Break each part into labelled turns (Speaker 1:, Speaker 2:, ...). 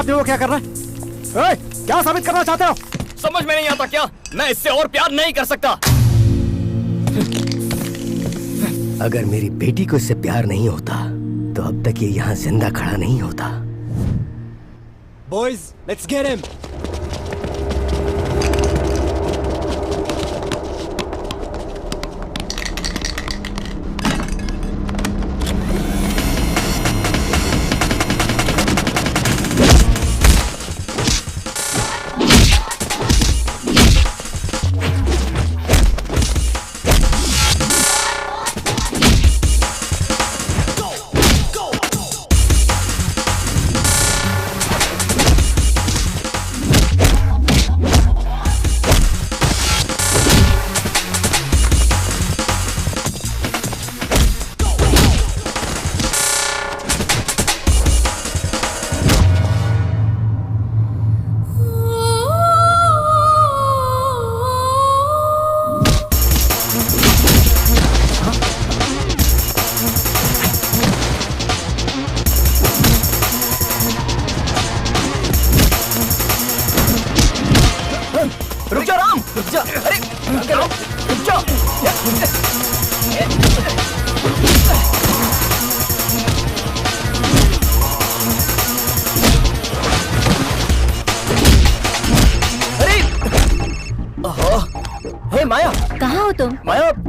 Speaker 1: आदमी को क्या करना है? क्या साबित करना चाहते हो?
Speaker 2: समझ में नहीं आता क्या? मैं इससे और प्यार नहीं कर सकता।
Speaker 3: अगर मेरी बेटी को इससे प्यार नहीं होता तो अब तक ये यहाँ जिंदा खड़ा नहीं होता।
Speaker 1: Boys, let's get him.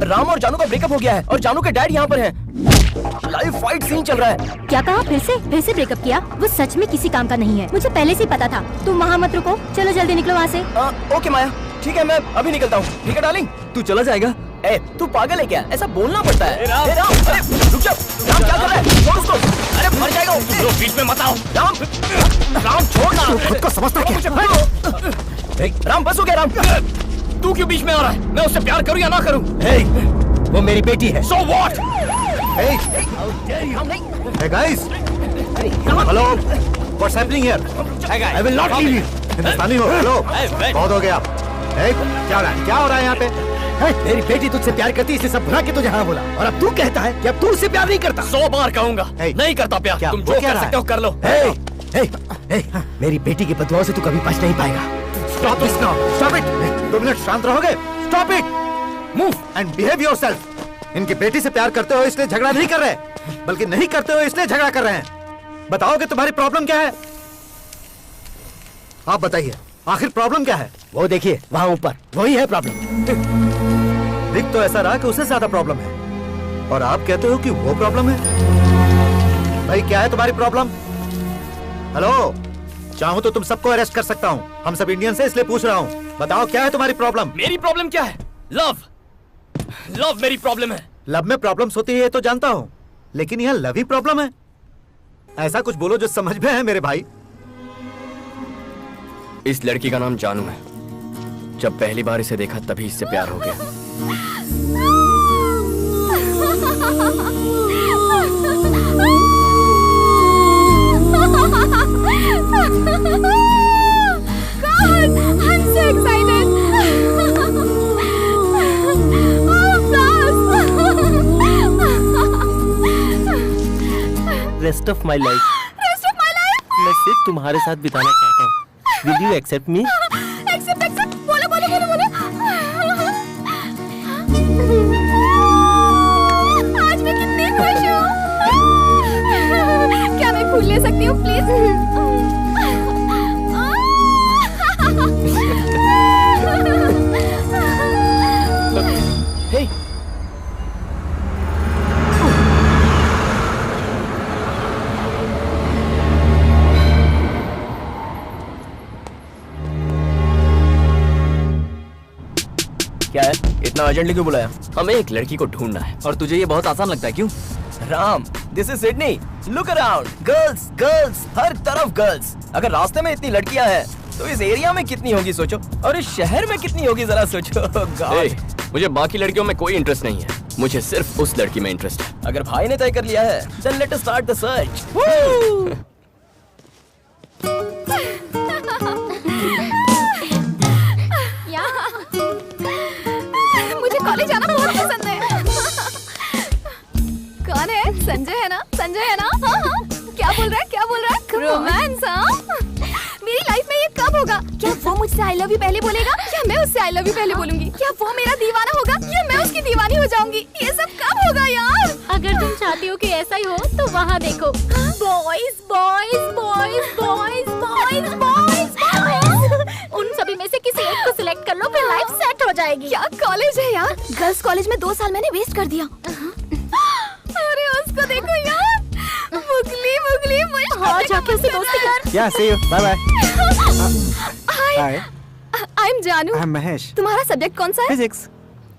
Speaker 2: Ram और जानू का ब्रेकअप हो गया है और जानू के डैड यहाँ पर हैं। लाइव फाइट सीन चल रहा है।
Speaker 4: क्या कहा? फिर से ब्रेकअप किया? वो सच में किसी काम का नहीं है, मुझे पहले से ही पता था। तुम वहाँ मत रुको, चलो जल्दी निकलो वहाँ से।
Speaker 2: ओके माया, ठीक है मैं अभी निकलता हूँ। ठीक है डार्लिंग, तू चला जाएगा? ए, तू पागल है क्या? ऐसा बोलना पड़ता है। राम, अरे रुक जा। राम क्या कर रहा है? छोड़ उसको। अरे मर जाएगा वो। बीच में मत आओ। राम छोड़ना।
Speaker 1: खुद को समझता क्या?
Speaker 2: राम बस हो गया। राम तू क्यों बीच में आ रहा है? मैं उससे प्यार करूं या ना करूं?
Speaker 3: वो मेरी बेटी है।
Speaker 2: So what?
Speaker 3: Hey guys, hello, what's happening here? I will not leave you. हिंदुस्तानी हो? हेलो, बहुत हो गया। क्या हो रहा है यहाँ पे? मेरी बेटी तुझसे प्यार करती, इसलिए सब भुला के तुझे हाँ बोला, और अब तू कहता है कि अब तू उससे प्यार नहीं करता।
Speaker 2: 100 बार कहूंगा, नहीं करता प्यार। तुम जो कर सकते हो कर लो।
Speaker 3: मेरी बेटी की बदुआओं से तू कभी बच नहीं पाएगा। Stop this now. Stop it. 2 minute शांत रहोगे? Stop it. Move and behave yourself. इनकी बेटी से प्यार करते हो इसलिए झगड़ा नहीं कर रहे, बल्कि नहीं करते हो इसलिए झगड़ा कर रहे हैं। बताओगे तुम्हारी प्रॉब्लम क्या है? आप बताइए, आखिर प्रॉब्लम क्या है? वो देखिए वहाँ ऊपर, वही है प्रॉब्लम। दिख तो ऐसा रहा कि उससे ज्यादा प्रॉब्लम है, और आप कहते हो कि वो प्रॉब्लम है। भाई क्या है तुम्हारी प्रॉब्लम? हेलो, चाहूं तो तुम सबको अरेस्ट कर सकता हूँ। हम सब इंडियन से इसलिए पूछ रहा हूँ। बताओ क्या है तुम्हारी प्रॉब्लम?
Speaker 2: मेरी प्रॉब्लम क्या है? लव मेरी प्रॉब्लम है।
Speaker 3: लव में प्रॉब्लम्स होती है ये तो जानता हूँ, लेकिन यहाँ लव ही प्रॉब्लम है? ऐसा कुछ बोलो जो समझ में है मेरे भाई।
Speaker 2: इस लड़की का नाम जानू है। जब पहली बार इसे देखा तभी इससे प्यार हो गया।
Speaker 4: God, I'm so excited.
Speaker 5: Rest of my life. मैं सिर्फ तुम्हारे साथ बिताना चाहता हूँ। Will you accept me?
Speaker 4: Accept. बोलो। आज मैं कितनी खुश हूँ। क्या मैं फूल ले सकती हूँ प्लीज?
Speaker 2: Hey. क्या है? इतना अर्जेंटली क्यों बुलाया? हमें एक लड़की को ढूंढना है। और तुझे ये बहुत आसान लगता है क्यों? Ram, this is Sydney. Look around, girls, हर तरफ गर्ल्स। अगर रास्ते में इतनी लड़कियां हैं, तो इस एरिया में कितनी होगी सोचो, और इस शहर में कितनी होगी जरा सोचो। मुझे बाकी लड़कियों में कोई इंटरेस्ट नहीं है, मुझे सिर्फ उस लड़की में इंटरेस्ट है। अगर भाई ने तय कर लिया है, then let us start the search.
Speaker 4: मुझे कॉलेज जाना बहुत पसंद है। कौन है? संजय है ना? हाँ। क्या बोल रहा है? रोमांस? हाँ।
Speaker 6: मुझसे आई लव यू पहले बोलेगा या मैं उससे आई लव यू पहले बोलूंगी? क्या वो मेरा दीवाना होगा या मैं उसकी दीवानी हो जाऊंगी? ये सब कब होगा यार?
Speaker 4: अगर तुम चाहती हो कि ऐसा ही हो तो वहाँ देखो, boys boys boys boys boys boys उन सभी में से किसी एक को सिलेक्ट कर लो, फिर लाइफ सेट हो जाएगी।
Speaker 6: क्या कॉलेज है यार? गर्ल्स कॉलेज में 2 साल मैंने वेस्ट कर दिया। अरे उसको देखो यार, मुगली मुगली
Speaker 4: हाँ, जाके उसे दोस्ती कर।
Speaker 1: Yeah, see you. Bye bye.
Speaker 6: Hi,
Speaker 1: Hi,
Speaker 6: I am जानू।
Speaker 1: I'm Mahesh.
Speaker 6: तुम्हारा सब्जेक्ट कौन सा है?
Speaker 1: Physics.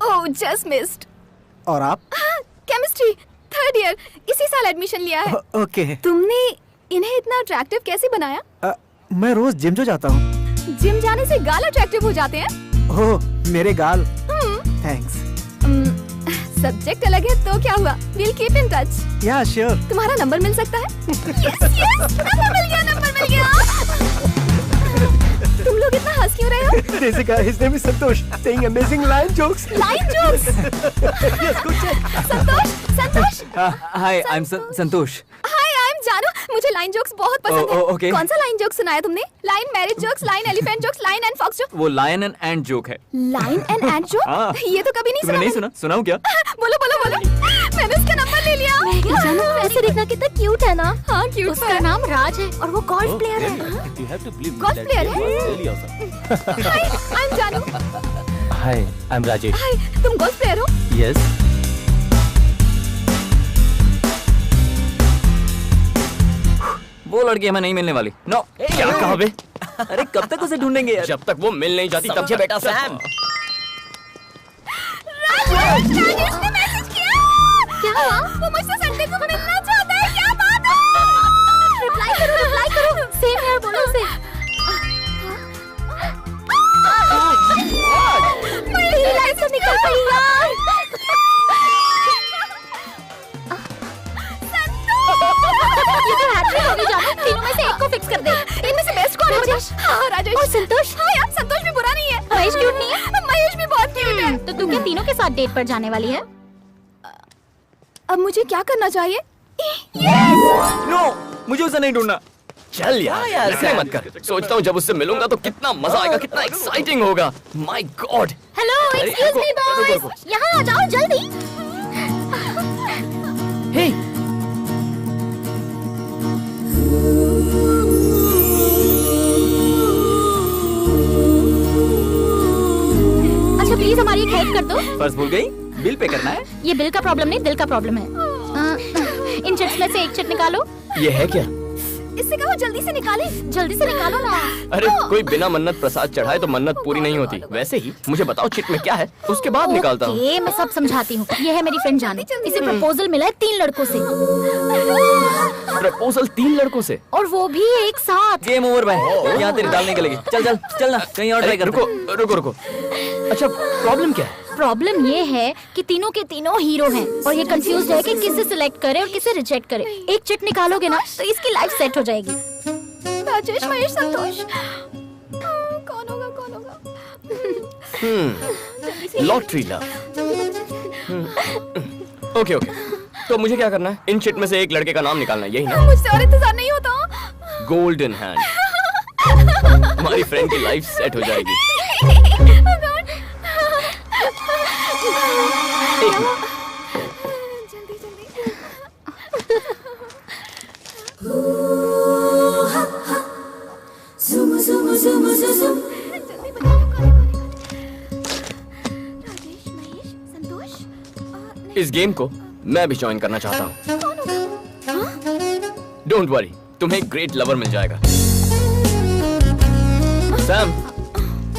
Speaker 6: ओह, जस्ट मिस्ड।
Speaker 1: और आप?
Speaker 6: केमिस्ट्री 3rd ईयर, इसी साल एडमिशन लिया है।
Speaker 1: ओके।
Speaker 6: तुमने इन्हें इतना अट्रैक्टिव कैसे बनाया?
Speaker 1: मैं रोज जिम जो जाता हूँ।
Speaker 6: जिम जाने से गाल अट्रैक्टिव हो जाते हैं?
Speaker 1: ओह, मेरे गाल। थैंक्स।
Speaker 6: सब्जेक्ट अलग है तो क्या हुआ? We'll keep in touch.
Speaker 1: Yeah, sure.
Speaker 6: तुम्हारा नंबर मिल सकता है? Yes, नंबर मिल गया। तुम लोग इतना हंस क्यों रहे हो?
Speaker 1: There's a guy, his name is Santosh, saying amazing line jokes.
Speaker 6: Line jokes?
Speaker 1: Yes, good check.
Speaker 6: Santosh?
Speaker 2: Hi, I am Santosh.
Speaker 6: Hi, I am जानू। मुझे लाइन जोक्स बहुत पसंद है।
Speaker 2: okay.
Speaker 6: कौन सा लाइन जोक सुनाया तुमने? Lion marriage jokes, lion elephant jokes, lion and fox joke?
Speaker 2: वो लायन एंड एंट जोक है।
Speaker 6: Lion and ant joke?
Speaker 2: हाँ।
Speaker 6: ये तो कभी नहीं
Speaker 2: तुमने नहीं सुना? सुनाऊं क्या?
Speaker 6: बोलो बोलो बोलो। मैंने उसका नंबर ले लिया।
Speaker 4: जानू, ऐसे देखना कितना क्यूट है ना।
Speaker 6: हाँ, क्यूट
Speaker 4: उसका नाम राज है और वो गोल्फ प्लेयर है।
Speaker 5: You have to believe me
Speaker 6: Golf
Speaker 5: that
Speaker 6: player
Speaker 5: game
Speaker 6: है?
Speaker 5: was really awesome.
Speaker 6: Hi, I am जानू।
Speaker 5: Hi, I'm Rajesh.
Speaker 6: हाय, तुम गोल्फ प्लेयर हो?
Speaker 5: Yes.
Speaker 2: वो लड़की हमें नहीं मिलने वाली। नो। क्या कहा बे? अरे कब तक उसे ढूंढेंगे यार? जब तक वो मिल नहीं जाती तब से बेटा सैम।
Speaker 6: राजेश ने मैसेज किया। क्या हुआ? वो मुझसे संडे को मिलना चाहता है। क्या बात है?
Speaker 4: रिप्लाई करो। सेम यार, बोलो उसे।
Speaker 6: मेरी लाइफ से निकल गई यार।
Speaker 4: ये तो हैट्रिक होगी जानू, तीनों में से एक को फिक्स कर दे।
Speaker 6: इनमें से बेस्ट कौन है?
Speaker 4: राजेश।
Speaker 6: हाँ, राजेश।
Speaker 4: और संतोष?
Speaker 6: हाँ यार, संतोष भी बुरा नहीं है।
Speaker 4: महेश क्यूट नहीं है?
Speaker 6: महेश भी बहुत क्यूट है।
Speaker 4: तो तू क्या तीनों के साथ डेट पर जाने वाली है?
Speaker 6: अब मुझे क्या करना चाहिए?
Speaker 2: नो, मुझे उसे नहीं ढूंढना। चल यार, ऐसे मत कर। सोचता हूँ जब उससे मिलूंगा तो कितना मजा आएगा, कितना एक्साइटिंग होगा। My God.
Speaker 4: Hello, excuse me boys, यहाँ आ जाओ जल्दी।
Speaker 2: हे,
Speaker 4: अच्छा प्लीज हमारी एक हेल्प कर दो।
Speaker 2: पर्स भूल गई? बिल पे करना है।
Speaker 4: ये बिल का प्रॉब्लम नहीं, दिल का प्रॉब्लम है। इन चिट्स में से एक चिट निकालो।
Speaker 2: ये है क्या?
Speaker 6: इससे कहो जल्दी से निकाले।
Speaker 4: जल्दी से निकालो ना।
Speaker 2: अरे कोई बिना मन्नत प्रसाद चढ़ाए तो मन्नत पूरी नहीं होती। वैसे ही मुझे बताओ चिट में क्या है, उसके बाद निकालता हूँ।
Speaker 4: ओके, मैं सब समझाती हूँ। ये है मेरी फ्रेंड जानू, इसे प्रपोजल मिला है 3 लड़कों से।
Speaker 2: प्रपोजल 3 लड़कों से?
Speaker 4: और वो भी एक साथ।
Speaker 2: गेम ओवर भाई, यहाँ तेरी दाल नहीं गलेगी। चल ना, कहीं और ट्राई कर। रुको। अच्छा, प्रॉब्लम क्या है?
Speaker 4: प्रॉब्लम ये है कि तीनों के तीनों हीरो हैं और ये कंफ्यूज है कि किसे सिलेक्ट करे और किसे रिजेक्ट करे। एक चिट निकालोगे ना तो इसकी लाइफ सेट हो जाएगी।
Speaker 6: राजेश, महेश, संतोष, कौन होगा?
Speaker 2: Lottery love. ओके। तो मुझे क्या करना है? इन चिट में से एक लड़के का नाम निकालना है, यही ना?
Speaker 6: मुझसे और इंतजार नहीं होता।
Speaker 2: Golden hand. हमारी फ्रेंड की लाइफ सेट हो जाएगी। एक मिनट।
Speaker 6: जल्दी। जल्दी बताओ कौन है? राजेश, महेश, संतोष।
Speaker 2: इस गेम को मैं भी ज्वाइन करना चाहता हूँ।
Speaker 6: कौन होगा?
Speaker 2: डोंट वरी, तुम्हें एक ग्रेट लवर मिल जाएगा। सैम,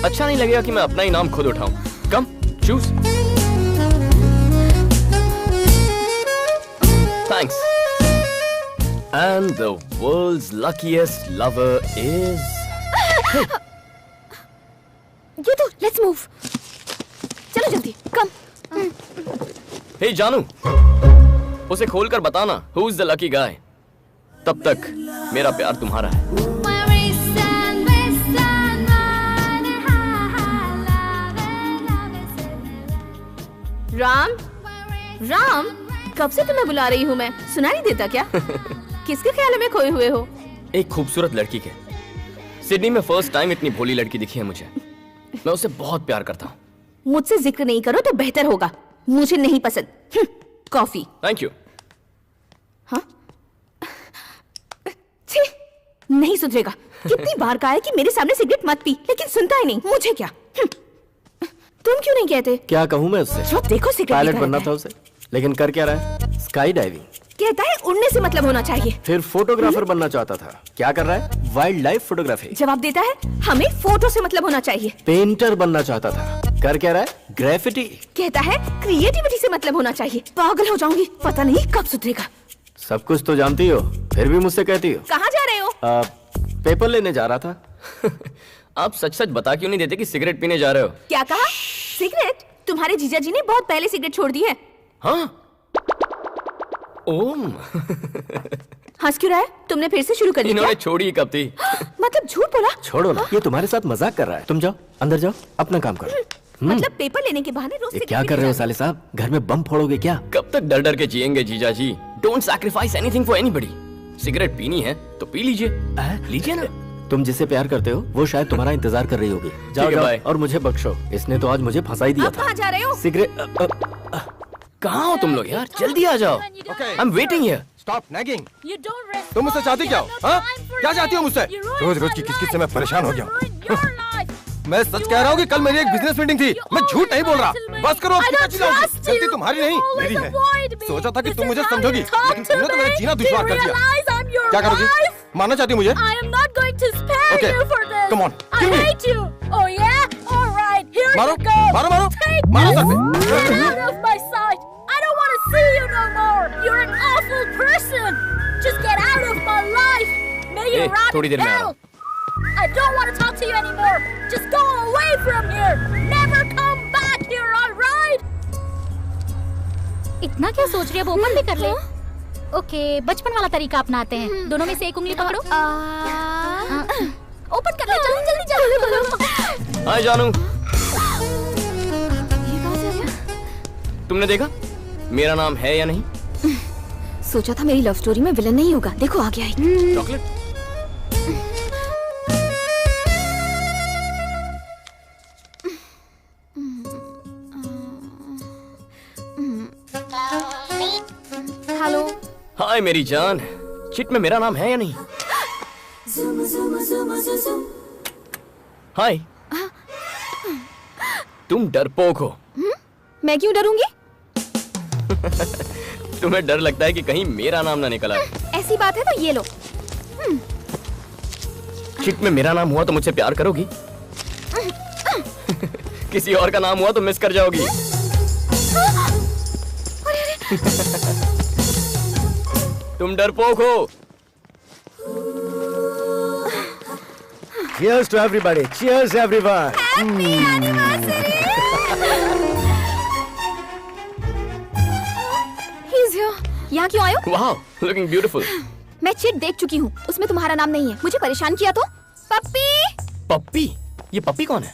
Speaker 2: अच्छा नहीं लगेगा कि मैं अपना ही नाम खुद उठाऊं। Come, choose. Thanks. And the world's luckiest lover is...
Speaker 6: You too, let's move. चलो जल्दी, come.
Speaker 2: Hey जानू, उसे खोलकर बताना who's the lucky guy. तब तक मेरा प्यार तुम्हारा है।
Speaker 6: राम, कब से तुम्हें बुला रही हूँ मैं, सुनाई देता क्या? किसके ख्याल में खोए हुए हो?
Speaker 2: एक खूबसूरत लड़की के। सिडनी में फर्स्ट टाइम इतनी भोली लड़की दिखी है मुझे। मैं उसे बहुत प्यार करता हूँ।
Speaker 6: मुझसे जिक्र नहीं करो तो बेहतर होगा, मुझे नहीं पसंद। कॉफी।
Speaker 2: Thank you.
Speaker 6: हाँ? छी, नहीं सुधरेगा। कितनी बार कहा है कि मेरे सामने सिगरेट मत पी, लेकिन सुनता ही नहीं। मुझे क्या? तुम क्यों नहीं कहते?
Speaker 5: क्या कहूँ मैं उससे?
Speaker 6: जो देखो सिगरेट
Speaker 5: पायलट बनना था उसे, लेकिन कर क्या रहा है? Sky diving.
Speaker 6: कहता है उड़ने से मतलब होना चाहिए।
Speaker 5: फिर फोटोग्राफर बनना चाहता था, क्या कर रहा है? Wild life photography.
Speaker 6: जवाब देता है हमें फोटो से मतलब होना चाहिए।
Speaker 5: पेंटर बनना चाहता था, कर क्या रहा है? ग्रेफिटी।
Speaker 6: कहता है क्रिएटिविटी से मतलब होना चाहिए। पागल हो जाऊंगी, पता नहीं कब सुधरेगा।
Speaker 5: सब कुछ तो जानती हो, फिर भी मुझसे कहती हो।
Speaker 6: कहाँ जा रहे हो?
Speaker 5: पेपर लेने जा रहा था।
Speaker 2: आप सच सच बता क्यों नहीं देते कि सिगरेट पीने जा रहे हो?
Speaker 6: क्या कहा? सिगरेट? तुम्हारे जीजा जी ने बहुत पहले सिगरेट छोड़ दी है।
Speaker 2: हाँ? ओम।
Speaker 6: हंस क्यों रहा है? तुमने फिर से शुरू कर दी
Speaker 2: इन्होंने
Speaker 6: क्या?
Speaker 2: छोड़ी कब थी?
Speaker 6: मतलब झूठ बोला?
Speaker 5: छोड़ो ना, ये तुम्हारे साथ मजाक कर रहा है। तुम जाओ, अंदर जाओ, अपना काम करो।
Speaker 6: मतलब पेपर लेने के बहाने रोज
Speaker 5: ये
Speaker 6: सिगरेट
Speaker 5: क्या कर रहे हो साले साहब? घर में बम फोड़ोगे क्या?
Speaker 2: कब तक डर डर के जिएंगे जीजा ji? Don't sacrifice anything for anybody. Cigarette पीनी है तो पी लीजिए। लीजिए ना।
Speaker 5: तुम जिसे प्यार करते हो वो शायद तुम्हारा इंतजार कर रही होगी। जाओ
Speaker 2: ठीक है,
Speaker 5: जाओ
Speaker 2: बाय।
Speaker 5: और मुझे बख्शो, इसने तो आज मुझे फंसा ही दिया
Speaker 6: अब
Speaker 5: था।
Speaker 6: कहाँ जा रहे हो?
Speaker 5: सिगरेट
Speaker 2: कहाँ हो तुम लोग यार? जल्दी आ जाओ। I am waiting here.
Speaker 3: Stop nagging.
Speaker 4: तुम
Speaker 3: तुम मुझसे चाहती क्या हो? हाँ? क्या चाहती हो मुझसे? रोज रोज की किसकिस से मैं परेशान हो गया हूँ। मैं सच कह रहा हूँ कि कल मेरी एक बिजनेस मीटिंग थी। मैं झूठ नहीं बोल रहा। बस करो, गलती तुम्हारी नहीं मेरी है। सोचा था कि तुम मुझे समझोगी, लेकिन तुमने तो मेरा जीना दुश्वार कर दिया। क्या करोगी? मानना चाहती हो मुझे?
Speaker 4: I am not going to spare
Speaker 3: Okay,
Speaker 4: you for this.
Speaker 3: come on,
Speaker 4: I
Speaker 3: kill me.
Speaker 4: hate you. Oh yeah? All right. Here
Speaker 3: मारो,
Speaker 4: you go.
Speaker 3: मारो, मारो,
Speaker 4: Take
Speaker 3: मारो
Speaker 4: this.
Speaker 3: सर पे।
Speaker 4: Get out of my sight. I don't want to see you no more. You're an awful person. Just get out of my life. May you rot
Speaker 2: थोड़ी
Speaker 4: in
Speaker 2: देर में आ रहा
Speaker 4: hell. I don't want to talk to you anymore. Just go away from here. Never come back here, all right? इतना क्या सोच रही है? वो open भी कर ले। ओके, बचपन वाला तरीका अपनाते हैं। दोनों में से एक उंगली पकड़ो। ओपन कर ले, जल्दी जल्दी जल्दी।
Speaker 2: हाय जानू, तुमने देखा मेरा नाम है या नहीं?
Speaker 6: सोचा था मेरी लव स्टोरी में विलन नहीं होगा, देखो आ गया ही।
Speaker 2: चॉकलेट।
Speaker 6: हेलो।
Speaker 2: हाय मेरी जान, चिट में मेरा नाम है या नहीं? हाय। तुम डरपोक हो।
Speaker 6: मैं क्यों डरूंगी?
Speaker 2: तुम्हें डर लगता है कि कहीं मेरा नाम ना निकल आए।
Speaker 6: ऐसी बात है तो ये लो।
Speaker 2: चिट में मेरा नाम हुआ तो मुझसे प्यार करोगी? किसी और का नाम हुआ तो मिस कर जाओगी। तुम डरपोक हो।
Speaker 3: Cheers to everybody. Cheers everyone.
Speaker 6: यहाँ क्यों आए हो?
Speaker 2: वाह, लुकिंग ब्यूटीफुल।
Speaker 6: मैं चिट देख चुकी हूँ, उसमें तुम्हारा नाम नहीं है। मुझे परेशान किया तो? पप्पी।
Speaker 2: पप्पी? ये पप्पी कौन है?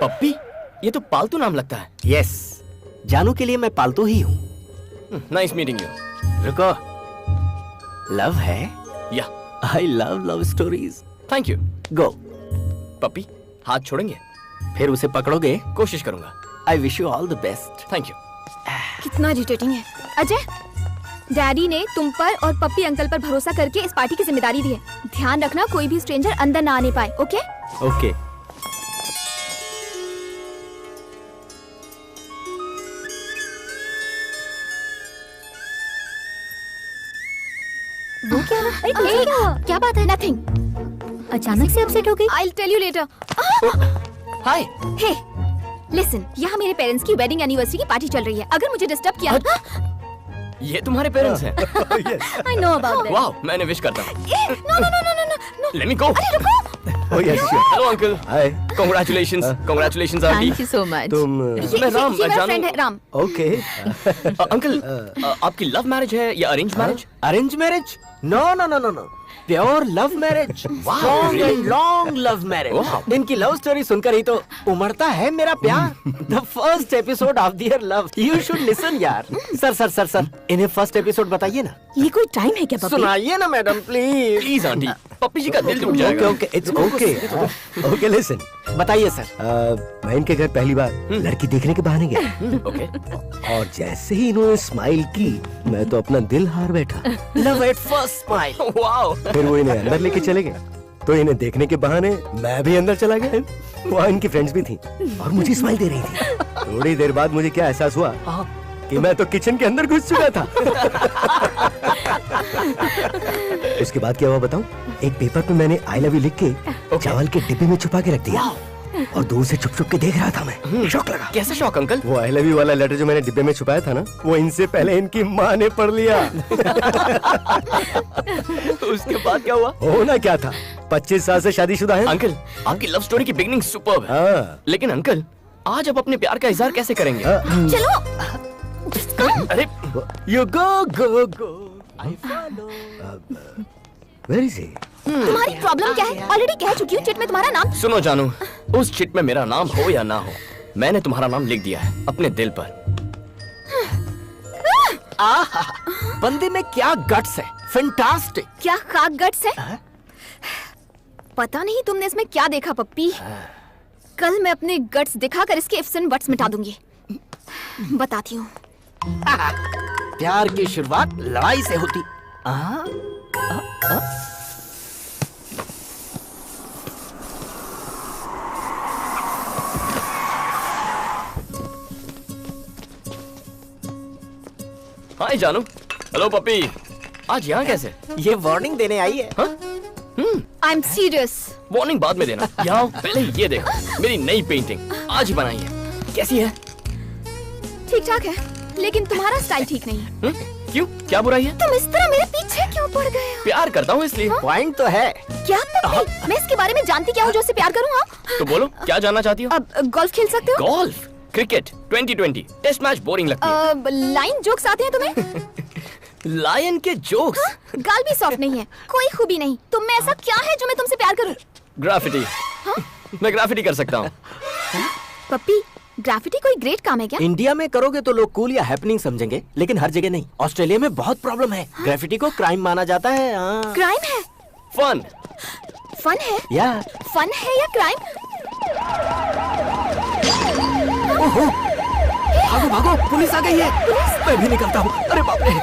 Speaker 2: पप्पी? ये तो पालतू नाम लगता है।
Speaker 5: यस, जानू के लिए मैं पालतू ही हूँ।
Speaker 2: Nice meeting you.
Speaker 5: रुको, लव है?
Speaker 2: Yeah,
Speaker 5: I love love stories.
Speaker 2: Thank you.
Speaker 5: Go.
Speaker 2: Puppy, हाथ छोड़ेंगे?
Speaker 5: फिर उसे पकड़ोगे?
Speaker 2: कोशिश करूंगा।
Speaker 5: I wish you all the best.
Speaker 2: Thank you.
Speaker 6: कितना इरिटेटिंग है। अजय, डैडी ने तुम पर और पप्पी अंकल पर भरोसा करके इस पार्टी की जिम्मेदारी दी है। ध्यान रखना कोई भी स्ट्रेंजर अंदर ना आने पाए, ओके?
Speaker 5: ओके।
Speaker 6: वो क्या हुआ? अरे क्या बात है? नथिंग। अचानक से अपसेट हो गई? I'll tell you later.
Speaker 2: Hi.
Speaker 6: Hey, listen, यहाँ मेरे पेरेंट्स की वेडिंग एनिवर्सरी की पार्टी चल रही है। अगर मुझे डिस्टर्ब किया,
Speaker 2: ये तुम्हारे पेरेंट्स हैं?
Speaker 6: I know about that.
Speaker 2: वाह, मैंने विश करता हूँ।
Speaker 6: No, no, no, no, no, no.
Speaker 2: Let me go.
Speaker 6: अरे रुको।
Speaker 3: Oh yes, sure.
Speaker 2: Hello uncle.
Speaker 3: Hi.
Speaker 2: Congratulations, congratulations aunty.
Speaker 6: Thank you so much.
Speaker 3: तुम
Speaker 2: मैं राम,
Speaker 6: ये मेरा
Speaker 2: जानू।
Speaker 6: फ्रेंड है राम।
Speaker 3: ओके?
Speaker 2: अंकल, आपकी लव मैरिज है या arrange marriage?
Speaker 5: Arrange marriage? No no no no no, pure love marriage, strong and long love marriage. इनकी लव स्टोरी सुनकर ही तो उमड़ता है मेरा प्यार। The first episode of their love, you should listen यार। सर, इन्हें फर्स्ट एपिसोड बताइए ना।
Speaker 6: ये कोई टाइम है क्या पप्पी?
Speaker 5: सुनाइए ना मैडम प्लीज।
Speaker 2: प्लीज आंटी, पप्पी जी का दिल टूट जाएगा।
Speaker 3: Okay, it's okay. Okay listen,
Speaker 5: बताइए सर।
Speaker 3: मैं इनके घर पहली बार लड़की देखने के बहाने गया
Speaker 2: ओके।
Speaker 3: और जैसे ही इन्होंने स्माइल की मैं तो अपना दिल हार बैठा।
Speaker 5: Love at first smile.
Speaker 2: Wow.
Speaker 3: फिर वो इन्हें अंदर लेके चले गए तो इन्हें देखने के बहाने मैं भी अंदर चला गया। वहाँ इनकी फ्रेंड्स भी थी और मुझे स्माइल दे रही थी। थोड़ी देर बाद मुझे क्या एहसास हुआ कि मैं तो किचन के अंदर घुस चुका था। उसके बाद क्या हुआ बताऊं? एक पेपर पे मैंने आई लव यू लिख के चावल के डिब्बे में छुपा के रख दिया और दूर से छुप छुप के देख रहा था मैं। शौक लगा।
Speaker 2: कैसे शौक अंकल?
Speaker 3: वो आई लव यू वाला लेटर जो मैंने डिब्बे में छुपाया था ना, वो इनसे पहले इनकी माँ ने पढ़ लिया।
Speaker 2: उसके बाद क्या हुआ?
Speaker 3: होना क्या था, 25 साल से शादीशुदा है।
Speaker 2: अंकल, आपकी लव स्टोरी की बिगनिंग सुपर्ब है।
Speaker 3: हाँ।
Speaker 2: लेकिन अंकल, आज आप अपने प्यार का इजहार कैसे करेंगे?
Speaker 6: चलो।
Speaker 2: अरे
Speaker 3: You go. I follow. Where is he?
Speaker 6: तुम्हारी प्रॉब्लम क्या है? ऑलरेडी कह चुकी हूँ चिट में तुम्हारा नाम।
Speaker 2: सुनो जानू, उस चिट में मेरा नाम हो या ना हो, मैंने तुम्हारा नाम लिख दिया है अपने दिल पर।
Speaker 5: बंदे में क्या गट्स है, फैंटास्टिक।
Speaker 6: क्या खाक गट्स है? पता नहीं तुमने इसमें क्या देखा पप्पी। कल मैं अपने गट्स दिखाकर इसके इफ्स एंड बट्स मिटा दूंगी। बताती हूँ।
Speaker 5: प्यार की शुरुआत लड़ाई से होती।
Speaker 2: हाय जानू। हेलो पप्पी, आज यहाँ कैसे?
Speaker 5: ये वार्निंग देने आई है।
Speaker 6: I am serious.
Speaker 2: वार्निंग बाद में देना। यहाँ पहले ये देखो, मेरी नई पेंटिंग आज ही बनाई है। कैसी है?
Speaker 6: ठीक ठाक है, लेकिन तुम्हारा स्टाइल ठीक नहीं है।
Speaker 2: क्यों, क्या बुराई है?
Speaker 6: तुम इस तरह मेरे पीछे क्यों पड़ गए हो?
Speaker 2: प्यार करता हूँ इसलिए।
Speaker 5: पॉइंट तो है।
Speaker 6: क्या पप्पी? मैं इसके बारे में जानती क्या हूँ जो उससे प्यार करूँ?
Speaker 2: तो बोलो, क्या जानना चाहती हो?
Speaker 6: अब गोल्फ खेल सकते हो?
Speaker 2: Golf, cricket, 2020, test match boring लगती है।
Speaker 6: लाइन जोक्स आते हैं तुम्हें?
Speaker 2: लायन के जोक्स।
Speaker 6: गाल भी सॉफ्ट नहीं है, कोई खूबी नहीं। तुम में ऐसा क्या है जो मैं तुमसे प्यार करूं?
Speaker 2: ग्राफिटी। मैं ग्राफिटी कर सकता हूँ।
Speaker 6: पप्पी, ग्राफिटी कोई ग्रेट काम है क्या?
Speaker 5: इंडिया में करोगे तो लोग कूल या हैपनिंग समझेंगे, लेकिन हर जगह नहीं। ऑस्ट्रेलिया में बहुत प्रॉब्लम है। ग्राफिटी को क्राइम माना जाता है।
Speaker 6: क्राइम है?
Speaker 2: फन।
Speaker 6: फन है?
Speaker 5: या
Speaker 6: फन है या क्राइम?
Speaker 5: भागो भागो, पुलिस आ गई है। मैं भी निकलता हूँ। अरे बाप रे।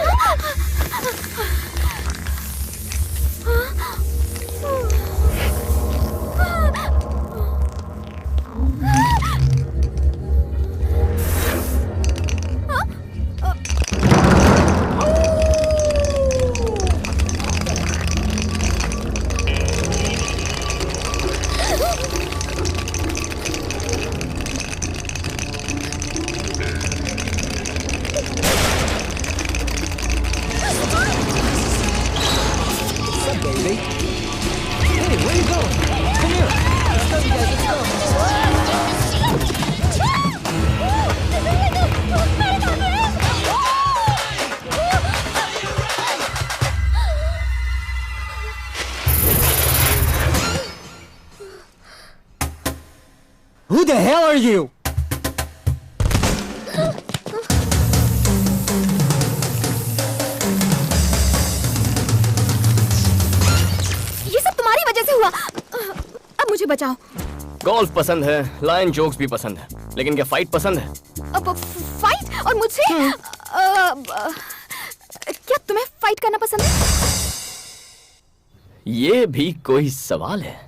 Speaker 1: Who the hell are you?
Speaker 6: ये सब तुम्हारी वजह से हुआ। अब मुझे बचाओ।
Speaker 2: गोल्फ पसंद है, लायन जोक्स भी पसंद है, लेकिन क्या फाइट पसंद है?
Speaker 6: अब फाइट और मुझसे? क्या तुम्हें फाइट करना पसंद है?
Speaker 2: ये भी कोई सवाल है?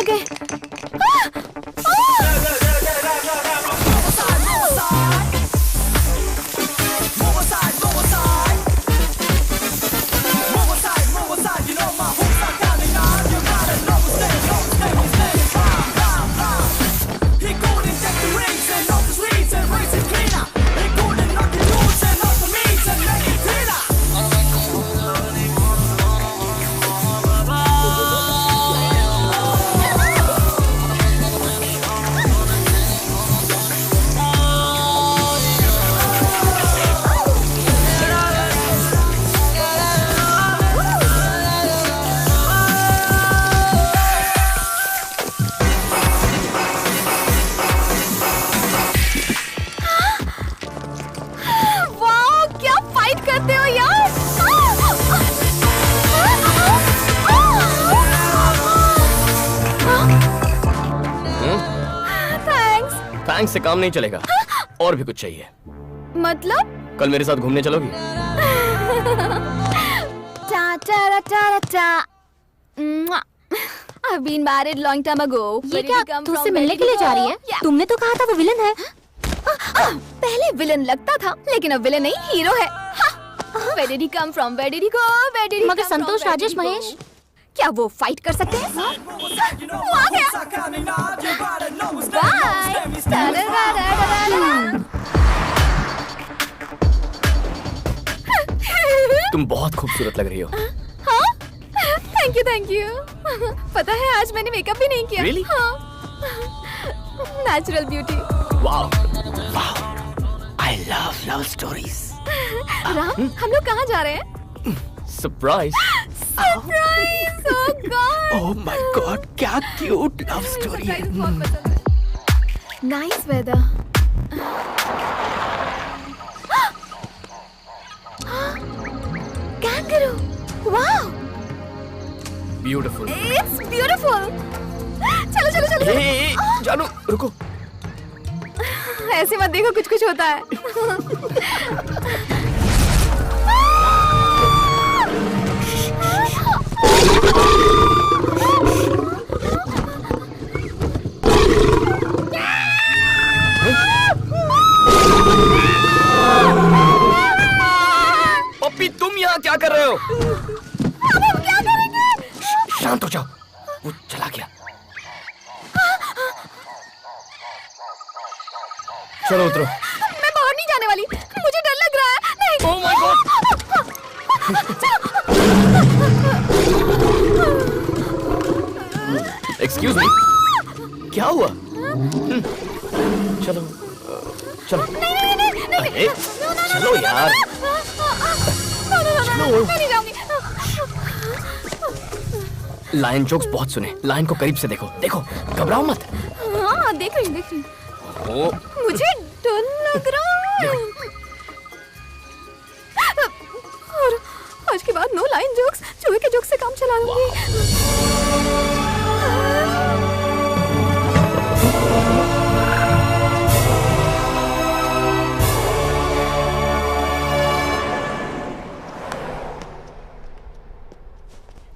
Speaker 6: गए।
Speaker 2: थैंक्स से काम नहीं चलेगा, और भी कुछ चाहिए।
Speaker 6: मतलब?
Speaker 2: कल मेरे साथ घूमने चलोगी?
Speaker 6: टा टा टा टा। I've been married long time ago.
Speaker 4: ये क्या तुझसे मिलने के लिए जा रही है? तुमने तो कहा था वो विलन है।
Speaker 6: पहले विलन लगता था, लेकिन अब विलन नहीं हीरो है। Where did he come from? Where did he go? Where did he
Speaker 4: मगर
Speaker 6: come from?
Speaker 4: संतोष राजेश महेश
Speaker 6: क्या वो फाइट कर सकते हैं? वो आ गया।
Speaker 2: तुम बहुत खूबसूरत लग रही हो।
Speaker 6: हाँ? Thank you. पता है आज मैंने मेकअप भी नहीं किया।
Speaker 2: Really?
Speaker 6: हाँ। Natural beauty.
Speaker 2: Wow, I love love stories.
Speaker 6: Ram, हम लोग कहाँ जा रहे हैं?
Speaker 2: Surprise.
Speaker 6: Surprise! Oh god!
Speaker 2: Oh my god, क्या क्यूट लव स्टोरी है।
Speaker 6: Nice weather. Kangaroo! Wow!
Speaker 2: Beautiful.
Speaker 6: It's beautiful. चलो।
Speaker 2: ए, जानू रुको।
Speaker 6: ऐसे मत देखो, कुछ होता है।
Speaker 2: पप्पी, तुम यहाँ क्या कर रहे हो?
Speaker 6: अब हम क्या करेंगे?
Speaker 2: शांत हो जाओ, वो चला गया। चलो उतरो।
Speaker 6: मैं बाहर नहीं जाने वाली, मुझे डर लग रहा है। नहीं।
Speaker 2: ओह माय गॉड। एक्सक्यूज मी, क्या हुआ? चलो।
Speaker 6: नहीं।
Speaker 2: चलो यार।
Speaker 6: मैं नहीं जाऊंगी।
Speaker 2: लायन जोक्स बहुत सुने, लायन को करीब से देखो, घबराओ मत।
Speaker 6: हाँ, देख रही हूँ।
Speaker 2: ओ,
Speaker 6: मुझे डर लग रहा है। और आज के बाद नो लाइन जोक्स, चूहे के जोक्स से काम चला लूंगी।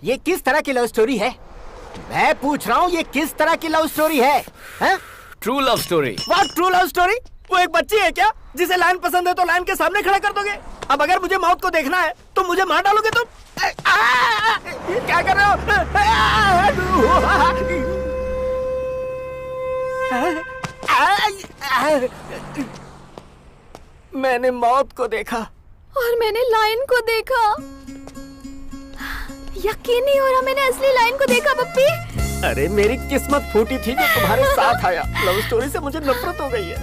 Speaker 5: ये किस तरह की लव स्टोरी है? मैं पूछ रहा हूँ, ये किस तरह की लव स्टोरी है?
Speaker 2: True love story.
Speaker 5: What true love story? वो एक बच्ची है क्या जिसे लाइन पसंद है तो लाइन के सामने खड़ा कर दोगे? अब अगर मुझे मौत को देखना है तो मुझे मार डालोगे तुम? क्या कर रहे हो? मैंने मौत को देखा
Speaker 6: और मैंने लाइन को देखा। यकीन नहीं हो रहा, मैंने असली लाइन को देखा पप्पी।
Speaker 5: अरे मेरी किस्मत फूटी थी जो तुम्हारे साथ आया। लव स्टोरी से मुझे नफरत हो गई है।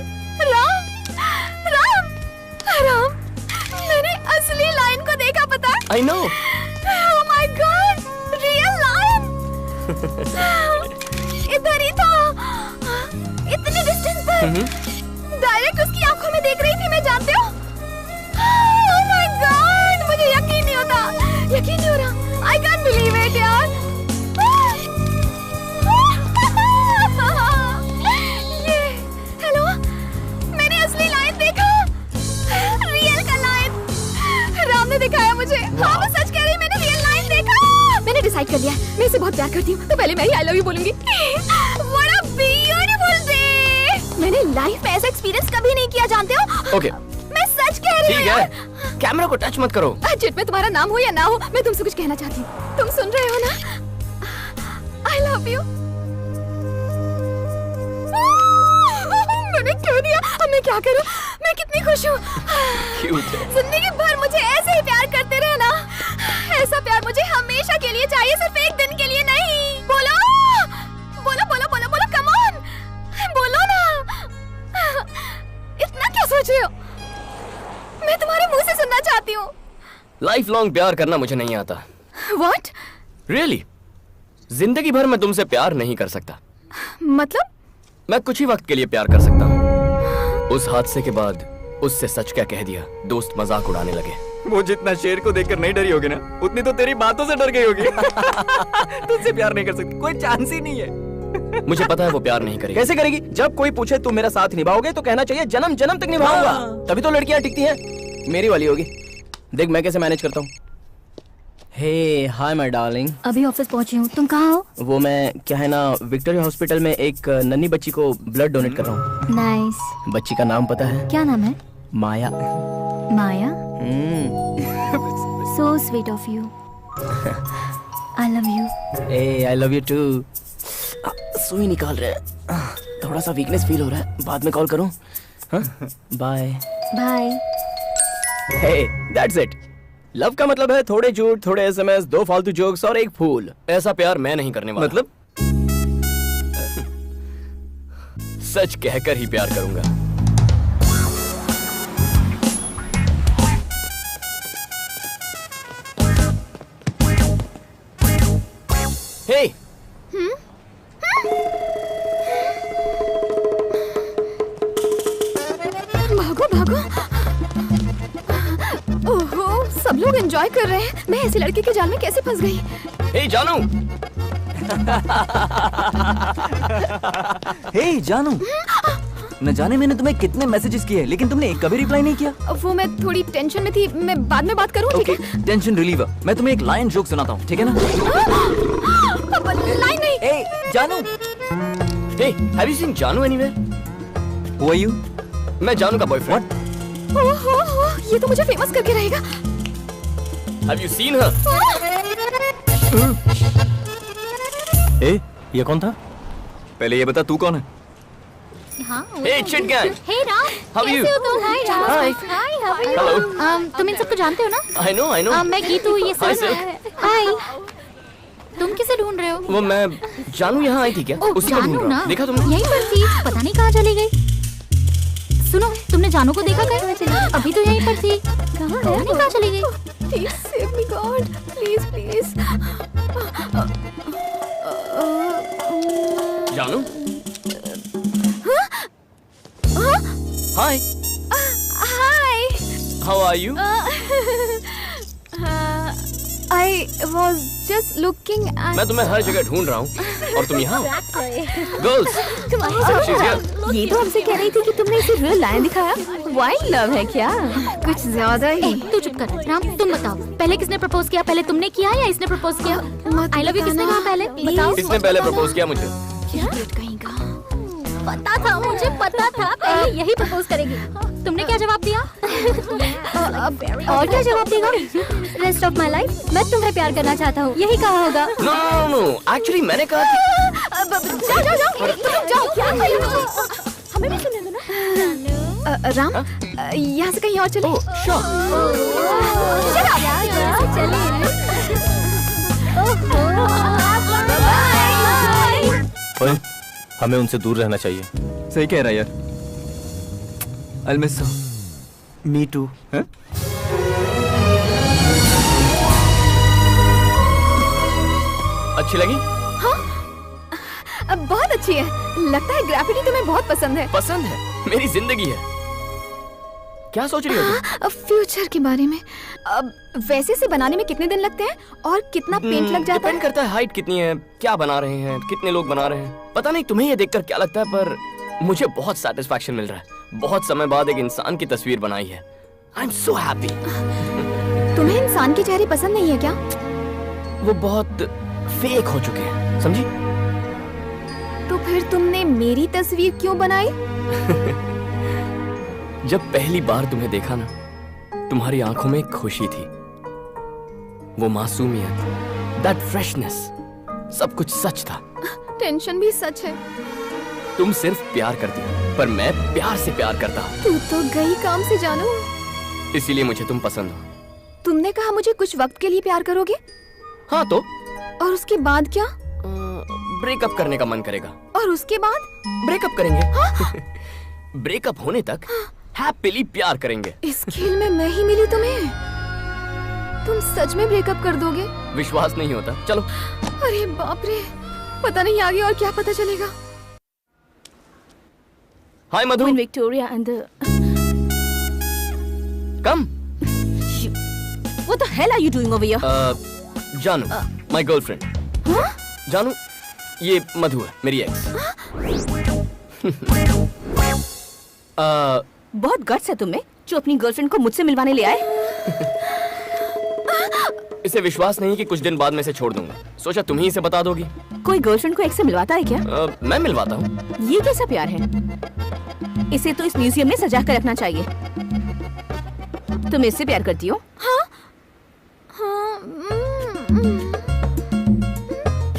Speaker 6: राम, मैंने असली लाइन को देखा, पता?
Speaker 2: I know.
Speaker 6: Oh my God, real line. इधर ही था, इतने डिस्टेंस पर। डायरेक्ट उसकी आंखों में देख रही थी मैं, जानते हो? Oh my God, मुझे यकीन नहीं हो रहा। I can't believe it यार। ये, हेलो, मैंने असली लाइन देखा, रियल का लाइन। राम ने दिखाया मुझे। हाँ, मैं सच कह रही, मैंने रियल लाइन देखा। मैंने डिसाइड कर लिया है, मैं इसे बहुत प्यार करती हूँ, तो पहले मैं ही आई लव यू बोलूंगी। What a beautiful day! मैंने लाइफ में ऐसा एक्सपीरियंस कभी नहीं किया, जानते हो?
Speaker 2: ओके
Speaker 6: मैं सच कह रही हूँ
Speaker 2: ठीक
Speaker 6: यार।
Speaker 2: है, कैमरा को टच मत करो।
Speaker 6: चिट में तुम्हारा नाम हो या ना हो, मैं तुमसे कुछ कहना चाहती हूँ। तुम सुन रहे हो ना? I love you. मैंने क्यों दिया? अब मैं क्या करूं? मैं कितनी खुश हूँ।
Speaker 2: Cute है।
Speaker 6: जिंदगी भर मुझे ऐसे ही प्यार करते रहना। ऐसा प्यार मुझे हमेशा के लिए चाहिए, सिर्फ एक दिन के लिए नहीं। बोलो, बोलो, बोलो, बोलो, बोलो, come on, बोलो ना। इतना क्या सोच रहे हो? मैं तुम्हारे मुंह से सुनना चाहती हूँ।
Speaker 2: लाइफ लॉन्ग प्यार करना मुझे नहीं आता।
Speaker 6: What?
Speaker 2: Really? जिंदगी भर मैं तुमसे प्यार नहीं कर सकता।
Speaker 6: मतलब?
Speaker 2: मैं कुछ ही वक्त के लिए प्यार कर सकता हूँ। उस हादसे के बाद उससे सच क्या कह दिया, दोस्त मजाक उड़ाने लगे। वो जितना शेर को देखकर नहीं डरी होगी ना, उतनी तो तेरी बातों से डर गई होगी। तुझसे प्यार नहीं कर सकती, कोई चांस ही नहीं है। मुझे पता है वो प्यार नहीं करेगी।
Speaker 7: कैसे करेगी? जब कोई पूछे तुम मेरा साथ निभाओगे तो कहना चाहिए जन्म जन्म तक निभाऊंगा। तभी तो लड़कियां टिकती हैं। मेरी वाली होगी। देख मैं कैसे मैनेज करता हूँ। हे हाय माय डार्लिंग।
Speaker 4: अभी ऑफिस पहुंची हूँ, तुम कहाँ हो?
Speaker 7: वो मैं क्या है ना, विक्टोरिया हॉस्पिटल में एक नन्ही बच्ची को ब्लड डोनेट कर रहा हूँ।
Speaker 4: नाइस।
Speaker 7: बच्ची का नाम पता है?
Speaker 4: क्या नाम है?
Speaker 7: Maya.
Speaker 4: Maya? So sweet of you. I love you.
Speaker 7: ए आई लव यू टू। सुई निकाल रहे हैं, थोड़ा सा वीकनेस फील हो रहा है, बाद में कॉल करूँ? Bye
Speaker 4: bye.
Speaker 7: Hey that's it. Love का मतलब है थोड़े झूठ, थोड़े एसएमएस, 2 फालतू जोक्स और एक फूल।
Speaker 2: ऐसा प्यार मैं नहीं करने वाला।
Speaker 7: मतलब?
Speaker 2: सच कहकर ही प्यार करूंगा। हे
Speaker 6: भागो भागो। ओहो, सब लोग एंजॉय कर रहे हैं, मैं ऐसे लड़के के जाल में कैसे फंस गई?
Speaker 2: हे जानू।
Speaker 1: हे जानू, न जाने मैंने तुम्हें कितने मैसेजेस किए लेकिन तुमने एक कभी रिप्लाई नहीं किया।
Speaker 6: वो मैं थोड़ी टेंशन में थी, मैं बाद में बात करूँ, ठीक
Speaker 1: ओके,
Speaker 6: है?
Speaker 1: Tension reliever. मैं तुम्हें एक लाइन जोक सुनाता हूँ, ठीक है ना?
Speaker 6: अब लाइन नहीं।
Speaker 1: ए जानू,
Speaker 2: हे हैव यू सीन जानू एनीवेयर?
Speaker 1: Who are you?
Speaker 2: मैं जानू का बॉयफ्रेंड।
Speaker 6: ओहो, ये तो मुझे फेमस करके रहेगा।
Speaker 2: Have you seen her?
Speaker 7: ए ये कौन था?
Speaker 1: पहले ये बता तू कौन है?
Speaker 4: हाँ।
Speaker 2: हे चिट गैंग।
Speaker 4: हे राम,
Speaker 2: How are you?
Speaker 4: कैसे हो तुम? हाय Ram.
Speaker 2: Hi.
Speaker 4: Hi, how are you?
Speaker 2: Hello.
Speaker 4: तुम इन सबको जानते हो ना?
Speaker 2: I know.
Speaker 4: मैं गीतू, ये
Speaker 2: Hi,
Speaker 4: सब।
Speaker 2: sir.
Speaker 4: हाय। तुम किसे ढूंढ रहे हो?
Speaker 2: वो मैं जानू यहाँ आई थी क्या?
Speaker 4: ओह,
Speaker 2: उसी को ढूंढ
Speaker 4: जानू
Speaker 2: रहा
Speaker 4: ना?
Speaker 2: हूँ। देखा तुमने?
Speaker 4: यहीं पर थी, पता नहीं कहाँ चली गई। सुनो, तुमने जानू को देखा कहीं? अभी तो यहीं पर थी। पता नहीं कहाँ चली गई।
Speaker 6: Please save me, God. Please, please.
Speaker 2: जानू? हाय,
Speaker 6: Hi.
Speaker 2: How are you?
Speaker 6: I was just looking at.
Speaker 2: मैं तुम्हें हर जगह ढूंढ रहा हूँ और तुम यहाँ? Girls, she's here.
Speaker 6: ये तो हमसे कह रही थी कि तुमने इसे रियल लाइन दिखाया। वाइल्ड लव है क्या? कुछ ज्यादा ही।
Speaker 4: तू चुप कर। राम, तुम बताओ, पहले किसने प्रपोज किया? पहले तुमने किया या इसने प्रपोज किया? आई लव यू किसने कहा पहले? बताओ।
Speaker 2: इसने पहले प्रपोज किया मुझे।
Speaker 4: पता था, मुझे पता था पहले यही प्रपोज करेगी। तुमने क्या जवाब दिया? और क्या जवाब देगा? रेस्ट ऑफ माय लाइफ मैं तुम्हें प्यार करना चाहता हूँ, यही कहा होगा।
Speaker 2: नो, एक्चुअली मैंने कहा कि
Speaker 6: जाओ। क्या हमें भी सुनने दो ना। राम, यहाँ से कहीं और चले।
Speaker 7: ओए, हमें उनसे दूर रहना चाहिए।
Speaker 1: सही कह रहा है यार। I'll miss her.
Speaker 3: Me to.
Speaker 2: अच्छी लगी?
Speaker 6: अब बहुत अच्छी है। लगता है ग्रेफिटी तुम्हें बहुत पसंद है।
Speaker 2: पसंद है, मेरी जिंदगी है। क्या सोच रही हो तुम?
Speaker 6: अब फ्यूचर के बारे में। अब वैसे से बनाने में कितने दिन लगते हैं और कितना पेंट लग जाता
Speaker 2: डिपेंड
Speaker 6: है?
Speaker 2: करता है हाइट कितनी है, क्या बना रहे हैं, कितने लोग बना रहे हैं। पता नहीं तुम्हें ये देखकर क्या लगता है, पर मुझे बहुत सेटिस्फैक्शन मिल रहा है। बहुत समय बाद एक इंसान की तस्वीर बनाई है। I am so happy.
Speaker 6: तुम्हें इंसान के चेहरे पसंद नहीं है क्या?
Speaker 2: वो बहुत फेक हो चुके हैं, समझी?
Speaker 6: तो फिर तुमने मेरी तस्वीर क्यों बनाई?
Speaker 2: जब पहली बार तुम्हें देखा ना, तुम्हारी आंखों में एक खुशी थी, वो मासूमियत, दैट फ्रेशनेस, सब कुछ सच था।
Speaker 6: टेंशन भी सच है।
Speaker 2: तुम सिर्फ प्यार करती हो, पर मैं प्यार से प्यार करता हूँ।
Speaker 6: तू तो गई काम से जानू।
Speaker 2: इसीलिए मुझे तुम पसंद हो।
Speaker 6: तुमने कहा मुझे कुछ वक्त के लिए प्यार करोगे,
Speaker 2: हाँ तो
Speaker 6: और उसके बाद क्या?
Speaker 2: ब्रेकअप करने का मन करेगा,
Speaker 6: और उसके बाद?
Speaker 2: ब्रेकअप करेंगे। ब्रेकअप होने तक हैप्पीली प्यार करेंगे।
Speaker 6: इस खेल में मैं ही मिली तुम्हें? तुम सच में ब्रेकअप कर दोगे?
Speaker 2: विश्वास नहीं होता? चलो।
Speaker 6: अरे बाप रे, पता नहीं आगे और क्या पता चलेगा।
Speaker 2: हाय मधु।
Speaker 4: When Victoria and the...
Speaker 2: come.
Speaker 4: What the hell are you doing over here?
Speaker 2: जानू, माय गर्लफ्रेंड। जानू, ये मधु है, मेरी एक्स।
Speaker 4: बहुत गट्स है तुम्हें जो अपनी गर्लफ्रेंड को मुझसे मिलवाने ले आए।
Speaker 2: इसे विश्वास नहीं कि कुछ दिन बाद मैं इसे छोड़ दूंगा। सोचा तुम ही इसे बता दोगी।
Speaker 4: कोई गर्लफ्रेंड को एक्स से मिलवाता है क्या?
Speaker 2: मैं मिलवाता हूँ।
Speaker 4: ये कैसा प्यार है? इसे तो इस म्यूजियम में सजा कर रखना चाहिए। तुम इससे प्यार करती हो?
Speaker 6: हाँ?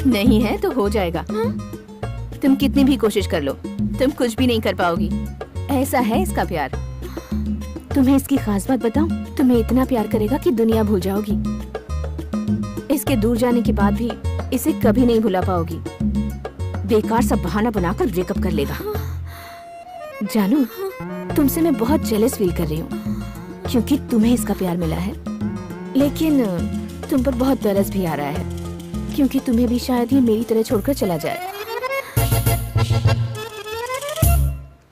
Speaker 4: नहीं है तो हो जाएगा। तुम कितनी भी कोशिश कर लो, तुम कुछ भी नहीं कर पाओगी। ऐसा है इसका प्यार। तुम्हें इसकी खास बात बताऊं? तुम्हें इतना प्यार करेगा कि दुनिया भूल जाओगी। इसके दूर जाने के बाद भी इसे कभी नहीं भुला पाओगी। बेकार सा बहाना बनाकर ब्रेकअप कर लेगा। जानू, तुमसे मैं बहुत जेलस फील कर रही हूँ क्योंकि तुम्हें इसका प्यार मिला है, लेकिन तुम पर बहुत तरस भी आ रहा है क्योंकि तुम्हें भी शायद ये मेरी तरह छोड़कर चला जाए।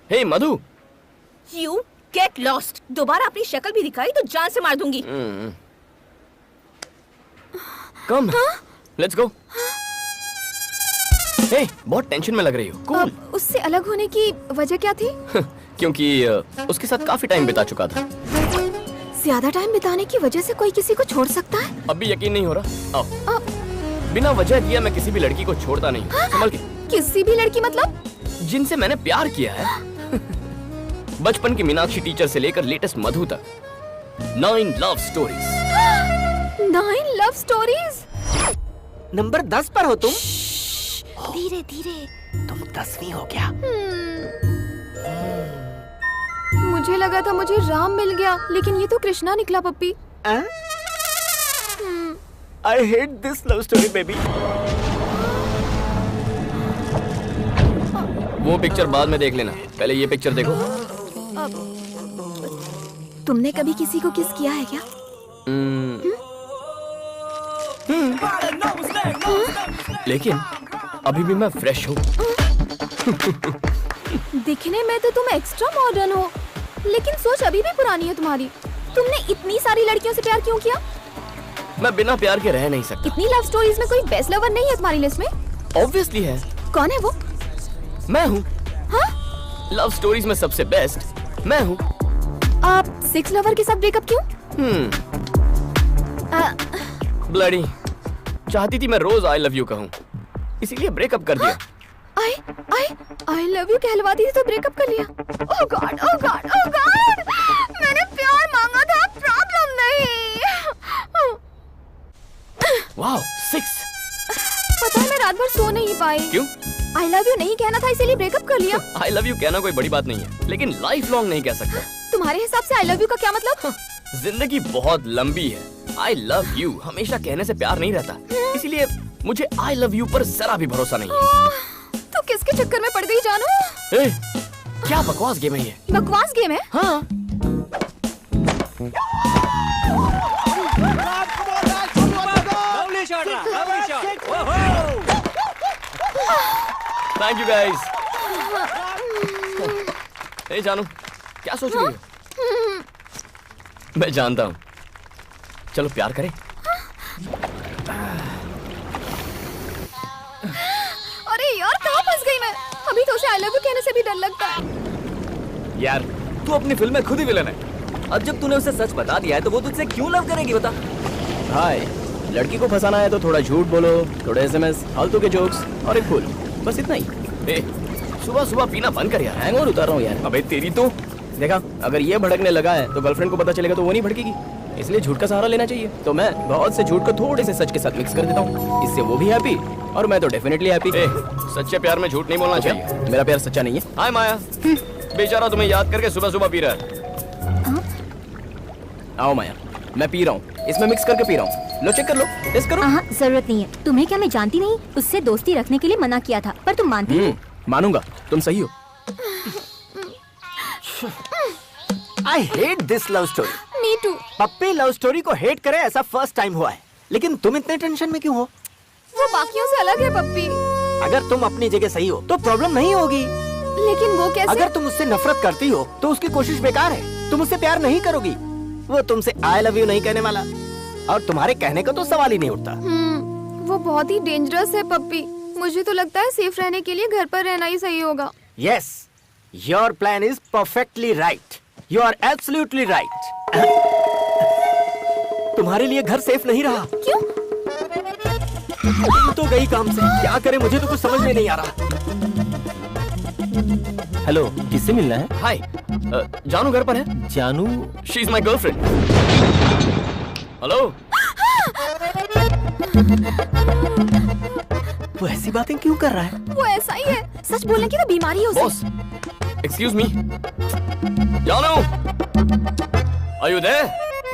Speaker 2: हे मधु।
Speaker 4: You get lost। दोबारा अपनी शक्ल भी दिखाई तो जान से मार दूंगी।
Speaker 2: कम, लेट्स गो। हे, बहुत टेंशन में लग रही हो। कूल।
Speaker 6: उससे अलग होने की वजह क्या थी?
Speaker 2: क्योंकि उसके साथ काफी टाइम बिता चुका था।
Speaker 6: ज्यादा टाइम बिताने की वजह से कोई किसी को छोड़ सकता है?
Speaker 2: अब भी यकीन नहीं हो रहा? आओ। बिना वजह दिए मैं किसी भी लड़की को छोड़ता नहीं। संभल के।
Speaker 6: किसी भी लड़की मतलब?
Speaker 2: जिनसे मैंने प्यार किया है। बचपन की मीनाक्षी टीचर से लेकर लेटेस्ट मधु तक। 9 love stories.
Speaker 6: 9 love stories?
Speaker 5: Number 10 पर हो तुम।
Speaker 6: धीरे धीरे।
Speaker 5: तुम 10वीं हो क्या?
Speaker 6: मुझे लगा था मुझे राम मिल गया, लेकिन ये तो कृष्णा निकला पप्पी।
Speaker 5: I hate this love story, baby.
Speaker 2: वो पिक्चर बाद में देख लेना, पहले ये पिक्चर देखो।
Speaker 6: तुमने कभी किसी को किस किया है क्या?
Speaker 2: लेकिन अभी भी मैं फ्रेश हूँ।
Speaker 6: दिखने में तो तुम एक्स्ट्रा मॉडर्न हो, लेकिन सोच अभी भी पुरानी है तुम्हारी। तुमने इतनी सारी लड़कियों से प्यार क्यों किया?
Speaker 2: मैं बिना प्यार के रह नहीं सकता।
Speaker 6: इतनी लव स्टोरीज में कोई बेस्ट लवर नहीं है तुम्हारी लिस्ट में?
Speaker 2: ऑब्वियसली है।
Speaker 6: कौन है वो?
Speaker 2: मैं हूँ।
Speaker 6: हाँ?
Speaker 2: लव स्टोरीज में सबसे बेस्ट मैं हूँ।
Speaker 6: आप 6 लवर के साथ ब्रेकअप क्यों?
Speaker 2: ब्लडी, चाहती थी मैं रोज आई लव यू कहूँ, इसीलिए ब्रेकअप कर दिया।
Speaker 6: आई लव यू कहलवाती थी तो ब्रेकअप कर लिया। ओह गॉड, ओह गॉड, ओह गॉड! मैंने प्यार मांगा था, प्रॉब्लम नहीं।
Speaker 2: वाओ, 6।
Speaker 6: पता है मैं रात भर सो नहीं पाई।
Speaker 2: क्यों?
Speaker 6: आई लव यू नहीं कहना था इसीलिए ब्रेकअप कर लिया।
Speaker 2: आई लव यू कहना कोई बड़ी बात नहीं है, लेकिन लाइफ लॉन्ग नहीं कह सकता।
Speaker 6: तुम्हारे हिसाब से आई लव यू का क्या मतलब?
Speaker 2: जिंदगी बहुत लंबी है। आई लव यू हमेशा कहने से प्यार नहीं रहता, इसीलिए मुझे आई लव यू पर जरा भी भरोसा नहीं है।
Speaker 6: तो किसके चक्कर में पड़ गई जानू?
Speaker 2: ए, क्या बकवास गेम है ये?
Speaker 6: बकवास गेम है?
Speaker 2: हाँ। Thank you guys. ए जानू, क्या सोच रही हो? मैं जानता हूँ। चलो प्यार करें।
Speaker 6: अरे यार कहाँ फंस गई मैं? अभी तो उसे आई लव यू कहने से भी डर लगता है।
Speaker 1: यार तू अपनी फिल्म में खुद ही विलन है। अब जब तूने उसे सच बता दिया है तो वो तुझसे क्यों लव करेगी बता?
Speaker 2: हाय,
Speaker 7: लड़की को फंसाना है तो थोड़ा झूठ बोलो, थोड़े एसएमएस, फालतू के जोक्स और एक फूल, बस इतना ही।
Speaker 2: सुबह सुबह पीना बंद कर यार।
Speaker 7: हैंगओवर उतार रहा हूँ यार।
Speaker 2: अबे तेरी तो
Speaker 7: देखा, अगर ये भड़कने लगा है तो गर्लफ्रेंड को पता चलेगा तो वो नहीं भड़केगी, इसलिए झूठ का सहारा लेना चाहिए। तो मैं बहुत से झूठ को थोड़े से सच के साथ मिक्स कर देता हूँ, इससे वो भी हैप्पी और मैं तो डेफिनेटली हैप्पी।
Speaker 2: सच्चे प्यार में झूठ नहीं बोलना चाहिए।
Speaker 7: मेरा प्यार सच्चा नहीं है।
Speaker 2: हाय माया, बेचारा तुम्हें याद करके सुबह सुबह पी रहा है।
Speaker 7: आओ माया, मैं पी रहा हूँ, इसमें मिक्स करके पी रहा हूँ, लो चेक कर लो, टेस्ट करो।
Speaker 6: हाँ, जरूरत नहीं है। तुम्हें क्या मैं जानती नहीं? उससे दोस्ती रखने के लिए मना किया था, पर तुम मानती नहीं।
Speaker 7: मानूंगा, तुम सही हो।
Speaker 5: I hate this love story.
Speaker 6: Me too.
Speaker 5: Puppy love story को हेट करे ऐसा फर्स्ट टाइम हुआ है, लेकिन तुम इतने टेंशन में क्यों हो?
Speaker 6: वो बाकियों से अलग है पप्पी।
Speaker 5: अगर तुम अपनी जगह सही हो तो प्रॉब्लम नहीं होगी,
Speaker 6: लेकिन वो कैसे?
Speaker 5: अगर तुम उससे नफरत करती हो तो उसकी कोशिश बेकार है। तुम उससे प्यार नहीं करोगी, वो तुमसे आई लव यू नहीं कहने वाला, और तुम्हारे कहने का तो सवाल ही नहीं उठता।
Speaker 6: वो बहुत ही डेंजरस है पप्पी। मुझे तो लगता है सेफ रहने के लिए घर पर रहना ही सही होगा।
Speaker 5: Yes, your plan is perfectly right, you are absolutely right. तुम्हारे लिए घर सेफ नहीं रहा।
Speaker 6: क्यों?
Speaker 5: तुम तो गई काम से, क्या करे मुझे तो कुछ समझ में नहीं आ रहा।
Speaker 7: हेलो, किससे मिलना है?
Speaker 2: हाय, जानू घर पर है?
Speaker 7: जानू?
Speaker 2: She is my girlfriend. Hello.
Speaker 5: वो ऐसी बातें क्यों कर रहा है?
Speaker 6: वो ऐसा ही है, सच बोलने की तो बीमारी है उसे।
Speaker 2: Boss, excuse me. जानू, आर यू देयर?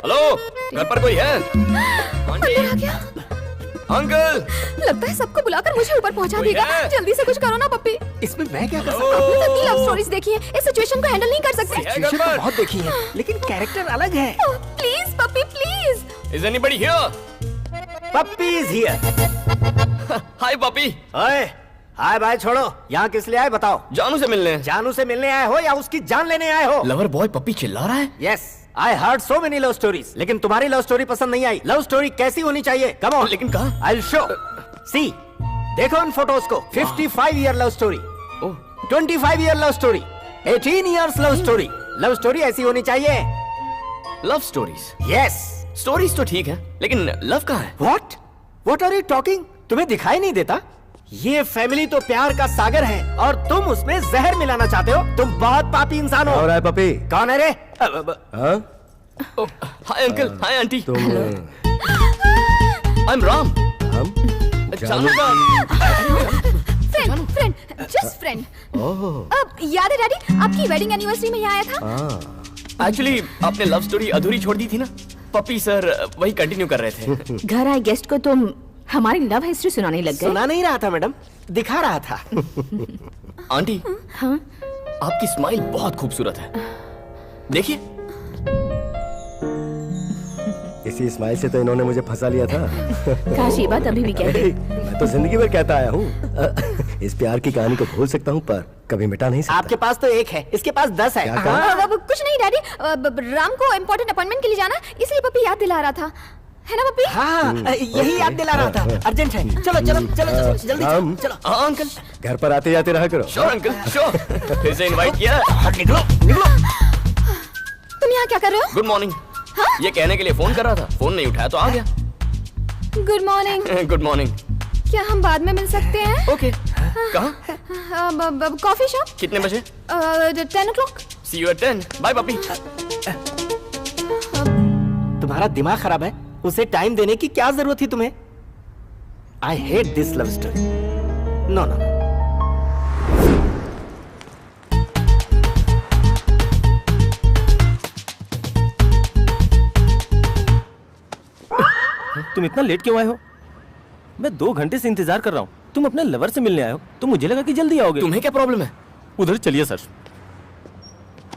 Speaker 2: हेलो, घर पर कोई है?
Speaker 6: अंदर आ गया।
Speaker 2: अंकल,
Speaker 6: लगता है सबको बुलाकर मुझे ऊपर पहुंचा
Speaker 2: कोई
Speaker 6: देगा।
Speaker 2: है?
Speaker 6: जल्दी से कुछ करो ना पप्पी।
Speaker 5: इसमें मैं क्या कर सकता हूँ?
Speaker 6: आपने तो इतनी लव स्टोरीज देखी है, इस सिचुएशन को हैंडल नहीं कर सकते।
Speaker 2: है घर
Speaker 5: Situation तो
Speaker 2: पर?
Speaker 5: बहुत देखी है, लेकिन कैरेक्टर अलग है।
Speaker 6: Please puppy please.
Speaker 2: Is anybody here?
Speaker 5: Puppy is here.
Speaker 2: Hi puppy.
Speaker 5: ओए, हाय भाई छोड़ो, यहाँ किस लिए आए बताओ?
Speaker 2: जानू से मिलने।
Speaker 5: जानू से मिलने आए हो या उसकी जान लेने आए हो?
Speaker 2: लवर बॉय पपी चिल्ला रहा है।
Speaker 5: Yes, I heard so many love stories, लेकिन तुम्हारी लव स्टोरी पसंद नहीं आई। लव स्टोरी कैसी होनी चाहिए? Come on.
Speaker 2: लेकिन कहाँ?
Speaker 5: I will show. सी, देखो इन फोटोज को। 55 year love story, 25 year love story, 18 years love story. Love story ऐसी होनी चाहिए।
Speaker 2: Love stories?
Speaker 5: यस।
Speaker 2: स्टोरीज तो ठीक है, लेकिन लव कहाँ है?
Speaker 5: What are you talking? तुम्हें दिखाई नहीं देता? ये फैमिली तो प्यार का सागर है और तुम उसमें जहर मिलाना चाहते हो। तुम बहुत पापी इंसान हो।
Speaker 3: और है पपी?
Speaker 5: कौन है रे?
Speaker 3: हाँ?
Speaker 2: Hi uncle, hi aunty. I am Ram.
Speaker 3: हम?
Speaker 2: जानू का
Speaker 6: फ्रेंड फ्रेंड जस्ट फ्रेंड। अब याद है डैडी, आपकी वेडिंग एनिवर्सरी में यहाँ आया था।
Speaker 2: एक्चुअली आपने लव स्टोरी अधूरी छोड़ दी थी ना, पपी सर वही कंटिन्यू कर रहे थे।
Speaker 8: घर आए गेस्ट को तुम हमारी लव हिस्ट्री सुनाने लग गए।
Speaker 5: सुना नहीं रहा था मैडम, दिखा रहा था।
Speaker 2: आंटी,
Speaker 8: हाँ?
Speaker 2: आपकी स्माइल बहुत खूबसूरत है, देखिए।
Speaker 3: इसी स्माइल से तो इन्होंने मुझे फंसा लिया था।
Speaker 8: काश ये बात अभी भी कहते।
Speaker 3: मैं तो जिंदगी भर कहता आया हूँ। इस प्यार की कहानी को भूल सकता हूँ पर कभी मिटा नहीं सकता।
Speaker 5: आपके पास तो एक है, इसके पास 10 है।
Speaker 3: क्या कहा?
Speaker 6: कुछ नहीं डैडी, राम को इम्पोर्टेंट अपॉइंटमेंट के लिए जाना, इसलिए पप्पी याद दिला रहा था, है ना पप्पी?
Speaker 5: हाँ, यही याद दिला रहा था। अर्जेंट है, चलो चलो चलो चलो जल्दी
Speaker 3: हम?
Speaker 5: चलो।
Speaker 2: हाँ अंकल।
Speaker 3: घर पर आते जाते रहा करो।
Speaker 2: Sure uncle, sure. फिर से इनवाइट किया।
Speaker 5: निकलो निकलो।
Speaker 6: तुम यहाँ क्या कर रहे हो?
Speaker 2: Good morning. ये कहने के लिए फोन कर रहा था, फोन नहीं उठाया तो आ गया।
Speaker 6: Good morning.
Speaker 2: Good morning.
Speaker 6: क्या हम बाद में मिल सकते हैं?
Speaker 2: ओके। कहाँ?
Speaker 6: Coffee shop.
Speaker 2: कितने बजे?
Speaker 6: 10 o'clock।
Speaker 2: See you at 10। Bye puppy.
Speaker 5: तुम्हारा दिमाग खराब है, उसे टाइम देने की क्या जरूरत थी तुम्हें? I hate this love story. No no.
Speaker 7: तुम इतना लेट क्यों आए हो? मैं 2 घंटे से इंतजार कर रहा हूँ। तुम अपने लवर से मिलने आए हो तो मुझे लगा कि जल्दी आओगे।
Speaker 2: तुम्हें क्या प्रॉब्लम है?
Speaker 7: उधर चलिए सर।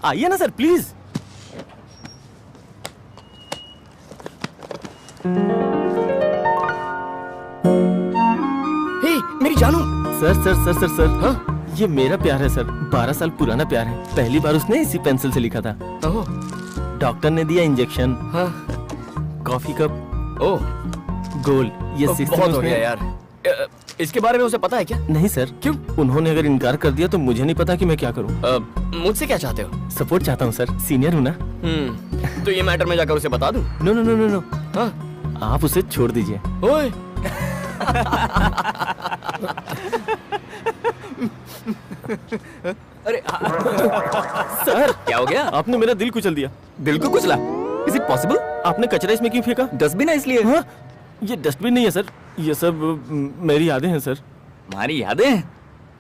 Speaker 7: आइए ना सर प्लीज।
Speaker 2: हे, मेरी जानू।
Speaker 7: Sir sir sir sir sir
Speaker 2: हाँ?
Speaker 7: ये मेरा प्यार है सर, 12 साल पुराना प्यार है। पहली बार उसने इसी पेंसिल से लिखा था।
Speaker 2: ओह,
Speaker 7: डॉक्टर ने दिया इंजेक्शन,
Speaker 2: हाँ।
Speaker 7: कॉफी कप,
Speaker 2: ओह,
Speaker 7: गोल, ये
Speaker 2: बहुत
Speaker 7: सिस्टम
Speaker 2: हो गया यार। इसके बारे में उसे पता है क्या?
Speaker 7: नहीं सर।
Speaker 2: क्यों?
Speaker 7: उन्होंने अगर इनकार कर दिया तो मुझे नहीं पता कि मैं क्या करूं।
Speaker 2: मुझसे क्या चाहते हो?
Speaker 7: सपोर्ट चाहता हूं सर, सीनियर हूं ना।
Speaker 2: तो ये मैटर में जाकर उसे बता दूं?
Speaker 7: No no no no no.
Speaker 2: हाँ?
Speaker 7: आप उसे छोड़ दीजिए।
Speaker 2: ओए
Speaker 1: अरे सर क्या हो गया?
Speaker 7: आपने मेरा दिल कुचल दिया।
Speaker 1: दिल को कुचला? Is it possible?
Speaker 7: आपने कचरा इसमें क्यों फेंका?
Speaker 1: डस्टबिन है इसलिए।
Speaker 7: हाँ? ये डस्टबिन नहीं है सर, ये सब मेरी यादें हैं सर।
Speaker 1: हमारी यादें?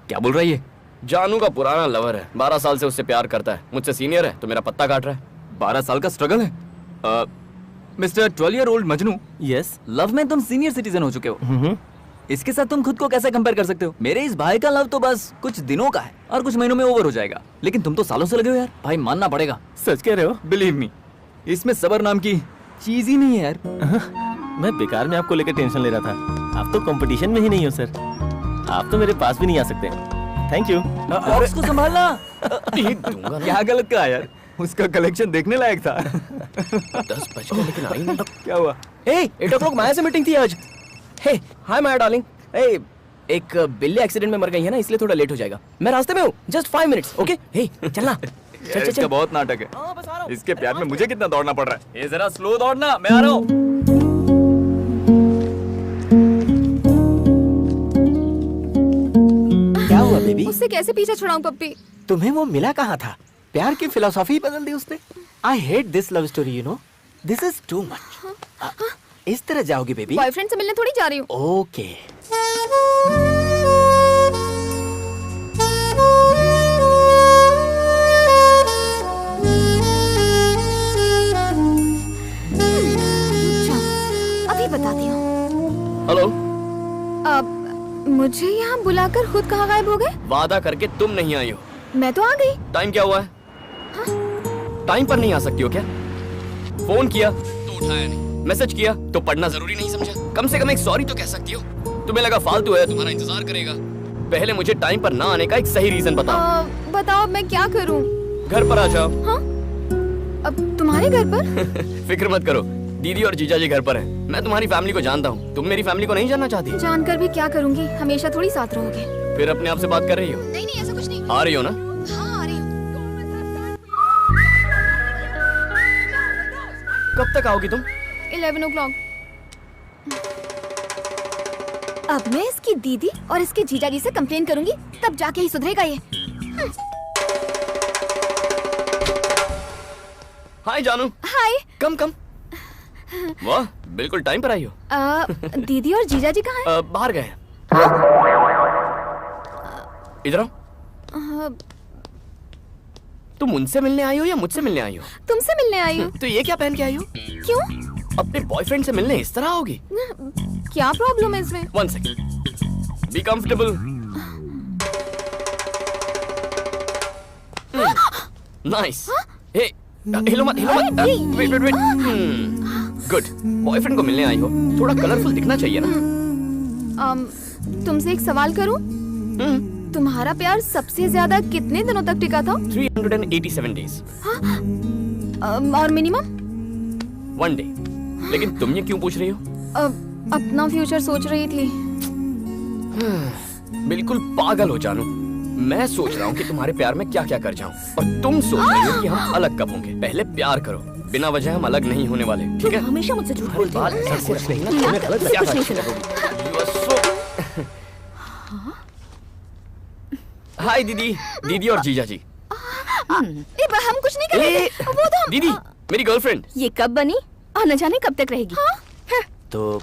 Speaker 1: क्या बोल रही है?
Speaker 2: जानू का पुराना लवर है, 12 साल से उससे प्यार करता है, मुझसे सीनियर है तो मेरा पत्ता काट रहा है।
Speaker 1: 12 साल का स्ट्रगल है। Mister 12-year-old Majnu,
Speaker 7: yes.
Speaker 1: Love में तुम सीनियर सिटीजन हो चुके हो। इसके साथ तुम खुद को कैसे कंपेयर कर सकते हो? मेरे इस भाई का लव तो बस कुछ दिनों का है और कुछ महीनों में ओवर हो जाएगा, लेकिन तुम तो सालों से लगे हो यार। भाई मानना पड़ेगा।
Speaker 7: सच कह रहे हो?
Speaker 1: बिलीव मी, इसमें सबर नाम की चीज ही नहीं है यार।
Speaker 7: मैं बेकार में आपको लेकर टेंशन ले रहा था। आप तो कंपटीशन में ही नहीं हो सर, आप तो मेरे पास भी नहीं आ सकते। Thank you.
Speaker 1: बॉक्स को संभालना। क्या गलत कहा यार? उसका कलेक्शन देखने लायक था।
Speaker 2: 10 बज गए लेकिन आई नहीं।
Speaker 1: क्या हुआ?
Speaker 7: हे 8 o'clock माया से मीटिंग थी आज। हे हाय माया डार्लिंग। हे एक बिल्ली एक्सीडेंट में मर गई है ना, इसलिए थोड़ा लेट हो जाएगा। मैं रास्ते में हूँ, जस्ट 5 minutes। ओके हे चलना। चल चल
Speaker 1: इसका बहुत नाटक है। इसके प्यार में मुझे कितना दौड़ना पड़ रहा है। ये जरा स्लो दौड़ना, मैं आ रहा हूँ।
Speaker 5: क्या हुआ बेबी?
Speaker 6: उससे कैसे पीछा छुड़ाऊं पप्पी?
Speaker 5: तुम्हें वो मिला कहाँ था? प्यार की फिलोसॉफी बदल दी उसने। आई hate this love story, you know, this is too much. इस तरह जाओगी बेबी?
Speaker 6: बॉयफ्रेंड से मिलने थोड़ी जा रही हूँ।
Speaker 5: ओके।
Speaker 6: अभी बताती हूँ।
Speaker 2: हेलो।
Speaker 6: अब मुझे यहाँ बुलाकर खुद कहाँ गायब हो गए?
Speaker 2: वादा करके तुम नहीं आई हो।
Speaker 6: मैं तो आ गई।
Speaker 2: टाइम क्या हुआ है? टाइम पर नहीं आ सकती हो क्या? फोन किया तो उठाया नहीं, मैसेज किया तो पढ़ना जरूरी नहीं समझा? कम से कम एक सॉरी तो कह सकती हो। तुम्हें लगा फालतू है, तुम्हारा इंतजार करेगा। पहले मुझे टाइम पर ना आने का एक सही रीजन बताओ।
Speaker 6: बताओ मैं क्या करूँ?
Speaker 2: घर पर आ जाओ।
Speaker 6: हाँ? अब तुम्हारे घर पर?
Speaker 2: फिक्र मत करो, दीदी और जीजा जी घर पर हैं। मैं तुम्हारी फैमिली को जानता हूँ, तुम मेरी फैमिली को नहीं जानना चाहती?
Speaker 6: जानकर भी क्या करूँगी, हमेशा थोड़ी साथ रहोगे।
Speaker 2: फिर अपने आप से बात कर रही हो?
Speaker 6: नहीं नहीं ऐसा कुछ नहीं।
Speaker 2: आ रही हो ना?
Speaker 6: हाँ आ रही हूँ।
Speaker 2: कब तक आओगी तुम?
Speaker 6: 11 o'clock। अब मैं इसकी दीदी और इसके जीजा जी से कंप्लेन करूंगी, तब जाके ही सुधरेगा ये।
Speaker 2: हाय जानू।
Speaker 6: हाय।
Speaker 2: कम कम। वाह बिल्कुल टाइम पर आई हो।
Speaker 6: दीदी और जीजा जी कहाँ हैं?
Speaker 2: बाहर गए। इधर आओ। तुम उनसे मिलने आई हो या मुझसे मिलने आई हो?
Speaker 6: तुमसे मिलने आई हूँ।
Speaker 2: तो ये क्या पहन के आई हो?
Speaker 6: क्यों?
Speaker 2: अपने बॉयफ्रेंड से मिलने इस तरह आओगी?
Speaker 6: क्या प्रॉब्लम है इसमें?
Speaker 2: 1 second। Be comfortable. Nice. Hey हिलो मत, हिलो मत। Wait wait wait. Good. Boyfriend को मिलने आई हो, थोड़ा कलरफुल दिखना चाहिए ना।
Speaker 6: तुमसे एक सवाल करूं? तुम्हारा प्यार सबसे ज्यादा कितने दिनों तक टिका था?
Speaker 2: 387 days।
Speaker 6: और मिनिमम?
Speaker 2: 1 day। लेकिन तुम ये क्यों पूछ रही हो?
Speaker 6: अपना फ्यूचर सोच रही थी।
Speaker 2: बिल्कुल पागल हो जानू। मैं सोच रहा हूँ कि तुम्हारे प्यार में क्या क्या कर जाऊँ, और तुम सोच रही हो कि हम अलग कब होंगे। पहले प्यार करो, बिना वजह हम अलग नहीं होने वाले, ठीक है?
Speaker 8: हमेशा मुझसे झूठ बोलती हो।
Speaker 2: ऐसा कुछ नहीं ना,
Speaker 8: क्या?
Speaker 2: तुम्हें गलत
Speaker 8: क्या
Speaker 2: कुछ
Speaker 8: नहीं
Speaker 2: नहीं
Speaker 8: सुना?
Speaker 2: You are so- हाय दीदी, दीदी और जीजा जी।
Speaker 6: हम कुछ नहीं कर रहे थे। वो तो
Speaker 2: दीदी मेरी गर्लफ्रेंड।
Speaker 8: ये कब बनी और न जाने कब तक रहेगी?
Speaker 5: तो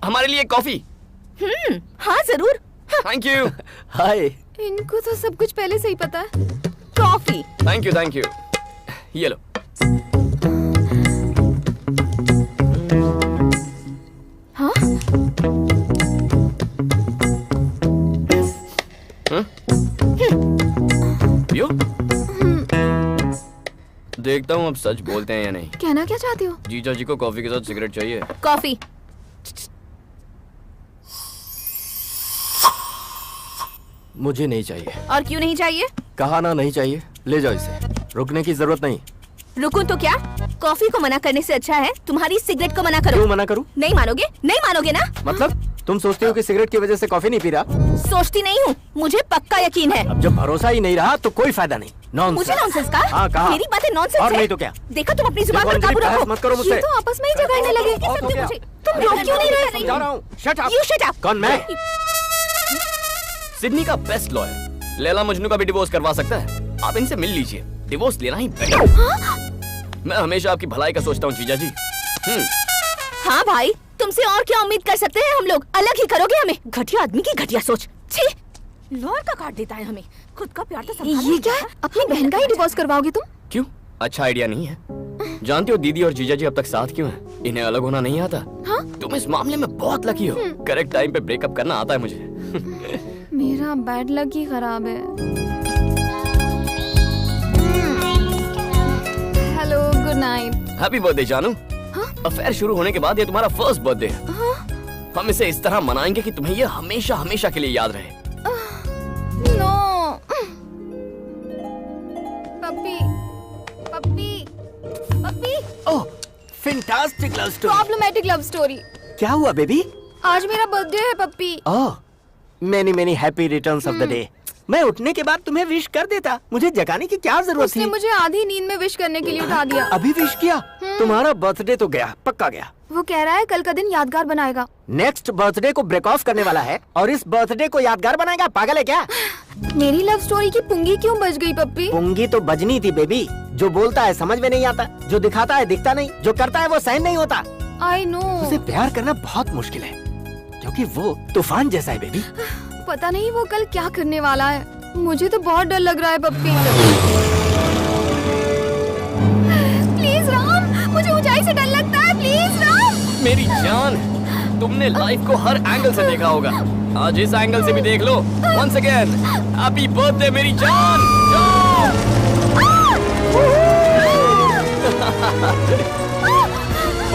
Speaker 2: हमारे लिए कॉफी।
Speaker 8: हाँ जरूर।
Speaker 2: Thank you.
Speaker 5: हाय।
Speaker 6: इनको तो सब कुछ पहले से ही पता है।
Speaker 8: Coffee.
Speaker 2: Thank you thank you. ये लो।
Speaker 6: हाँ?
Speaker 2: पियो। देखता हूँ अब सच बोलते हैं या नहीं।
Speaker 6: कहना क्या चाहती हो?
Speaker 2: जीजा जी को कॉफी के साथ सिगरेट चाहिए।
Speaker 8: कॉफी।
Speaker 5: मुझे नहीं चाहिए।
Speaker 8: और क्यों नहीं चाहिए?
Speaker 5: कहा ना नहीं चाहिए, ले जाओ इसे, रुकने की जरूरत नहीं।
Speaker 8: रुकूं तो क्या? कॉफी को मना करने से अच्छा है तुम्हारी सिगरेट को मना करो।
Speaker 5: क्यों मना करूं?
Speaker 8: नहीं मानोगे? नहीं मानोगे ना?
Speaker 5: मतलब तुम सोचती हो कि सिगरेट की वजह से कॉफी नहीं पी रहा?
Speaker 8: सोचती नहीं हूँ, मुझे पक्का यकीन है।
Speaker 5: अब जब भरोसा ही नहीं रहा तो कोई फायदा नहीं।
Speaker 3: Nonsense.
Speaker 8: मुझे नॉनसेंस का?
Speaker 3: हाँ, कहा।
Speaker 8: मेरी बातें नॉनसेंस
Speaker 3: और
Speaker 8: है।
Speaker 3: नहीं तो क्या?
Speaker 8: देखो तुम अपनी जुबान
Speaker 3: देखो,
Speaker 8: पर काबू
Speaker 3: अंजलि,
Speaker 8: रखो।
Speaker 3: बहस मत करो मुझसे।
Speaker 8: ये तो आपस में ही झगड़ने लगे।
Speaker 3: बहुत हो गया।
Speaker 8: तुम रोक क्यों नहीं रहे?
Speaker 3: समझा रहा हूँ। Shut up.
Speaker 8: You shut up.
Speaker 3: कौन मैं?
Speaker 2: सिडनी का बेस्ट लॉयर लैला मजनू का भी डिवोर्स करवा सकता है। आप इनसे मिल लीजिए, डिवोर्स लेना ही बेटर। मैं हमेशा आपकी भलाई का सोचता हूँ जीजा जी।
Speaker 8: हाँ भाई, तुमसे और क्या उम्मीद कर सकते हैं हम लोग? अलग ही करोगे हमें? घटिया आदमी की घटिया सोच। छी, लॉयर का काट देता है हमें। खुद का प्यार तो संभाल।
Speaker 6: ये क्या है? अपनी बहन का ही डिवोर्स करवाओगे तुम?
Speaker 2: क्यों? अच्छा आइडिया नहीं है? जानती हो दीदी और जीजा जी अब तक साथ क्यों हैं? इन्हें अलग होना नहीं आता।
Speaker 6: हाँ?
Speaker 2: तुम इस मामले में बहुत लकी हो। करेक्ट टाइम पे ब्रेकअप करना आता है मुझे।
Speaker 6: मेरा बैड लक ही खराब है। Hello, good night.
Speaker 2: Happy birthday जानू। अफेयर शुरू होने के बाद ये तुम्हारा फर्स्ट बर्थडे है। हम इसे इस तरह मनाएंगे कि तुम्हें ये हमेशा हमेशा के लिए याद रहे।
Speaker 6: No. Puppy, puppy, puppy.
Speaker 5: Oh, fantastic love story.
Speaker 6: Problematic love story.
Speaker 5: क्या हुआ बेबी?
Speaker 6: आज मेरा बर्थडे है puppy.
Speaker 5: Oh, many many happy returns of the day. मैं उठने के बाद तुम्हें विश कर देता। मुझे जगाने की क्या जरूरत
Speaker 6: उसने
Speaker 5: थी?
Speaker 6: मुझे आधी नींद में विश करने के लिए उठा दिया।
Speaker 5: अभी विश किया? तुम्हारा बर्थडे तो गया, पक्का गया।
Speaker 6: वो कह रहा है कल का दिन यादगार बनाएगा।
Speaker 5: नेक्स्ट बर्थडे को ब्रेक ऑफ करने वाला है और इस बर्थडे को यादगार बनाएगा? पागल है क्या?
Speaker 6: मेरी लव स्टोरी की पुंगी क्यों बज गई पप्पी?
Speaker 5: पुंगी तो बजनी थी बेबी। जो बोलता है समझ में नहीं आता, जो दिखाता है दिखता नहीं, जो करता है वो सहन नहीं होता।
Speaker 6: I know.
Speaker 5: उसे प्यार करना बहुत मुश्किल है क्योंकि वो तूफान जैसा है बेबी।
Speaker 6: पता नहीं वो कल क्या करने वाला है। मुझे तो बहुत डर लग रहा है पप्पी। प्लीज राम, मुझे ऊंचाई से डर लगता है। प्लीज राम।
Speaker 2: मेरी जान, तुमने लाइफ को हर एंगल से देखा होगा। आज इस एंगल से भी देख लो। वंस अगेन हैप्पी बर्थडे मेरी जान।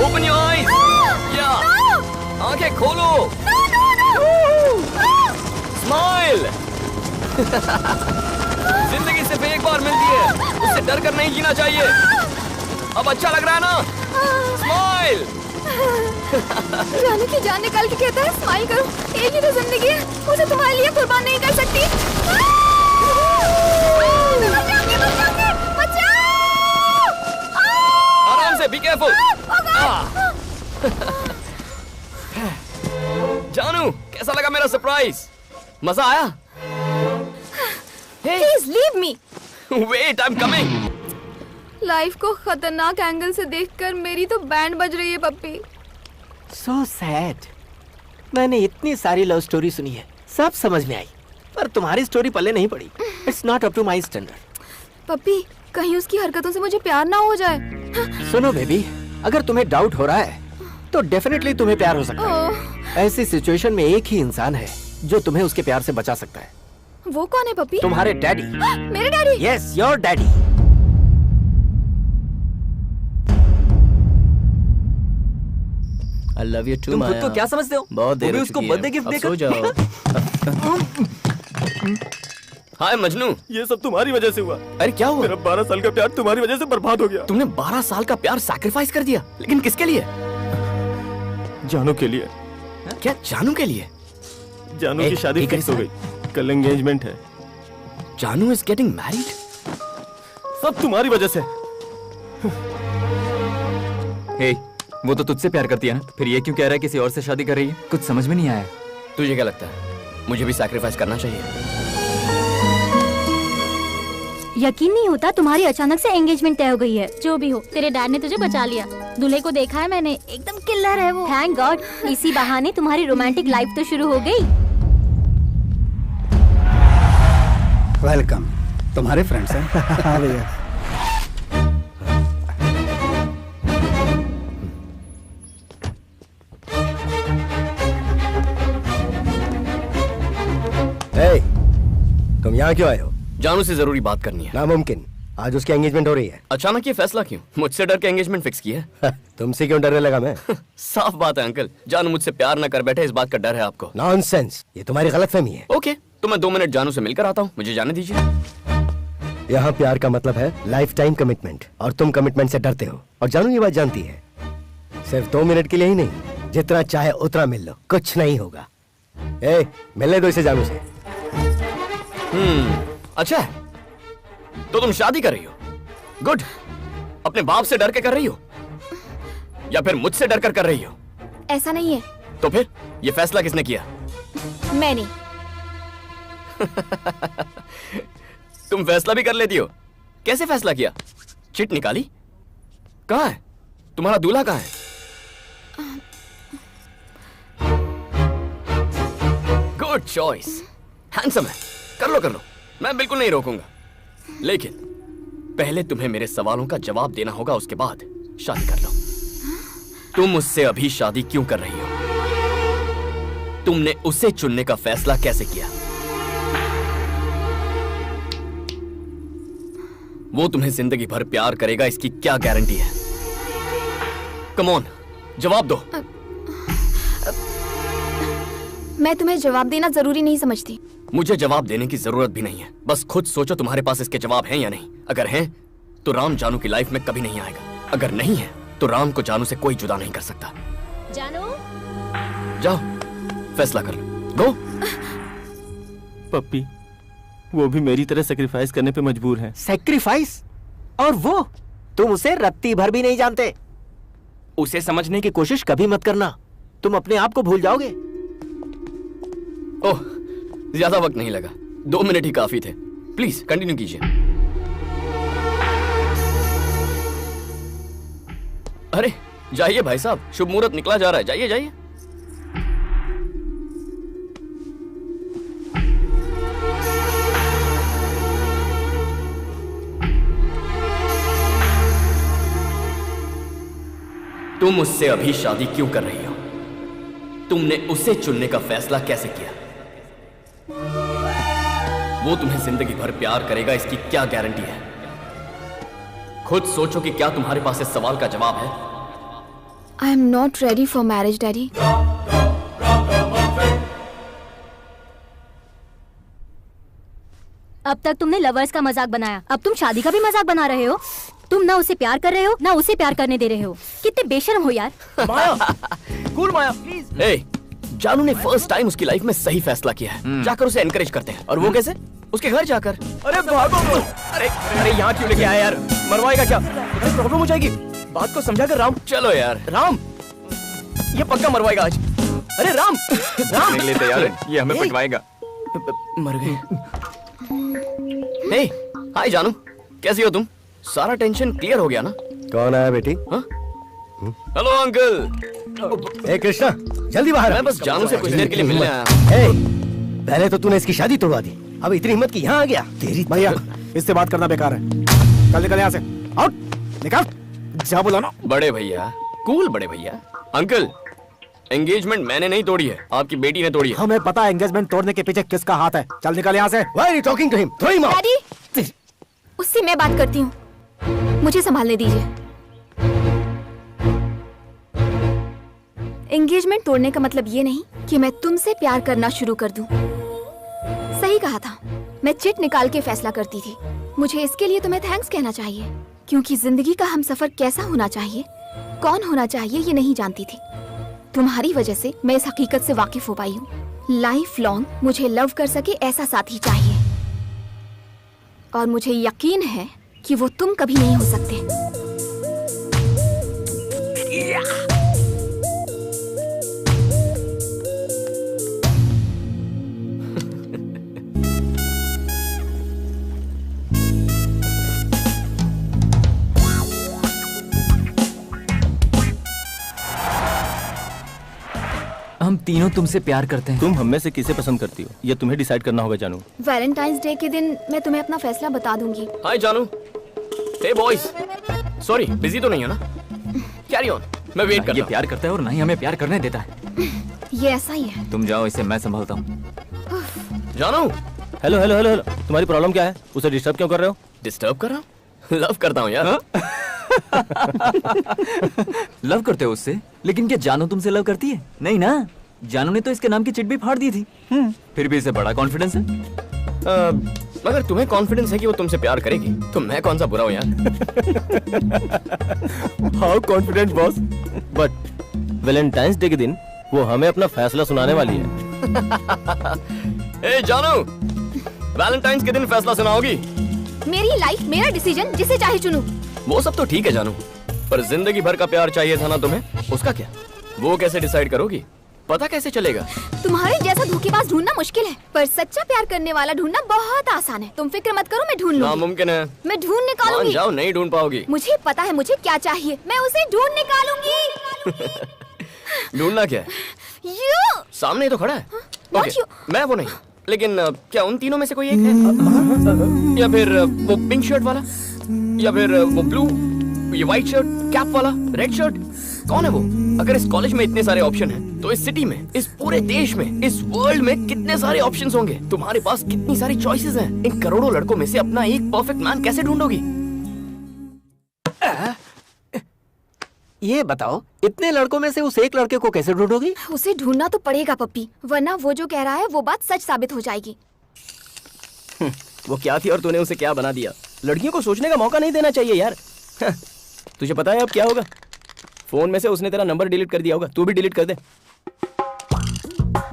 Speaker 2: Open your eyes. या आंखें खोलो। स्माइल। जिंदगी सिर्फ एक बार मिलती है, उससे डर कर नहीं जीना चाहिए। अब अच्छा लग रहा है ना? स्माइल।
Speaker 6: जाने की जान निकाल के कहता है स्माइल करो। एक ही तो जिंदगी है, मुझे तुम्हारे लिए कुर्बान नहीं कर सकती।
Speaker 2: आराम से, बी केयरफुल। जानू, कैसा लगा मेरा सरप्राइज? मजा आया?
Speaker 6: Please leave me.
Speaker 2: Wait, I am coming.
Speaker 6: Life को खतरनाक एंगल से देखकर मेरी तो बैंड बज रही है पप्पी।
Speaker 5: So sad. मैंने इतनी सारी लव स्टोरी सुनी है, सब समझ में आई, पर तुम्हारी स्टोरी पल्ले नहीं पड़ी। It's not up to my standard.
Speaker 6: पप्पी, कहीं उसकी हरकतों से मुझे प्यार ना हो जाए।
Speaker 5: सुनो बेबी, अगर तुम्हें डाउट हो रहा है तो डेफिनेटली तुम्हें प्यार हो सकता है। ऐसी सिचुएशन में एक ही इंसान है जो तुम्हें उसके प्यार से बचा सकता है।
Speaker 6: वो कौन है पप्पी?
Speaker 5: तुम्हारे डैडी।
Speaker 6: मेरे daddy?
Speaker 5: Yes, your daddy.
Speaker 7: I love you too,
Speaker 1: तुम खुद
Speaker 7: माया।
Speaker 1: को क्या समझते हो?
Speaker 7: बहुत देर
Speaker 1: वो भी
Speaker 7: हो
Speaker 1: उसको
Speaker 7: चुकी है।
Speaker 1: बर्थडे गिफ्ट
Speaker 7: अब
Speaker 1: देकर
Speaker 7: सो जाओ।
Speaker 2: हाय मजनू।
Speaker 3: ये सब तुम्हारी वजह से हुआ।
Speaker 2: अरे क्या हुआ?
Speaker 3: मेरा 12 साल का प्यार तुम्हारी वजह से बर्बाद हो गया।
Speaker 2: तुमने 12 साल का प्यार सैक्रिफाइस कर दिया, लेकिन किसके लिए?
Speaker 3: जानू के लिए।
Speaker 2: क्या जानू के लिए?
Speaker 3: जानू
Speaker 2: ए,
Speaker 3: की शादी
Speaker 2: एक
Speaker 3: फिक्स हो गई। कल एंगेजमेंट है।
Speaker 2: जानू इज गेटिंग मैरिड?
Speaker 3: सब तुम्हारी वजह से।
Speaker 1: हे, वो तो तुझसे प्यार करती है ना, फिर ये क्यों कह रहा है किसी और से शादी कर रही है? कुछ समझ में नहीं आया।
Speaker 2: तुझे क्या लगता है मुझे भी सैक्रिफाइस करना चाहिए?
Speaker 4: यकीन नहीं होता तुम्हारी अचानक से एंगेजमेंट तय हो गई है। जो भी हो, तेरे डैड ने तुझे बचा लिया। दूल्हे को देखा है मैंने, एकदम किल्लर है वो। थैंक गॉड, इसी बहाने तुम्हारी रोमांटिक लाइफ तो शुरू हो गई।
Speaker 9: वेलकम। तुम्हारे फ्रेंड्स हैं? हाँ भैया।
Speaker 3: Hey, तुम यहाँ क्यों आए हो?
Speaker 2: जानू से जरूरी बात करनी है।
Speaker 3: नामुमकिन, आज उसकी एंगेजमेंट हो रही है।
Speaker 2: अचानक ये फैसला क्यों? मुझसे डर के एंगेजमेंट फिक्स की है?
Speaker 3: तुमसे क्यों डरने लगा मैं?
Speaker 2: साफ बात है अंकल, जानू मुझसे प्यार न कर बैठे, इस बात का डर है आपको।
Speaker 3: नॉनसेंस, ये तुम्हारी गलतफहमी है।
Speaker 2: ओके, तो मैं 2 मिनट जानू से मिलकर आता हूँ, मुझे जाने दीजिए।
Speaker 3: यहाँ प्यार का मतलब है लाइफ टाइम कमिटमेंट, और तुम कमिटमेंट से डरते हो, और जानू ये बात जानती है। सिर्फ 2 मिनट के लिए ही नहीं, जितना चाहे उतना मिल लो, कुछ नहीं होगा। मिलने दो इसे जानू से।
Speaker 2: अच्छा, तो तुम शादी कर रही हो? गुड। अपने बाप से डर के कर रही हो या फिर मुझसे डर कर रही हो?
Speaker 6: ऐसा नहीं है।
Speaker 2: तो फिर ये फैसला किसने किया?
Speaker 6: मैंने।
Speaker 2: तुम फैसला भी कर लेती हो? कैसे फैसला किया? चिट निकाली? कहाँ है तुम्हारा दूल्हा? कहाँ है? गुड चॉइस, हैंडसम है। कर लो, मैं बिल्कुल नहीं रोकूंगा, लेकिन पहले तुम्हें मेरे सवालों का जवाब देना होगा, उसके बाद शादी कर लो। तुम उससे अभी शादी क्यों कर रही हो? तुमने उसे चुनने का फैसला कैसे किया? वो तुम्हें जिंदगी भर प्यार करेगा, इसकी क्या गारंटी है? कम ऑन, जवाब दो।
Speaker 6: मैं तुम्हें जवाब देना जरूरी नहीं समझती।
Speaker 2: मुझे जवाब देने की जरूरत भी नहीं है, बस खुद सोचो तुम्हारे पास इसके जवाब हैं या नहीं। अगर हैं तो राम जानू की लाइफ में कभी नहीं आएगा, अगर नहीं है तो राम को जानू से कोई जुदा नहीं कर सकता।
Speaker 4: जानू,
Speaker 2: जाओ फैसला कर लो, गो।
Speaker 7: पप्पी, वो भी मेरी तरह सेक्रीफाइस करने पे मजबूर है।
Speaker 5: सेक्रीफाइस? और वो तुम उसे रत्ती भर भी नहीं जानते। उसे समझने की कोशिश कभी मत करना, तुम अपने आप को भूल जाओगे।
Speaker 2: ओह, ज्यादा वक्त नहीं लगा, 2 मिनट ही काफी थे। प्लीज कंटिन्यू कीजिए। अरे जाइए भाई साहब, शुभ मुहूर्त निकला जा रहा है, जाइए जाइए। तुम उससे अभी शादी क्यों कर रही हो? तुमने उसे चुनने का फैसला कैसे किया? वो तुम्हें जिंदगी भर प्यार करेगा, इसकी क्या गारंटी है? खुद सोचो कि क्या तुम्हारे पास इस सवाल का जवाब है?
Speaker 6: I am not ready for marriage daddy.
Speaker 4: अब तक तुमने लवर्स का मजाक बनाया, अब तुम शादी का भी मजाक बना रहे हो। तुम ना उसे प्यार कर रहे हो, ना उसे प्यार करने दे रहे हो। कितने बेशर्म हो यार।
Speaker 7: माया, कूल माया, प्लीज।
Speaker 2: ए, जानू ने फर्स्ट टाइम उसकी लाइफ में सही फैसला किया है। जाकर उसे एनकरेज करते हैं। और वो कैसे? उसके घर जाकर।
Speaker 7: अरे भागो! अरे यहाँ क्यों लेके आया यार? मरवाएगा क्या? प्रॉब्लम हो जाएगी। बात को समझा कर राम।
Speaker 2: चलो यार।
Speaker 7: राम, ये पक्का मरवाएगा आज। अरे राम, राम
Speaker 1: नहीं लेते यार, ये हमें पिटवाएगा।
Speaker 7: मर गए।
Speaker 2: हे, हाय जानू, कैसी हो तुम? सारा टेंशन क्लियर हो गया ना?
Speaker 3: कौन आया बेटी?
Speaker 2: Hello uncle.
Speaker 3: ए कृष्णा, जल्दी बाहर।
Speaker 2: मैं बस जानू से कुछ देर के लिए मिलने आया।
Speaker 3: ए, पहले तो तूने इसकी शादी तोड़वा दी, अब इतनी हिम्मत की यहाँ आ गया। तेरी
Speaker 9: भैया, इससे बात करना बेकार है। चल निकल यहाँ से, आउट, निकल। जा बोला ना।
Speaker 2: बड़े भैया, कूल बड़े भैया। अंकल, एंगेजमेंट मैंने नहीं तोड़ी है, आपकी बेटी ने तोड़ी है।
Speaker 9: हमें पता है एंगेजमेंट तोड़ने के पीछे किसका हाथ है। चल निकल यहाँ से।
Speaker 3: Why are you talking to him? Throw him out.
Speaker 6: Daddy, उससे मैं बात करती हूँ, मुझे संभालने दीजिए। एंगेजमेंट तोड़ने का मतलब ये नहीं कि मैं तुमसे प्यार करना शुरू कर दूं। सही कहा था, मैं चिट निकाल के फैसला करती थी। मुझे इसके लिए तुम्हें थैंक्स कहना चाहिए, क्योंकि जिंदगी का हमसफर कैसा होना चाहिए, कौन होना चाहिए, ये नहीं जानती थी। तुम्हारी वजह से मैं इस हकीकत से वाकिफ हो पाई हूँ। लाइफ लॉन्ग मुझे लव कर सके ऐसा साथी चाहिए, और मुझे यकीन है कि वो तुम कभी नहीं हो सकते।
Speaker 1: हम तीनों तुमसे प्यार करते हैं।
Speaker 7: तुम हम में से किसे पसंद करती हो, ये तुम्हें डिसाइड करना होगा जानू।
Speaker 6: वैलेंटाइंस डे के दिन मैं तुम्हें अपना फैसला बता दूंगी।
Speaker 2: हाय जानू। हे बॉयज, सॉरी बिजी तो नहीं है ना? कैरी ऑन, मैं वेट कर
Speaker 1: ये प्यार करता है और ना ही हमें प्यार करने देता है।
Speaker 6: ये ऐसा ही है।
Speaker 1: तुम जाओ, इसे मैं संभालता हूँ।
Speaker 2: जानू।
Speaker 7: हेलो हेलो हेलो हेलो, तुम्हारी प्रॉब्लम क्या है? उसे डिस्टर्ब क्यों कर रहे हो?
Speaker 2: डिस्टर्ब कर रहा हूँ? लव करता हूँ यार।
Speaker 1: लव करते हो उससे? लेकिन क्या जानू तुमसे लव करती है? नहीं ना। जानू ने तो इसके नाम की चिट भी फाड़ दी थी। फिर भी इसे बड़ा कॉन्फिडेंस है।
Speaker 2: अगर तुम्हें कॉन्फिडेंस है कि वो तुमसे प्यार करेगी, तो मैं कौन सा बुरा हूँ यार?
Speaker 7: How confident boss. But Valentine's day के दिन वो हमें अपना फैसला सुनाने वाली है।
Speaker 2: ए जानू, वैलेंटाइंस के दिन फैसला सुनाओगी?
Speaker 6: मेरी लाइफ, मेरा डिसीजन, जिसे चाहे चुनूं।
Speaker 2: वो सब तो ठीक है जानू, पर जिंदगी भर का प्यार चाहिए था ना तुम्हें, उसका क्या? वो कैसे डिसाइड करोगी? पता कैसे चलेगा?
Speaker 6: तुम्हारे जैसा धोखेबाज ढूंढना मुश्किल है, पर सच्चा प्यार करने वाला ढूंढना बहुत आसान है। तुम फिक्र मत करो, मैं ढूंढ लूंगी।
Speaker 2: नामुमकिन है।
Speaker 6: मैं ढूंढ निकालूंगी।
Speaker 2: मान जाओ, नहीं ढूंढ पाओगी।
Speaker 6: मुझे पता है मुझे क्या चाहिए, मैं उसे ढूंढ निकालूंगी।
Speaker 2: ढूंढना क्या है?
Speaker 6: You!
Speaker 2: सामने ही तो खड़ा है।
Speaker 6: Not
Speaker 2: okay,
Speaker 6: you.
Speaker 2: मैं वो नहीं, लेकिन क्या उन तीनों में से कोई एक है? या फिर वो पिंक शर्ट वाला, या फिर वो ब्लू, ये व्हाइट शर्ट, कैप वाला, रेड शर्ट? कौन है वो? अगर इस कॉलेज में इतने सारे ऑप्शन हैं, तो इस सिटी में, इस पूरे देश में, इस वर्ल्ड में कितने सारे ऑप्शंस होंगे? तुम्हारे पास कितनी सारी चॉइसेस हैं। इन करोड़ों लड़कों में से अपना एक परफेक्ट मैन कैसे ढूंढोगी?
Speaker 5: ये बताओ, इतने लड़कों में से उस एक लड़के को कैसे ढूंढोगी?
Speaker 6: उसे ढूंढना तो पड़ेगा पप्पी, वरना वो जो कह रहा है वो बात सच साबित हो जाएगी।
Speaker 7: वो क्या थी और तूने उसे क्या बना दिया? लड़कियों को सोचने का मौका नहीं देना चाहिए यार। तुझे पता है अब क्या होगा? फोन में से उसने तेरा नंबर डिलीट कर दिया होगा, तू भी डिलीट कर दे।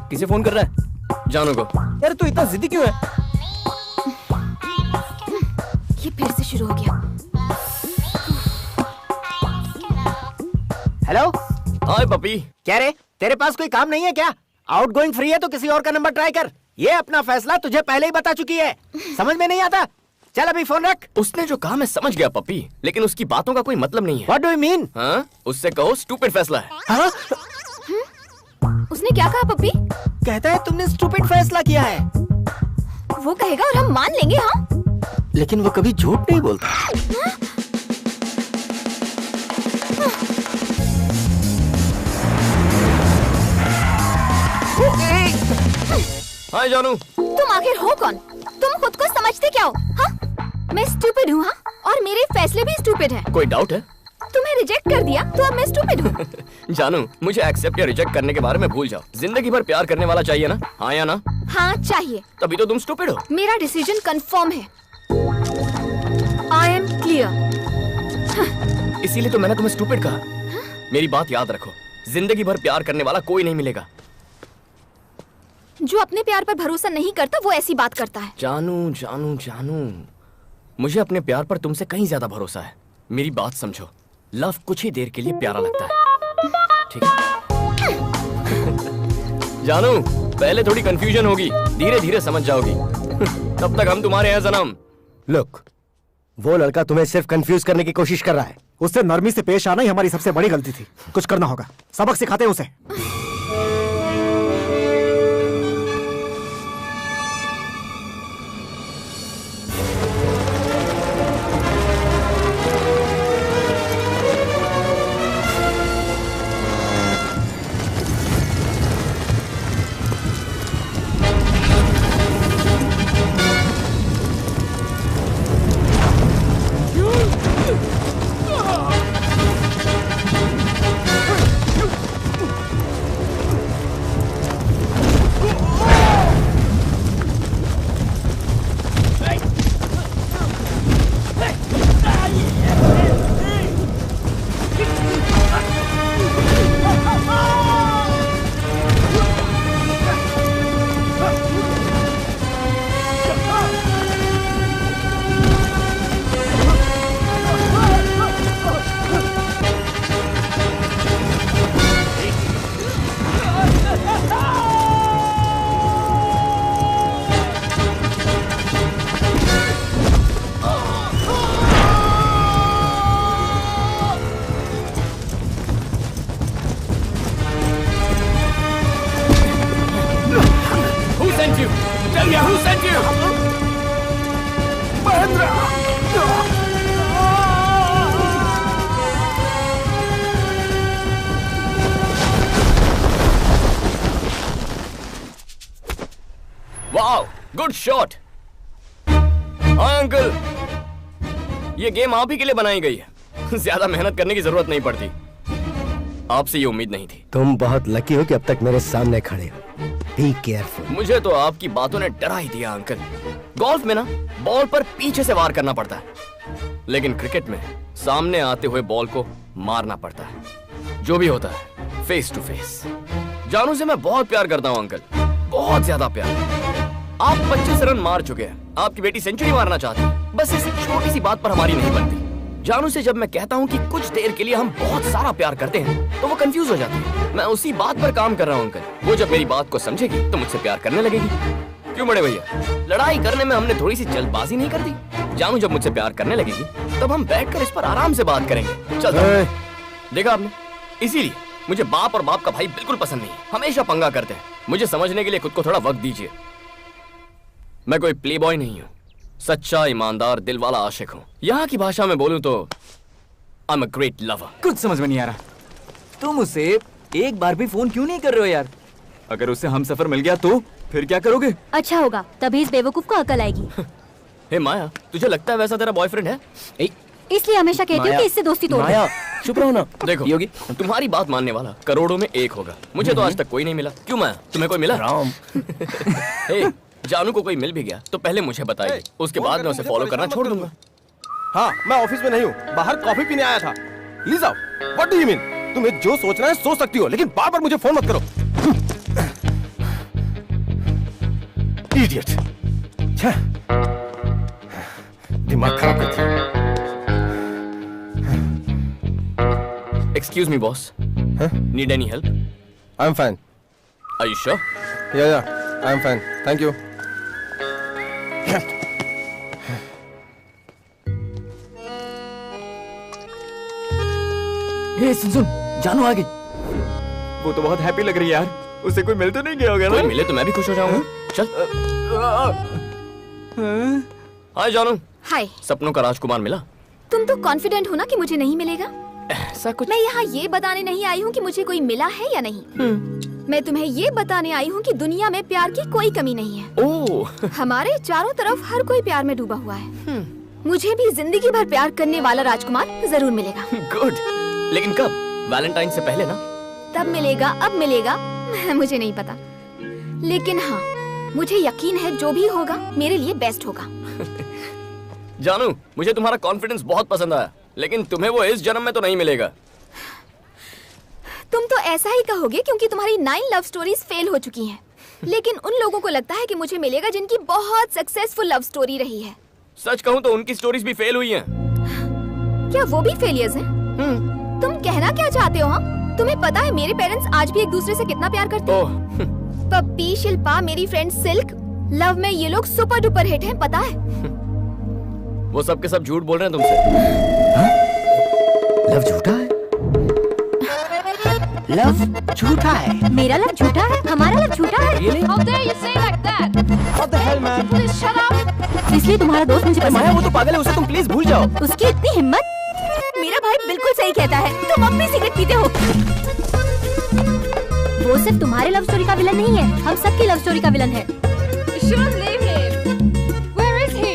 Speaker 7: किसे फोन कर रहा है?
Speaker 2: जानू को।
Speaker 7: यार तू इतना जिद्दी क्यों है?
Speaker 6: ये फिर से शुरू हो गया।
Speaker 5: हेलो,
Speaker 2: हाय पपी।
Speaker 5: क्या रे, तेरे पास कोई काम नहीं है क्या? आउटगोइंग फ्री है तो किसी और का नंबर ट्राई कर। ये अपना फैसला तुझे पहले ही बता चुकी है, समझ में नहीं आता? चल अभी फोन रख।
Speaker 2: उसने जो कहा मैं समझ गया पपी, लेकिन उसकी बातों का कोई मतलब नहीं है।
Speaker 5: What do you mean?
Speaker 2: हाँ? उससे कहो स्टूपिड फैसला है।
Speaker 5: हाँ?
Speaker 6: उसने क्या कहा पप्पी?
Speaker 5: कहता है तुमने स्टूपिड फैसला किया है।
Speaker 6: वो कहेगा और हम मान लेंगे। हाँ,
Speaker 5: लेकिन वो कभी झूठ नहीं बोलता।
Speaker 2: हाय जानू।
Speaker 6: तुम आखिर हो कौन? तुम खुद को समझते क्या हो? हाँ? मैं स्टूपिड हूँ, हाँ? और मेरे फैसले भी स्टूपिड हैं।
Speaker 2: कोई डाउट है?
Speaker 6: तुम्हें रिजेक्ट कर दिया तो अब मैं स्टूपिड हूँ।
Speaker 2: जानू, मुझे एक्सेप्ट या रिजेक्ट करने के बारे में भूल जाओ। जिंदगी भर प्यार करने वाला चाहिए ना? हाँ या ना?
Speaker 6: हाँ चाहिए।
Speaker 2: तभी तो तुम स्टूपिड हो।
Speaker 6: मेरा डिसीजन कंफर्म है। I am clear.
Speaker 2: इसीलिए तो मैंने तुम्हें स्टूपिड कहा। मेरी बात याद रखो, जिंदगी भर प्यार करने वाला कोई नहीं मिलेगा।
Speaker 6: जो अपने प्यार पर भरोसा नहीं करता वो ऐसी बात करता है।
Speaker 2: जानू जानू जानू, मुझे अपने प्यार पर तुमसे कहीं ज्यादा भरोसा है। मेरी बात समझो, लव कुछ ही देर के लिए प्यारा लगता है, ठीक है? जानू, पहले थोड़ी कंफ्यूजन होगी, धीरे धीरे समझ जाओगी। तब तक हम तुम्हारे हैं सनम।
Speaker 3: लुक, वो लड़का तुम्हें सिर्फ कंफ्यूज करने की कोशिश कर रहा है।
Speaker 9: उससे नरमी से पेश आना ही हमारी सबसे बड़ी गलती थी। कुछ करना होगा, सबक सिखाते हैं उसे।
Speaker 2: Good shot. हाँ अंकल, ये गेम आप ही के लिए बनाई गई है। ज्यादा मेहनत करने की जरूरत नहीं पड़ती। आपसे ये उम्मीद नहीं थी।
Speaker 3: तुम बहुत लकी हो कि अब तक मेरे सामने खड़े हो। Be careful.
Speaker 2: मुझे तो आपकी बातों ने डरा ही दिया अंकल। गोल्फ में ना बॉल पर पीछे से वार करना पड़ता है, लेकिन क्रिकेट में सामने आते हुए बॉल को मारना पड़ता है। जो भी होता है फेस टू फेस। जानू से मैं बहुत प्यार करता हूँ अंकल, बहुत ज्यादा प्यार। आप 25 रन मार चुके हैं, आपकी बेटी सेंचुरी मारना चाहती है, बस इस छोटी सी बात पर हमारी नहीं बनती। जानू से जब मैं कहता हूँ कि कुछ देर के लिए हम बहुत सारा प्यार करते हैं तो वो कंफ्यूज हो जाती है। मैं उसी बात पर काम कर रहा हूँ अंकल। वो जब मेरी बात को समझेगी तो मुझसे प्यार करने लगेगी। क्यों बड़े भैया, लड़ाई करने में हमने थोड़ी सी जल्दबाजी नहीं कर दी? जानू जब मुझसे प्यार करने लगेगी तब हम बैठकर इस पर आराम से बात करेंगे। चल देखा आपने, इसीलिए मुझे बाप और बाप का भाई बिल्कुल पसंद नहीं, हमेशा पंगा करते हैं। मुझे समझने के लिए खुद को थोड़ा वक्त दीजिए। मैं कोई प्ले बॉय नहीं हूँ, सच्चा ईमानदार दिल वाला आशिक हूँ। यहाँ की भाषा में बोलूँ तो I am a great lover.
Speaker 1: कुछ समझ में नहीं आ रहा, तुम उसे एक बार भी फोन क्यों नहीं कर रहे हो यार? अगर उसे हम सफर मिल गया तो फिर क्या करोगे?
Speaker 4: अच्छा होगा, तभी इस बेवकूफ को अकल आएगी।
Speaker 2: हे माया, तुझे लगता है वैसा तेरा बॉयफ्रेंड है?
Speaker 4: इसलिए हमेशा कहती हूँ कि इससे दोस्ती तोड़ दे।
Speaker 2: माया चुप रहो ना। देखो योगी, तुम्हारी बात मानने वाला करोड़ों में एक होगा। मुझे तो आज तक कोई नहीं मिला। क्यों माया, तुम्हें कोई मिला? राम हे, जानू को कोई मिल भी गया तो पहले मुझे बताइए, उसके बाद मैं उसे फॉलो करना छोड़ दूंगा।
Speaker 9: हाँ, मैं ऑफिस में नहीं हूँ, बाहर कॉफी पीने आया था। Lisa, what do you mean? तुम्हें जो सोचना है सोच सकती हो, लेकिन बार बार मुझे फोन मत करो। इडियट, दिमाग खराब करती है।
Speaker 2: Excuse me, boss.
Speaker 9: Huh?
Speaker 2: Need any help?
Speaker 9: I'm fine.
Speaker 2: Are you sure?
Speaker 9: Yeah, I'm fine. Thank you.
Speaker 1: हे सुन, जानू आ गई। वो तो बहुत हैप्पी लग रही है यार। उसे कोई मिल तो नहीं गया होगा ना?
Speaker 2: कोई मिले तो मैं भी खुश हो जाऊंगा। चल। हाय जानू।
Speaker 6: हाय।
Speaker 2: सपनों का राजकुमार मिला?
Speaker 6: तुम तो कॉन्फिडेंट हो ना कि मुझे नहीं मिलेगा।
Speaker 2: ऐसा कुछ?
Speaker 6: मैं यहाँ ये बताने नहीं आई हूँ कि मुझे कोई मिला है या नहीं। मैं तुम्हें ये बताने आई हूँ कि दुनिया में प्यार की कोई कमी नहीं है।
Speaker 2: ओह।
Speaker 6: हमारे चारों तरफ हर कोई प्यार में डूबा हुआ है। मुझे भी जिंदगी भर प्यार करने वाला राजकुमार जरूर मिलेगा।
Speaker 2: गुड। लेकिन कब? वैलेंटाइन से पहले ना?
Speaker 6: तब मिलेगा, अब मिलेगा, मुझे नहीं पता। लेकिन हाँ, मुझे यकीन है जो भी होगा मेरे लिए बेस्ट होगा।
Speaker 2: जानू, मुझे तुम्हारा कॉन्फिडेंस बहुत पसंद आया, लेकिन तुम्हें वो इस जन्म में तो नहीं मिलेगा।
Speaker 6: तुम तो ऐसा ही कहोगे क्योंकि तुम्हारी 9 लव स्टोरीज फेल हो चुकी हैं। लेकिन उन लोगों को लगता है कि मुझे मिलेगा जिनकी बहुत सक्सेसफुल लव स्टोरी रही है।
Speaker 2: सच कहूँ तो उनकी स्टोरीज भी फेल हुई हैं।
Speaker 6: क्या वो भी फेलियर्स हैं? तुम कहना क्या चाहते हो? हाँ, तुम्हें पता है मेरे पेरेंट्स आज भी एक दूसरे से कितना प्यार करते हैं। पप्पी, शिल्पा, मेरी फ्रेंड सिल्क, लव में ये लोग सुपर डुपर हिट हैं, पता है?
Speaker 2: वो सब के सब झूठ बोल रहे हैं तुमसे।
Speaker 5: लव झूठा है? लव झूठा है?
Speaker 4: मेरा लव झूठा है? हमारा लव झूठा है?
Speaker 6: How dare you say like that?
Speaker 9: What the hell, man?
Speaker 6: Please shut up.
Speaker 4: इसलिए तुम्हारा दोस्त मुझे पसंद
Speaker 7: माया, वो
Speaker 4: है।
Speaker 7: तो पागल है, उसे तुम प्लीज भूल जाओ।
Speaker 4: उसकी इतनी हिम्मत।
Speaker 8: मेरा भाई बिल्कुल सही कहता है, तुम अब भी सिगरेट पीते हो।
Speaker 4: वो सिर्फ तुम्हारे लव स्टोरी का विलन नहीं है, हम सबकी लव स्टोरी का विलन है।
Speaker 6: She must leave him. Where is he?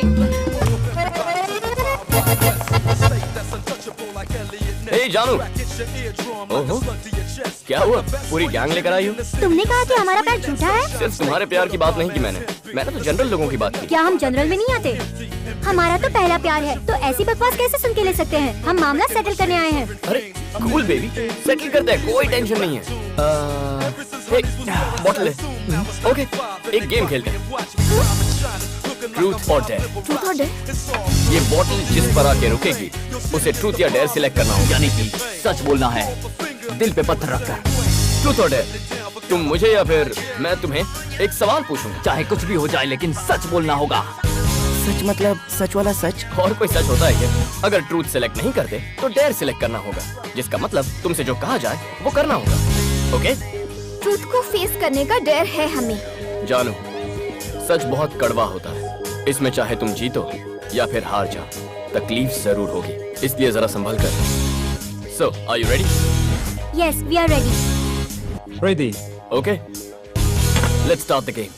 Speaker 2: हे जानू। ओहो, क्या हुआ? पूरी गैंग लेकर आई हो?
Speaker 4: तुमने कहा कि हमारा प्यार झूठा है।
Speaker 2: सिर्फ तुम्हारे प्यार की बात नहीं की मैंने तो जनरल लोगों की बात की।
Speaker 4: क्या हम जनरल में नहीं आते? हमारा तो पहला प्यार है, तो ऐसी बकवास कैसे सुन के ले सकते हैं? हम मामला सेटल करने आए हैं।
Speaker 2: अरे कूल बेबी, सेटल करते हैं, कोई टेंशन नहीं है। बॉटल है। ओके, एक गेम खेलते हैं। ट्रूथ और डेयर।
Speaker 6: Truth or dare?
Speaker 2: ये बॉटल जिस पर आके रुकेगी उसे ट्रूथ या डेयर सिलेक्ट करना होगा।
Speaker 1: यानी कि सच बोलना है, दिल पे पत्थर रखकर।
Speaker 2: ट्रूथ और डेयर। तुम मुझे या फिर मैं तुम्हें एक सवाल पूछूंगा।
Speaker 1: चाहे कुछ भी हो जाए लेकिन सच बोलना होगा।
Speaker 7: सच मतलब सच वाला सच?
Speaker 2: और कोई सच होता है क्या? अगर ट्रूथ सिलेक्ट नहीं करते तो डेयर सिलेक्ट करना होगा, जिसका मतलब तुमसे जो कहा जाए वो करना होगा। ओके?
Speaker 6: ट्रूथ को फेस करने का डर है हमें।
Speaker 2: जानू, सच बहुत कड़वा होता है, इसमें चाहे तुम जीतो या फिर हार जाओ, तकलीफ जरूर होगी, इसलिए जरा संभल कर। So are you ready?
Speaker 4: Yes, we are ready.
Speaker 9: Ready.
Speaker 2: Okay, let's start the game.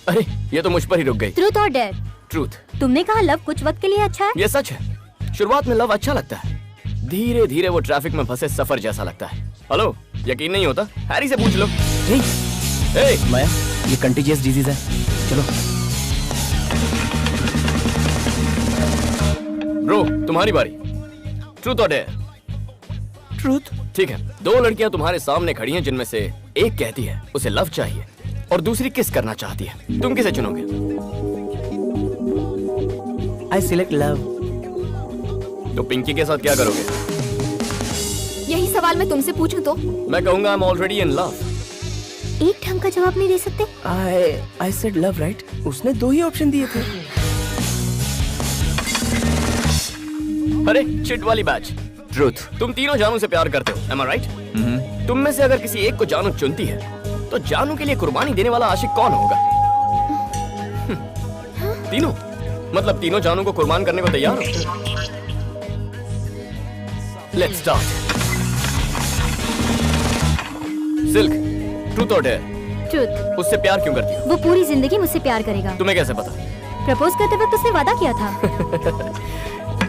Speaker 2: अरे ये तो मुझ पर ही रुक गई।
Speaker 4: ट्रूथ और डेयर।
Speaker 2: ट्रूथ।
Speaker 4: तुमने कहा लव कुछ वक्त के लिए अच्छा है।
Speaker 2: ये सच है, शुरुआत में लव अच्छा लगता है, धीरे धीरे वो ट्रैफिक में फंसे सफर जैसा लगता है। हेलो, यकीन नहीं होता? हैरी से पूछ लो।
Speaker 7: हे माया, ये कंटीजियस डिजीज है, चलो।
Speaker 2: ब्रो, तुम्हारी बारी। ट्रूथ और डेयर?
Speaker 7: ट्रूथ।
Speaker 2: ठीक है, दो लड़कियां तुम्हारे सामने खड़ी हैं जिनमें से एक कहती है उसे लव चाहिए और दूसरी किस करना चाहती है। तुम किसे चुनोगे?
Speaker 7: आई सिलेक्ट लव।
Speaker 2: तो पिंकी के साथ क्या करोगे?
Speaker 6: यही सवाल मैं तुमसे पूछूं तो?
Speaker 2: मैं कहूंगा I am already in love.
Speaker 4: एक ढंग का जवाब नहीं दे सकते?
Speaker 7: I said love right. उसने दो ही ऑप्शन दिए थे।
Speaker 2: अरे चिट वाली बैच। ट्रूथ, तुम तीनों जानू से प्यार करते हो, एम आई राइट? तुम में से अगर किसी एक को जानू चुनती है तो जानू के लिए कुर्बानी देने वाला आशिक कौन होगा? तीनों? मतलब तीनों जानू को कुर्बान करने को तैयार हो? Let's start. सिल्क, ट्रूथ और डेयर?
Speaker 4: ट्रूथ।
Speaker 2: उससे प्यार क्यों करती हो?
Speaker 4: वो पूरी जिंदगी मुझसे प्यार करेगा।
Speaker 2: तुम्हें कैसे पता?
Speaker 4: प्रपोज करते वक्त उसने वादा किया था।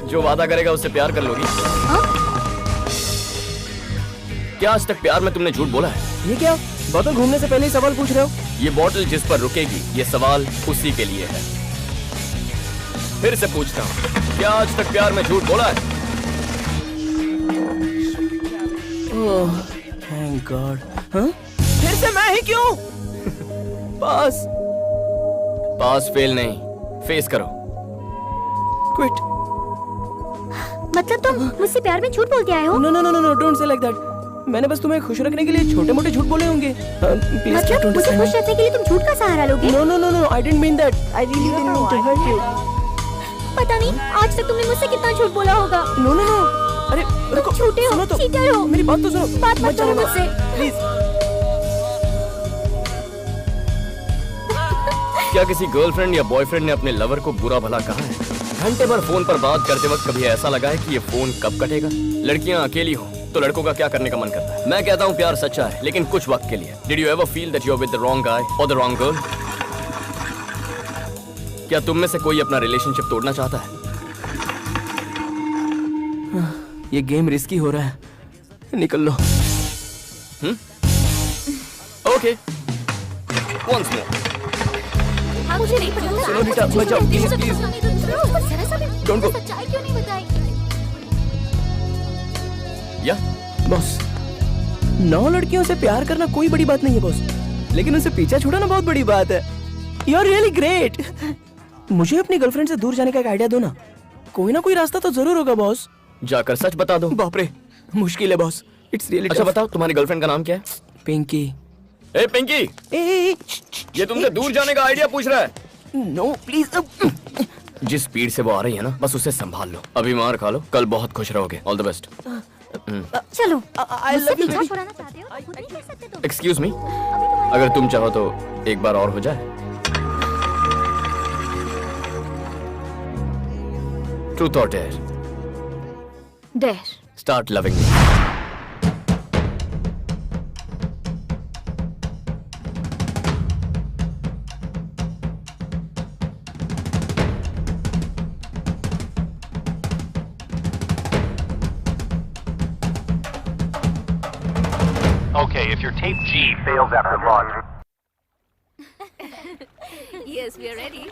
Speaker 2: जो वादा करेगा उससे प्यार कर लोगी? क्या आज तक प्यार में तुमने झूठ बोला है?
Speaker 7: ये क्या? बोतल घूमने से पहले ही सवाल पूछ रहे हो?
Speaker 2: ये बोतल जिस पर रुकेगी ये सवाल उसी के लिए है। फिर से पूछता हूँ, क्या आज तक प्यार में झूठ बोला है?
Speaker 7: Oh thank God. हाँ? फिर से मैं ही क्यों? पास।
Speaker 2: पास फेल नहीं, फेस करो।
Speaker 7: क्विट।
Speaker 4: मतलब तुम मुझसे प्यार में झूठ बोल के आए हो?
Speaker 7: No no no no don't say like that. मैंने बस तुम्हें खुश रखने के लिए छोटे-मोटे झूठ बोले होंगे। प्लीज
Speaker 4: मतलब मुझे खुश रखने के लिए तुम झूठ का सहारा लोगे?
Speaker 7: No no no no I didn't mean that. I really didn't mean to hurt you.
Speaker 4: पता नहीं आज तक तुमने मुझसे कितना झूठ बोला होगा।
Speaker 7: नो नो नो अरे रुको,
Speaker 4: झूठे हो,
Speaker 7: सुनो तो,
Speaker 4: चीटर हो।
Speaker 7: मेरी बात तो सुनो।
Speaker 4: बात मत करो मुझसे।
Speaker 7: प्लीज।
Speaker 2: क्या किसी गर्लफ्रेंड या बॉयफ्रेंड ने अपने लवर को बुरा भला कहा है? घंटे भर फोन पर बात करते वक्त कभी ऐसा लगा है कि ये फोन कब कटेगा? लड़कियां अकेली हो तो लड़कों का क्या करने का मन करता है? मैं कहता हूँ प्यार सच्चा है, लेकिन कुछ वक्त के लिए। Did you ever feel that you are with the wrong guy और द रॉन्ग गर्ल? क्या तुम में से कोई अपना रिलेशनशिप तोड़ना चाहता है?
Speaker 7: ये गेम रिस्की हो रहा है, निकल लो।
Speaker 2: Okay, once more.
Speaker 6: मुझे नहीं पता।
Speaker 7: सुनो रीटा, बचाओ प्लीज प्लीज। Don't go.
Speaker 4: सच्चाई क्यों नहीं बताई?
Speaker 2: या
Speaker 7: बॉस, 9 लड़कियों से प्यार करना कोई बड़ी बात नहीं है बॉस, लेकिन उनसे पीछा छुड़ाना बहुत बड़ी बात है। You are really great. मुझे अपनी गर्लफ्रेंड से दूर जाने का एक आइडिया दो ना। कोई ना कोई रास्ता तो जरूर होगा बॉस।
Speaker 2: जाकर सच बता दो।
Speaker 7: बाप रे, मुश्किल है बॉस। इट्स रियली
Speaker 2: अच्छा बताओ, तुम्हारी गर्लफ्रेंड का नाम क्या है?
Speaker 7: पिंकी।
Speaker 2: ए पिंकी, ये तुमसे दूर जाने का आइडिया पूछ रहा है।
Speaker 7: No please.
Speaker 2: जिस स्पीड से वो आ रही है ना, बस उसे संभाल लो। अभी मार खा लो, कल बहुत खुश रहोगे। All the best.
Speaker 4: चलो,
Speaker 7: आई
Speaker 4: मुझसे
Speaker 7: लव यू
Speaker 4: पीछा
Speaker 7: बेबी।
Speaker 4: छुड़ाना चाहते हो? खुद नहीं कर सकते तुम?
Speaker 2: एक्सक्यूज मी, अगर तुम चाहो तो एक बार और हो जाए। ट्रूथ और dare?
Speaker 6: Dare.
Speaker 2: Start loving me.
Speaker 10: Okay, if your tape G fails after launch.
Speaker 8: Yes, we are ready.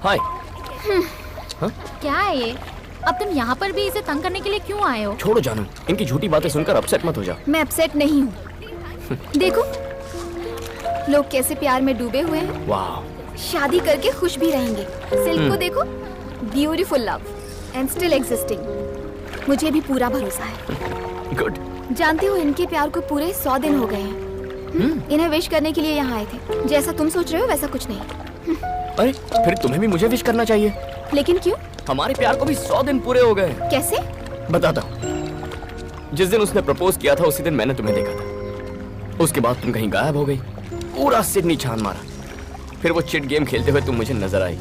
Speaker 2: हाय।
Speaker 4: क्या है ये? अब तुम यहाँ पर भी इसे तंग करने के लिए क्यों आए हो?
Speaker 2: छोड़ो जानू, इनकी झूठी बातें सुनकर अपसेट मत हो जाओ।
Speaker 6: मैं अपसेट नहीं हूँ। देखो लोग कैसे प्यार में डूबे हुए हैं।
Speaker 2: वाह।
Speaker 6: शादी करके खुश भी रहेंगे। सिल्क को देखो, beautiful love and still existing. मुझे भी पूरा भरोसा है।
Speaker 2: गुड।
Speaker 6: जानते हो इनके प्यार को पूरे 100 दिन हो गए हैं। इन्हें विश करने के लिए यहाँ आए थे। जैसा तुम सोच रहे हो वैसा कुछ नहीं।
Speaker 2: अरे फिर तुम्हें भी मुझे विश करना चाहिए।
Speaker 6: लेकिन क्यों?
Speaker 2: हमारे प्यार को भी 100 दिन पूरे हो गए।
Speaker 6: कैसे?
Speaker 2: बताता हूँ। जिस दिन उसने प्रपोज किया था उसी दिन मैंने तुम्हें देखा था। उसके बाद तुम कहीं गायब हो गई। पूरा सिडनी छान मारा। फिर वो चिट गेम खेलते हुए तुम मुझे नजर आई।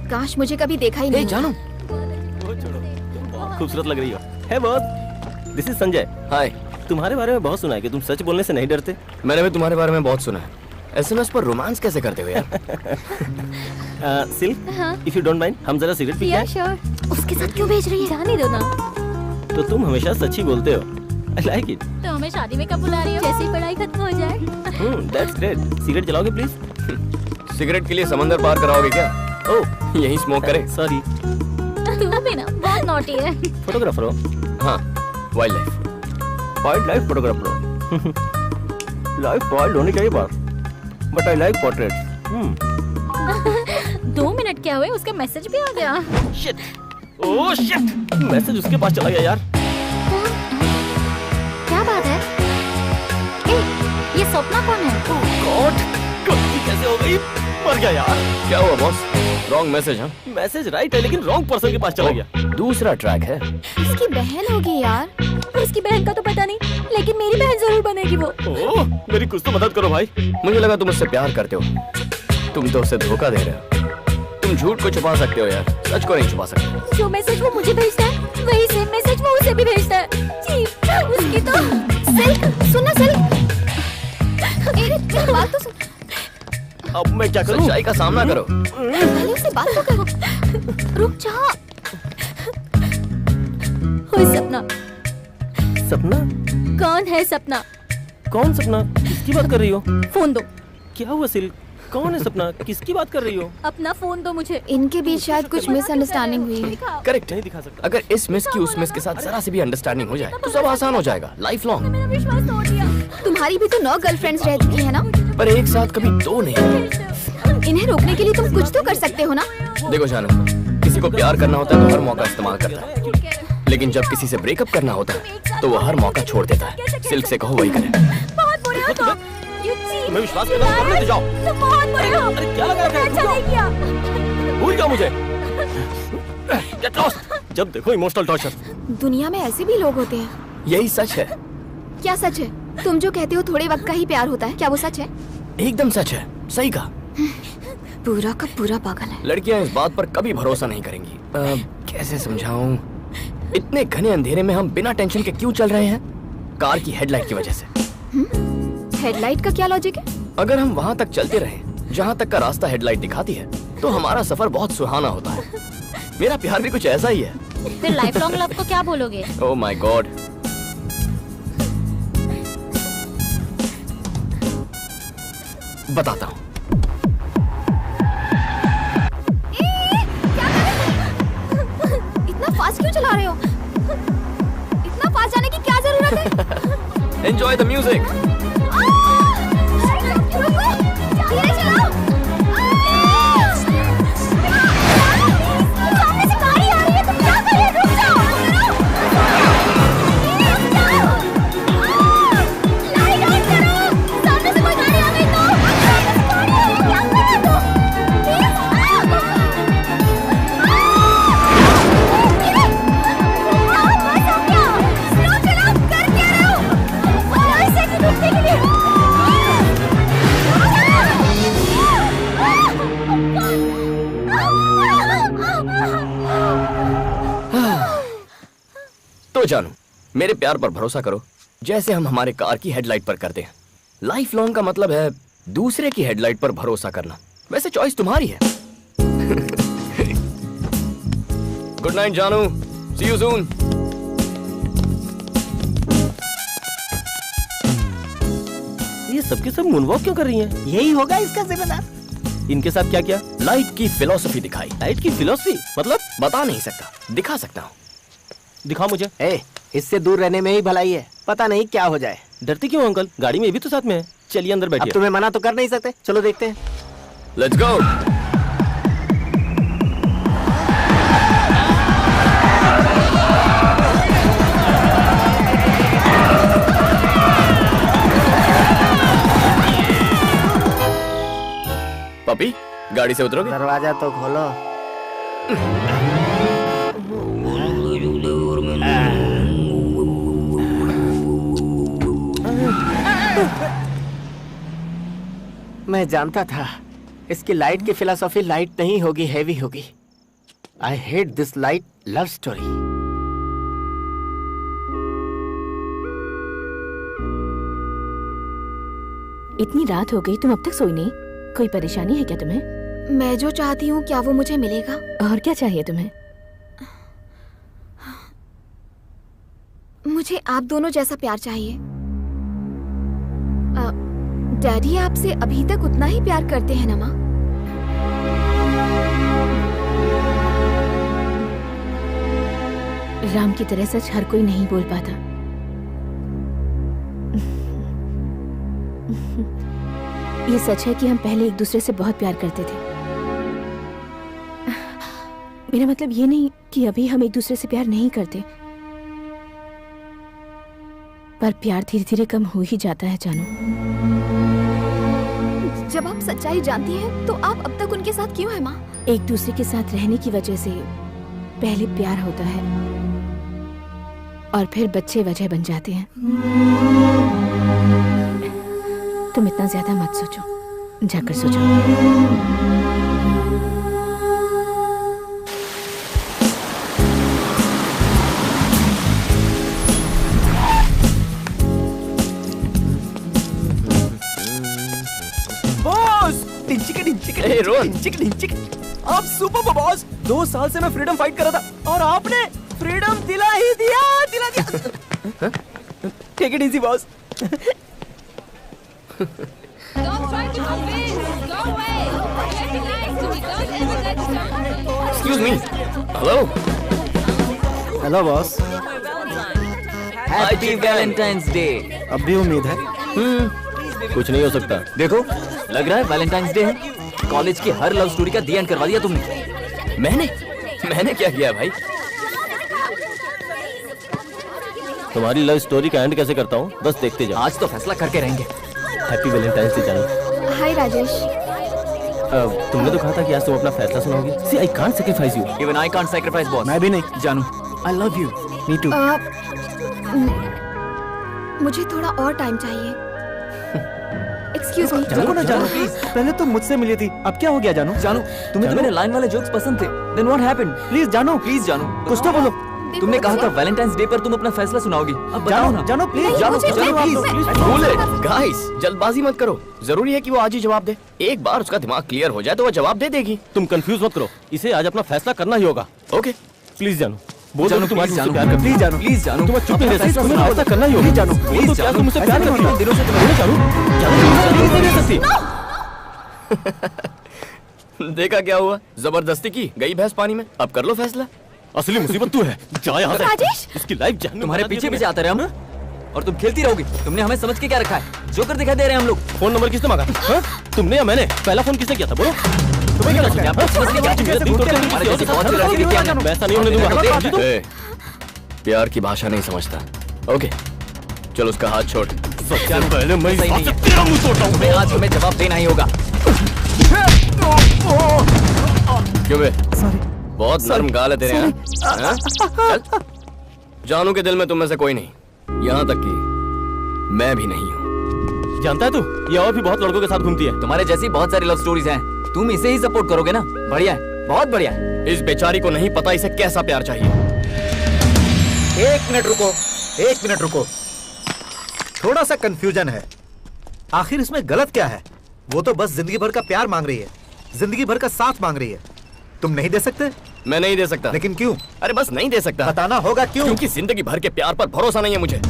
Speaker 6: काश मुझे कभी देखा ही नहीं।
Speaker 2: जानू,
Speaker 5: खूबसूरत लग रही हो। है बॉस, दिस इज संजय।
Speaker 2: हाय।
Speaker 5: तुम्हारे बारे में बहुत सुना है कि तुम सच बोलने से नहीं डरते।
Speaker 2: मैंने भी तुम्हारे बारे में बहुत सुना है। एसएमएस पर रोमांस कैसे करते हो यार?
Speaker 5: Silk, if you don't mind, हम जरा सिगरेट पी
Speaker 4: Yeah, sure. उसके साथ क्यों भेज रही है? जाने दो ना।
Speaker 5: तो तुम हमेशा सच ही बोलते हो। I like it.
Speaker 4: तो हमें शादी में कब बुला रही हो? जैसे ही पढ़ाई खत्म हो जाए।
Speaker 5: That's great. सिगरेट जलाओगे प्लीज?
Speaker 2: सिगरेट के लिए समंदर पार कराओगे क्या? ओह, यही स्मोक करे।
Speaker 7: सॉरी।
Speaker 4: तू भी ना बहुत नॉटी है।
Speaker 7: फोटोग्राफर हो?
Speaker 2: हाँ, wild life.
Speaker 7: Wild life photographer हो? लाइफ वाइल्ड होनी चाहिए बात, but I like portrait.
Speaker 4: 2 minute क्या हुए, उसका मैसेज भी आ गया।
Speaker 7: शिट, ओह शिट, मैसेज उसके पास चला गया यार।
Speaker 4: क्या बात है? ए, ये सपना कौन है?
Speaker 7: गॉड, गलती कैसे हो गई? मर गया यार।
Speaker 2: क्या हुआ बॉस? Wrong message? हाँ,
Speaker 7: मैसेज राइट है लेकिन रॉन्ग पर्सन के पास चला गया।
Speaker 2: दूसरा ट्रैक है।
Speaker 6: उसकी बहन होगी यार।
Speaker 4: उसकी बहन का तो पता नहीं, लेकिन मेरी बहन जरूर बनेगी वो।
Speaker 7: ओह, मेरी कुछ तो मदद करो भाई।
Speaker 2: मुझे लगा तुम उससे प्यार करते हो, तुम तो उसे धोखा दे रहे हो। तुम झूठ को छुपा सकते हो यार, सच को नहीं छुपा सकते।
Speaker 4: जो मैसेज वो मुझे भेजता है, वही सेम मैसेज वो उसे भी भेजता है। जी, उसकी तो
Speaker 6: सिल्क, सुनना सिल्क। मेरी बात तो सुन।
Speaker 7: अब मैं क्या करूं?
Speaker 2: सच्चाई का सामना करो।
Speaker 6: पहले उससे बात तो करो। रुक जा।
Speaker 4: ओए सपना।
Speaker 7: सपना?
Speaker 4: कौन है सपना?
Speaker 7: कौन सपना? किसकी बात कर रही हो?
Speaker 4: फोन दो।
Speaker 7: क्या हुआ सिल्क? कौन है सपना? किसकी बात कर रही हो?
Speaker 4: अपना फोन दो मुझे।
Speaker 6: इनके बीच शायद कुछ मिसअंडरस्टैंडिंग हुई है।
Speaker 2: करेक्ट।
Speaker 7: नहीं दिखा सकता।
Speaker 2: अगर इस मिस की उस मिस के साथ जरा सी भी अंडरस्टैंडिंग हो जाए तो सब आसान हो जाएगा, लाइफ लॉन्ग।
Speaker 4: मेरा विश्वास तोड़ दिया।
Speaker 6: तुम्हारी भी तो 9 गर्लफ्रेंड्स रह चुकी है ना?
Speaker 2: पर एक साथ कभी 2 नहीं।
Speaker 6: इन्हें रोकने के लिए तुम कुछ तो कर सकते हो ना?
Speaker 2: देखो जानू, किसी को प्यार करना होता है तो हर मौका इस्तेमाल करता है, लेकिन जब किसी से ब्रेकअप करना होता है तो वो हर मौका छोड़ देता है। सिल्क से कहो वही करे।
Speaker 4: बहुत बुरे हो तुम। You cheat.
Speaker 7: तुम्हें विश्वास करना तो करने दो, जाओ।
Speaker 4: तुम बहुत बुरे हो।
Speaker 7: अरे क्या लगा रखा है?
Speaker 4: अच्छा नहीं किया।
Speaker 7: भूल जाओ मुझे। Get lost. जब देखो इमोशनल टॉर्चर।
Speaker 6: दुनिया में ऐसे भी लोग होते हैं।
Speaker 2: यही सच है।
Speaker 6: क्या सच है? तुम जो कहते हो थोड़े वक्त का ही प्यार होता है, क्या वो सच है?
Speaker 2: एकदम सच है, सही कहा।
Speaker 6: पूरा का पूरा पागल है।
Speaker 2: लड़कियां इस बात पर कभी भरोसा नहीं करेंगी। कैसे समझाऊं? इतने घने अंधेरे में हम बिना टेंशन के क्यों चल रहे हैं? कार की हेडलाइट की वजह से।
Speaker 6: हेडलाइट का क्या लॉजिक है?
Speaker 2: अगर हम वहाँ तक चलते रहें जहाँ तक का रास्ता हेडलाइट दिखाती है तो हमारा सफर बहुत सुहाना होता है। मेरा प्यार भी कुछ ऐसा ही है।
Speaker 4: फिर लाइफ लॉन्ग लव को क्या बोलोगे?
Speaker 2: ओह माय गॉड। बताता हूँ।
Speaker 6: इतना फास्ट क्यों चला रहे हो? इतना फास्ट जाने की क्या जरूरत है?
Speaker 2: Enjoy the music.
Speaker 6: रुको, धीरे चलाओ। सामने से गाड़ी आ रही है, तुम क्या कर रहे हो? रुक जाओ। लाइट ऑन करो। सामने से कोई गाड़ी आ गई तो? क्या कर रहे हो? स्लो चलाओ, कर क्या रहे हो? और ऐसे की रुकने के लिए।
Speaker 2: तो जानू, मेरे प्यार पर भरोसा करो जैसे हम हमारे कार की हेडलाइट पर करते हैं। लाइफ लॉन्ग का मतलब है दूसरे की हेडलाइट पर भरोसा करना। वैसे चॉइस तुम्हारी है। गुड नाइट जानू, सी यू सून।
Speaker 7: ये सबके सब मूनवॉक क्यों कर रही हैं?
Speaker 5: यही होगा इसका जिम्मेदार।
Speaker 7: इनके साथ क्या किया?
Speaker 2: लाइफ की फिलॉसफी दिखाई।
Speaker 7: लाइट की फिलॉसफी मतलब?
Speaker 2: बता नहीं सकता, दिखा सकता हूँ।
Speaker 7: दिखाओ मुझे।
Speaker 5: इससे दूर रहने में ही भलाई है, पता नहीं क्या हो जाए।
Speaker 7: डरते क्यों अंकल? गाड़ी में ये भी तो साथ में है। चलिए अंदर
Speaker 5: अब
Speaker 7: बैठिए।
Speaker 5: तुम्हें मना तो कर नहीं सकते, चलो देखते हैं।
Speaker 2: Let's go. पपी, गाड़ी से उतरोगे?
Speaker 5: दरवाजा तो खोलो। मैं जानता था इसकी लाइट की फिलॉसफी लाइट नहीं होगी, हैवी होगी। आई hate this light love story.
Speaker 8: इतनी रात हो गई, तुम अब तक सोई नहीं? कोई परेशानी है क्या तुम्हें?
Speaker 6: मैं जो चाहती हूँ क्या वो मुझे मिलेगा?
Speaker 8: और क्या चाहिए तुम्हें?
Speaker 6: मुझे आप दोनों जैसा प्यार चाहिए। डैडी आपसे अभी तक उतना ही प्यार करते हैं ना माँ?
Speaker 8: राम की तरह सच हर कोई नहीं बोल पाता। ये सच है कि हम पहले एक दूसरे से बहुत प्यार करते थे। मेरा मतलब ये नहीं कि अभी हम एक दूसरे से प्यार नहीं करते, पर प्यार धीरे धीरे कम हो ही जाता है जानू।
Speaker 6: जब आप सच्चाई जानती हैं, तो आप अब तक उनके साथ क्यों हैं माँ?
Speaker 8: एक दूसरे के साथ रहने की वजह से पहले प्यार होता है और फिर बच्चे वजह बन जाते हैं। तुम इतना ज्यादा मत सोचो, जाकर सोचो।
Speaker 2: Hey, Rohan.
Speaker 7: आप सुपर बॉस। 2 साल से मैं फ्रीडम फाइट कर रहा था और आपने फ्रीडम दिला ही दिया। Take it easy boss.
Speaker 2: Excuse me. Hello.
Speaker 3: Hello boss.
Speaker 1: Happy valentine's day.
Speaker 3: अब भी उम्मीद है?
Speaker 2: कुछ नहीं हो सकता।
Speaker 1: देखो, लग रहा है वैलेंटाइंस डे है। कॉलेज की हर लव स्टोरी का दी एंड करवा दिया तुमने।
Speaker 2: मैंने क्या किया भाई?
Speaker 9: तुम्हारी लव स्टोरी का एंड कैसे करता हूँ, बस देखते जाओ।
Speaker 1: आज तो फैसला करके रहेंगे।
Speaker 9: हैप्पी वैलेंटाइंस डे जानू।
Speaker 6: हाय राजेश।
Speaker 9: तुमने तो कहा था कि आज तुम अपना फैसला सुनाओगे। See I can't sacrifice you.
Speaker 1: Even I can't sacrifice boss.
Speaker 3: मैं भी नहीं।
Speaker 1: जानू, I love you.
Speaker 3: Me too.
Speaker 6: मुझे थोड़ा और टाइम चाहिए। Excuse me.
Speaker 3: जानो ना जानू प्लीज। पहले तुम मुझसे मिली थी, अब क्या हो गया जानू?
Speaker 1: जानू, तुम्हें तो मेरे लाइन वाले जोक्स पसंद थे। Then what happened?
Speaker 3: प्लीज जानू,
Speaker 1: प्लीज जानू,
Speaker 3: कुछ तो बोलो।
Speaker 1: तुमने कहा था वैलेंटाइंस डे पर तुम अपना फैसला सुनाओगी। अब बताओ ना।
Speaker 3: जानू प्लीज।
Speaker 1: जानू,
Speaker 2: गाइस, जल्दबाजी मत करो। जरूरी है कि वो आज ही जवाब दे। एक बार उसका दिमाग क्लियर हो जाए तो वो जवाब दे देगी।
Speaker 9: तुम कंफ्यूज मत करो, इसे आज अपना फैसला करना ही होगा।
Speaker 2: ओके,
Speaker 9: प्लीज जानू। बोलो
Speaker 1: जानू,
Speaker 9: कि तुम आज
Speaker 1: प्लीज
Speaker 9: मुझसे
Speaker 1: जानू,
Speaker 9: प्यार करती हो।
Speaker 1: प्लीज जानू, प्लीज जानू।
Speaker 9: तुम चुप नहीं रह सकती, तुम्हें
Speaker 1: जानू,
Speaker 9: फैसला करना ही होगा।
Speaker 1: जानू,
Speaker 9: बोलो
Speaker 1: प्लीज
Speaker 9: तो क्या
Speaker 1: जानू।
Speaker 9: तुम मुझसे प्यार
Speaker 1: ऐसे
Speaker 9: करती हो?
Speaker 1: दिनों से
Speaker 9: बोलो जानू, जानू नहीं रह सकती।
Speaker 2: देखा क्या हुआ? जबरदस्ती की गई भैंस पानी में। अब कर लो फैसला।
Speaker 9: असली मुसीबत तू है। जा यहाँ से।
Speaker 6: राजेश!
Speaker 9: इसकी लाइफ जहन्नुम
Speaker 1: तुम्हारे
Speaker 9: बना दी
Speaker 1: पीछे
Speaker 9: तुमने।
Speaker 1: पीछे आते रहे हम, और तुम खेलती रहोगी। तुमने हमें समझ के क्या रखा है? जोकर दिखाई दे रहे हैं हम लोग।
Speaker 9: फोन नंबर किसने मांगा? हाँ? तुमने या मैंने? पहला फोन किसने किया था? बोलो। तुम्हें क्या लगता है?
Speaker 1: आप समझ के क्या
Speaker 9: मेरे दिल तोड़ के तुम
Speaker 1: हमारे
Speaker 9: किसी और
Speaker 1: जैसी
Speaker 9: के
Speaker 1: बहुत
Speaker 9: साथ
Speaker 1: सी लड़की
Speaker 9: क्या
Speaker 1: क्या
Speaker 9: मैं ऐसा नहीं होने दूंगा।
Speaker 2: ए, प्यार की भाषा नहीं समझता। ओके, चलो उसका हाथ छोड़।
Speaker 9: सबसे पहले मैं इस
Speaker 1: सही
Speaker 9: हाथ
Speaker 1: नहीं
Speaker 9: से
Speaker 1: है।
Speaker 9: तेरा मुंह तोड़ता हूँ।
Speaker 1: तुम्हें आज हमें जवाब देना ही होगा।
Speaker 2: क्यों बे? बहुत नरम गाल है तेरे यहाँ। हाँ? चल। जानू के दिल में तुम में से कोई नहीं, यहाँ तक कि मैं भी नहीं हूँ।
Speaker 9: जानता है तू, ये और भी बहुत लड़कों के साथ घूमती है।
Speaker 1: तुम्हारे जैसी बहुत सारी लव स्टोरीज हैं। तुम इसे ही सपोर्ट करोगे ना? बढ़िया है, बहुत बढ़िया है।
Speaker 2: इस बेचारी को नहीं पता इसे कैसा प्यार चाहिए।
Speaker 3: 1 मिनट रुको, 1 मिनट रुको। थोड़ा सा कंफ्यूजन है। आखिर इसमें गलत क्या है? वो तो बस जिंदगी भर का प्यार मांग रही है, जिंदगी भर का साथ मांग रही है। तुम नहीं दे सकते?
Speaker 2: मैं नहीं दे सकता।
Speaker 3: लेकिन क्यों?
Speaker 2: अरे बस नहीं दे सकता।
Speaker 3: बताना होगा क्यों?
Speaker 2: क्योंकि जिंदगी भर के प्यार पर भरोसा नहीं है मुझे।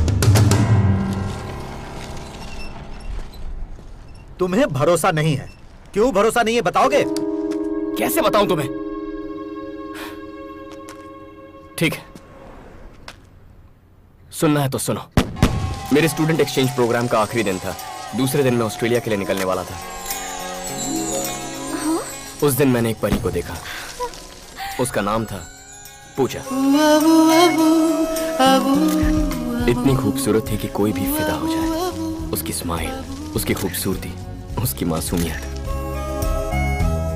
Speaker 3: तुम्हें भरोसा नहीं है? क्यों भरोसा नहीं है, बताओगे?
Speaker 2: कैसे बताऊं तुम्हें? ठीक है, सुनना है तो सुनो। मेरे स्टूडेंट एक्सचेंज प्रोग्राम का आखिरी दिन था। दूसरे दिन मैं ऑस्ट्रेलिया के लिए निकलने वाला था। उस दिन मैंने एक परी को देखा। उसका नाम था पूजा। इतनी खूबसूरत थी कि कोई भी फिदा हो जाए। उसकी स्माइल, उसकी खूबसूरती, उसकी मासूमियत।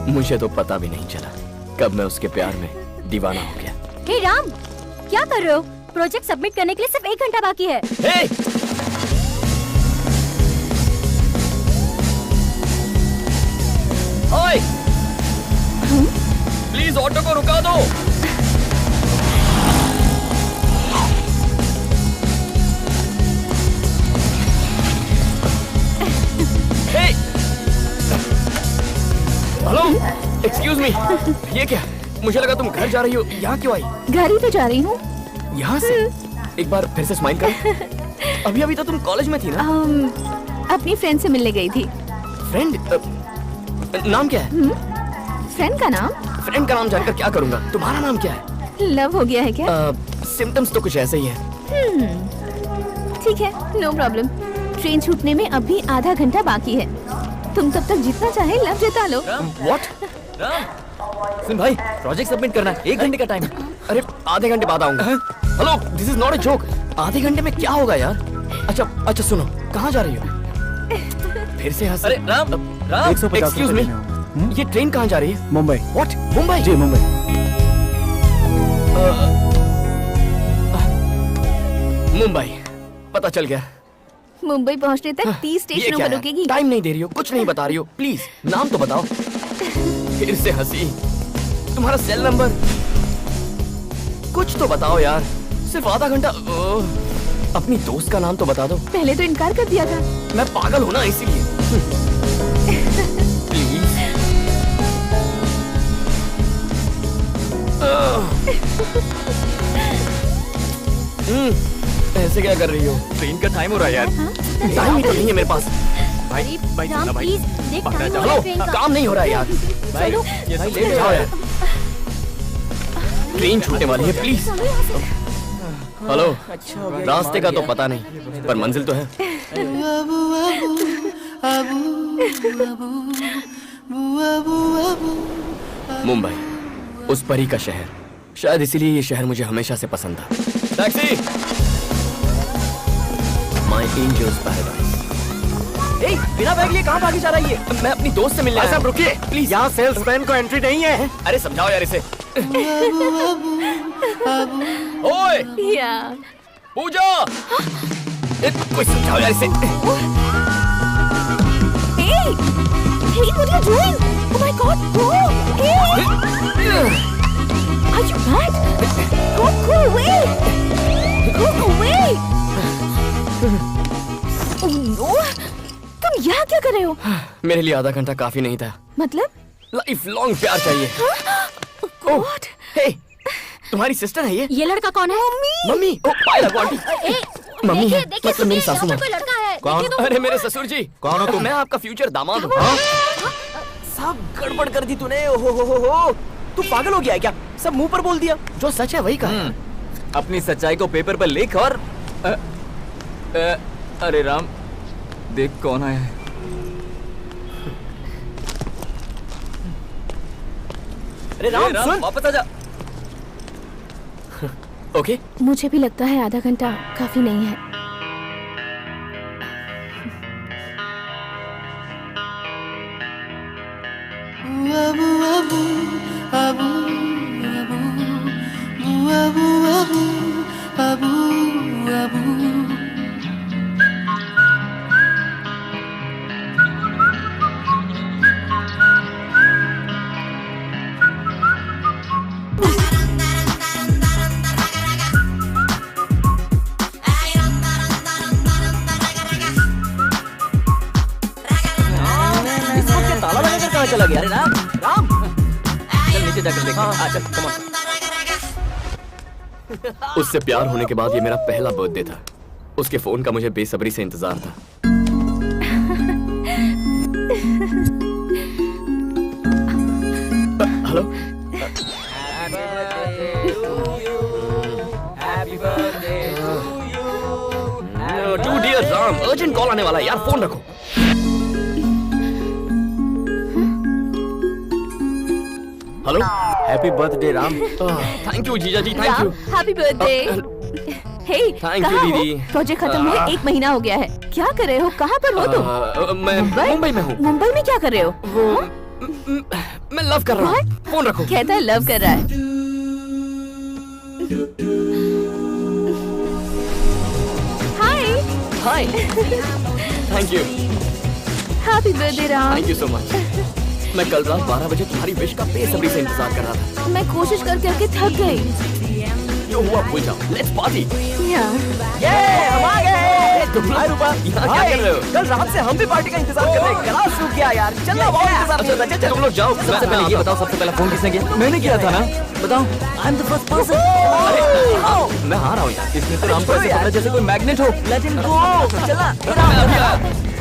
Speaker 2: मुझे तो पता भी नहीं चला कब मैं उसके प्यार में दीवाना हो गया।
Speaker 4: हे राम, क्या कर रहे हो? प्रोजेक्ट सबमिट करने के लिए सिर्फ 1 घंटा बाकी है।
Speaker 2: हे! ओए! प्लीज ऑटो को रुका दो। हे! Hello, excuse me. ये क्या? मुझे लगा तुम घर जा रही हो। यहाँ क्यों आई?
Speaker 8: घर ही तो जा रही हूँ।
Speaker 2: यहाँ से? एक बार फिर से स्माइल कर। अभी अभी तो तुम कॉलेज में थी ना?
Speaker 8: अपनी फ्रेंड से मिलने गई थी।
Speaker 2: फ्रेंड? नाम क्या है?
Speaker 8: फ्रेंड का नाम?
Speaker 2: फ्रेंड का नाम जानकर क्या करूंगा? तुम्हारा नाम क्या है?
Speaker 8: लव हो गया है क्या?
Speaker 2: सिम्टम्स तो कुछ ऐसे ही है।
Speaker 8: ठीक है, नो प्रॉब्लम। ट्रेन छूटने में अभी आधा घंटा बाकी है। तुम तब तक जितना चाहे लव जता लो।
Speaker 2: व्हाट?
Speaker 1: सुन भाई, प्रोजेक्ट सबमिट करना है, 1 घंटे का टाइम है।
Speaker 2: अरे आधे घंटे बाद आऊंगा। Hello, this is not a joke. आधे घंटे में क्या होगा यार? अच्छा सुनो, कहाँ जा रही हो? फिर से हंस।
Speaker 1: अरे राम,
Speaker 3: 150
Speaker 2: एक्सक्यूज मी, ये ट्रेन कहाँ जा रही है?
Speaker 3: मुंबई।
Speaker 2: व्हाट? मुंबई?
Speaker 3: जी मुंबई।
Speaker 2: मुंबई, पता चल गया।
Speaker 8: मुंबई पहुंचने तक 30
Speaker 2: ये
Speaker 8: स्टेशनों
Speaker 2: क्या
Speaker 8: पर
Speaker 2: है?
Speaker 8: रुकेगी।
Speaker 2: टाइम नहीं दे रही हो, कुछ नहीं बता रही हो, प्लीज नाम तो बताओ। फिर से हंसी। तुम्हारा सेल नंबर कुछ तो बताओ यार। सिर्फ आधा घंटा। अपनी दोस्त का नाम तो बता दो।
Speaker 8: पहले तो इनकार कर दिया था।
Speaker 2: मैं पागल हूं ना, इसीलिए। प्लीज। ऐसे क्या कर रही हो?
Speaker 1: ट्रेन का टाइम हो रहा है यार।
Speaker 2: टाइम ही तो नहीं है मेरे पास।
Speaker 1: भाई
Speaker 4: राम प्लीज देख टाइम हो रहा
Speaker 2: हेलो,
Speaker 4: है ट्रेन का।
Speaker 2: काम नहीं हो रहा है यार। भाई लेट जाओ यार। ट्रेन छूटने वाली है, प्लीज। हेलो, रास्ते का तो पता नहीं, पर मंजिल तो है। मुंबई, उस परी का शहर। शायद इसीलिए ये शहर मुझे हमेशा से पसंद था। टैक्सी! My angels paradise. ए, बिना बैग लिए कहाँ भागी जा रही है? मैं अपनी दोस्त से मिलने आया हूं। रुकिए प्लीज।
Speaker 5: यहाँ सेल्समैन को एंट्री नहीं है।
Speaker 2: अरे समझाओ यार इसे। ओए
Speaker 8: या
Speaker 2: पूजा, कोई समझाओ यार इसे।
Speaker 8: Hey, what are you doing? Oh my God! Oh, hey! Are you mad? Go away! Go away! Oh no! तुम यहाँ क्या कर रहे हो?
Speaker 2: मेरे लिए आधा घंटा काफी नहीं था।
Speaker 8: मतलब?
Speaker 2: लाइफ लॉन्ग प्यार चाहिए।
Speaker 8: God!
Speaker 2: हे, तुम्हारी सिस्टर है ये?
Speaker 4: ये लड़का कौन है?
Speaker 2: मम्मी। ओ, पाए लगो आंटी। मम्मी है,
Speaker 4: देखिए,
Speaker 2: मतलब मेरी सासू माँ।
Speaker 4: कोई लड़का है।
Speaker 3: कौन?
Speaker 4: देखिए तो।
Speaker 2: अरे मेरे ससुर जी।
Speaker 3: कौन हो तुम?
Speaker 2: मैं आपका फ्यूचर दामाद हूँ। सब गड़बड़ कर दी तूने। हो। तू पागल हो गया है क्या? सब मुंह पर बोल दिया। जो सच है वही कहा।
Speaker 1: अपनी सच्चाई को पेपर पर लिख और अरे राम, देख कौन आया है।
Speaker 2: अरे राम सुन।
Speaker 1: वापस आजा।
Speaker 2: ओके।
Speaker 8: मुझे भी लगता है आधा घंटा काफी नहीं है।
Speaker 2: ताला लगाकर कहाँ चला गया?
Speaker 1: अरे राम, चल नीचे जाकर देख।
Speaker 2: हाँ, चल, come on। उससे प्यार होने के बाद ये मेरा पहला बर्थडे था। उसके फोन का मुझे बेसब्री से इंतजार था। Hello. To dear Ram, urgent call आने वाला है यार, फोन रखो। Hello.
Speaker 5: Happy birthday Ram.
Speaker 2: Thank you जीजा ji, thank you.
Speaker 8: Happy birthday. Hey,
Speaker 2: Thank you, दीदी।
Speaker 8: प्रोजेक्ट खत्म हुए 1 महीना हो गया है। क्या कर रहे हो? कहाँ पर हो तुम?
Speaker 2: मैं मुंबई में हूँ।
Speaker 8: मुंबई में क्या कर रहे हो?
Speaker 2: मैं लव कर रहा हूँ। फोन रखो।
Speaker 8: कहता है लव कर रहा है।
Speaker 2: Hi. Thank you.
Speaker 8: Happy birthday Ram.
Speaker 2: Thank you so much. मैं कल रात 12 बजे तुम्हारी विश का बेसब्री से इंतजार कर रहा था।
Speaker 8: मैं कोशिश करके थक गई।
Speaker 2: जो हुआ भूल जाओ। Let's party.
Speaker 5: हम आ गए।
Speaker 2: हाय रूपा, यहाँ क्या कर रहे हो?
Speaker 5: कल रात से हम भी पार्टी का इंतजार कर रहे हैं। गला सूख गया यार। चलो बहुत इंतजार नहीं होता। चल
Speaker 2: तुम लोग जाओ।
Speaker 1: सबसे पहले ये बताओ, सबसे पहला फोन किसने किया? मैंने किया था ना। बताओ। I am the first person.
Speaker 2: मैं आ रहा हूँ यार।
Speaker 1: इसने तो राम को ऐसे पकड़ा जैसे कोई मैग्नेट हो। Let him go. चला।
Speaker 2: मैं अभी आया।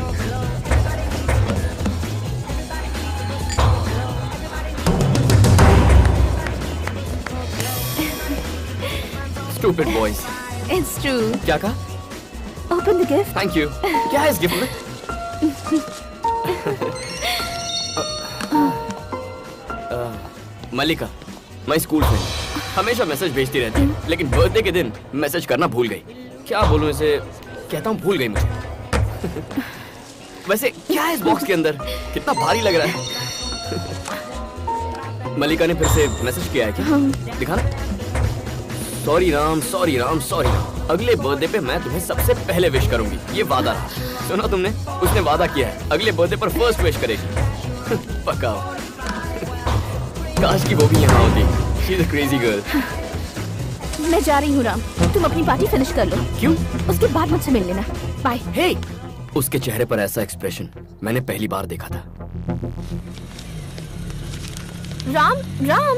Speaker 2: Stupid boys.
Speaker 8: It's true.
Speaker 2: क्या कहा?
Speaker 8: Open the gift.
Speaker 2: Thank you. क्या है इस गिफ्ट में? मलिका, मैं स्कूल फ्रेंड, हमेशा मैसेज भेजती रहती है, लेकिन बर्थडे के दिन मैसेज करना भूल गई। क्या बोलूं इसे? कहता हूँ भूल गई मुझे। वैसे क्या है इस बॉक्स के अंदर? कितना भारी लग रहा है। मलिका ने फिर से मैसेज किया है क्या? दिखाना। Sorry Ram, sorry Ram, sorry Ram. अगले बर्थडे पे मैं तुम्हें सबसे पहले विश करूंगी, ये वादा रहा। सुना तुमने? उसने वादा किया है अगले बर्थडे पर फर्स्ट विश करेगी। पक्का। काश की वो भी यहाँ होती। She's a crazy girl.
Speaker 8: मैं जा रही हूँ राम, तुम अपनी पार्टी फिनिश कर लो।
Speaker 2: क्यों?
Speaker 8: उसके बाद मुझसे मिल लेना। बाय।
Speaker 2: हे! उसके चेहरे पर ऐसा एक्सप्रेशन मैंने पहली बार देखा था।
Speaker 8: राम, राम।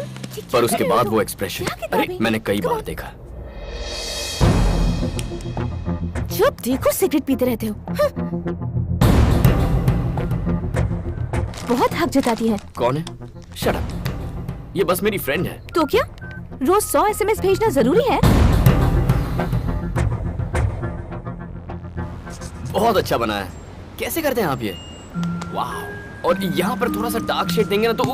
Speaker 2: पर उसके बाद वो एक्सप्रेशन, अरे मैंने कई बार देखा।
Speaker 8: जब देखो सिगरेट पीते रहते हो। बहुत हक जताती है।
Speaker 2: कौन है? Shut up. ये बस मेरी फ्रेंड है।
Speaker 8: तो क्या रोज 100 SMS भेजना जरूरी है?
Speaker 2: बहुत अच्छा बना है। कैसे करते हैं आप ये? वाह! और यहाँ पर थोड़ा सा डार्क शेड देंगे ना तो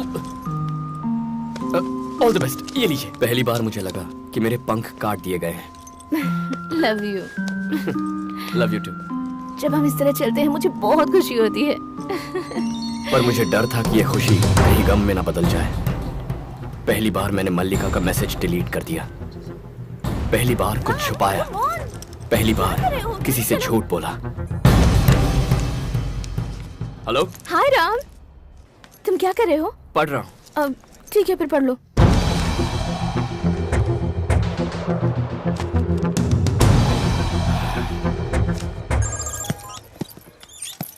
Speaker 2: ऑल द बेस्ट। ये लीजिए। पहली बार मुझे लगा कि मेरे पंख काट दिए गए हैं।
Speaker 8: Love you.
Speaker 2: Love you too.
Speaker 8: जब हम इस तरह चलते हैं मुझे बहुत खुशी होती है।
Speaker 2: पर मुझे डर था कि ये खुशी कहीं गम में ना बदल जाए। पहली बार मैंने मल्लिका का मैसेज डिलीट कर दिया। पहली बार कुछ छुपाया। पहली बार किसी से झूठ बोला। हेलो।
Speaker 8: हाय राम, तुम क्या कर रहे हो?
Speaker 2: पढ़ रहा हूँ।
Speaker 8: ठीक है फिर पढ़ लो।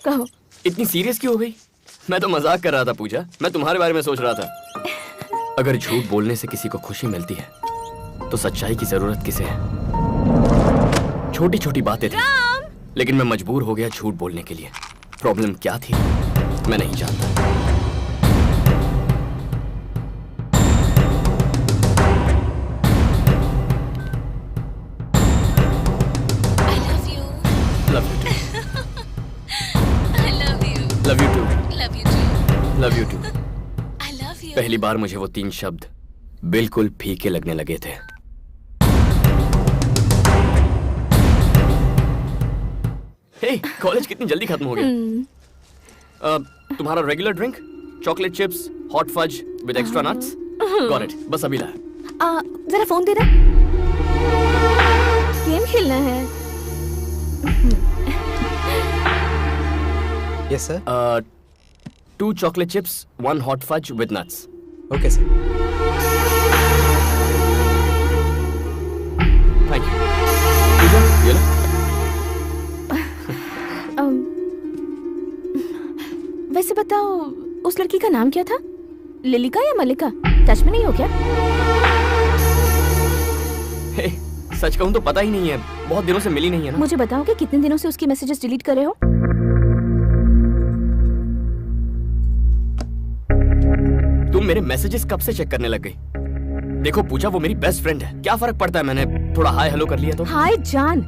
Speaker 8: कहो।
Speaker 2: इतनी सीरियस क्यों हो गई? मैं तो मजाक कर रहा था पूजा। मैं तुम्हारे बारे में सोच रहा था। अगर झूठ बोलने से किसी को खुशी मिलती है तो सच्चाई की जरूरत किसे है? छोटी छोटी बातें थी, लेकिन मैं मजबूर हो गया झूठ बोलने के लिए। प्रॉब्लम क्या थी मैं नहीं जानता। Love you too.
Speaker 6: I love you.
Speaker 2: Love you too.
Speaker 6: Love you too.
Speaker 2: Love you too.
Speaker 6: I love you.
Speaker 2: पहली बार मुझे वो 3 शब्द बिल्कुल फीके लगने लगे थे। हे, कॉलेज कितनी जल्दी खत्म हो गया। तुम्हारा regular drink? Chocolate chips, hot fudge with extra nuts? Got it. बस अभी लाया।
Speaker 8: जरा फोन दे दे। गेम खेलना है।
Speaker 3: Yes, sir.
Speaker 2: 2 chocolate chips, 1 hot fudge with nuts.
Speaker 3: Okay, sir.
Speaker 2: Thank you. पूजा, ये लो।
Speaker 8: वैसे बताओ उस लड़की का नाम क्या था? लिलिका या मलिका? टच में नहीं हो क्या?
Speaker 2: हे, सच कहूँ तो पता ही नहीं है। बहुत दिनों से मिली नहीं है ना।
Speaker 8: मुझे बताओ कि कितने दिनों से उसकी मैसेजेस डिलीट कर रहे हो?
Speaker 2: तुम मेरे मैसेजेस कब से चेक करने लग गई? देखो पूजा, वो मेरी बेस्ट फ्रेंड है। क्या फर्क पड़ता है मैंने थोड़ा हाय हेलो कर लिया तो?
Speaker 8: हाय जान।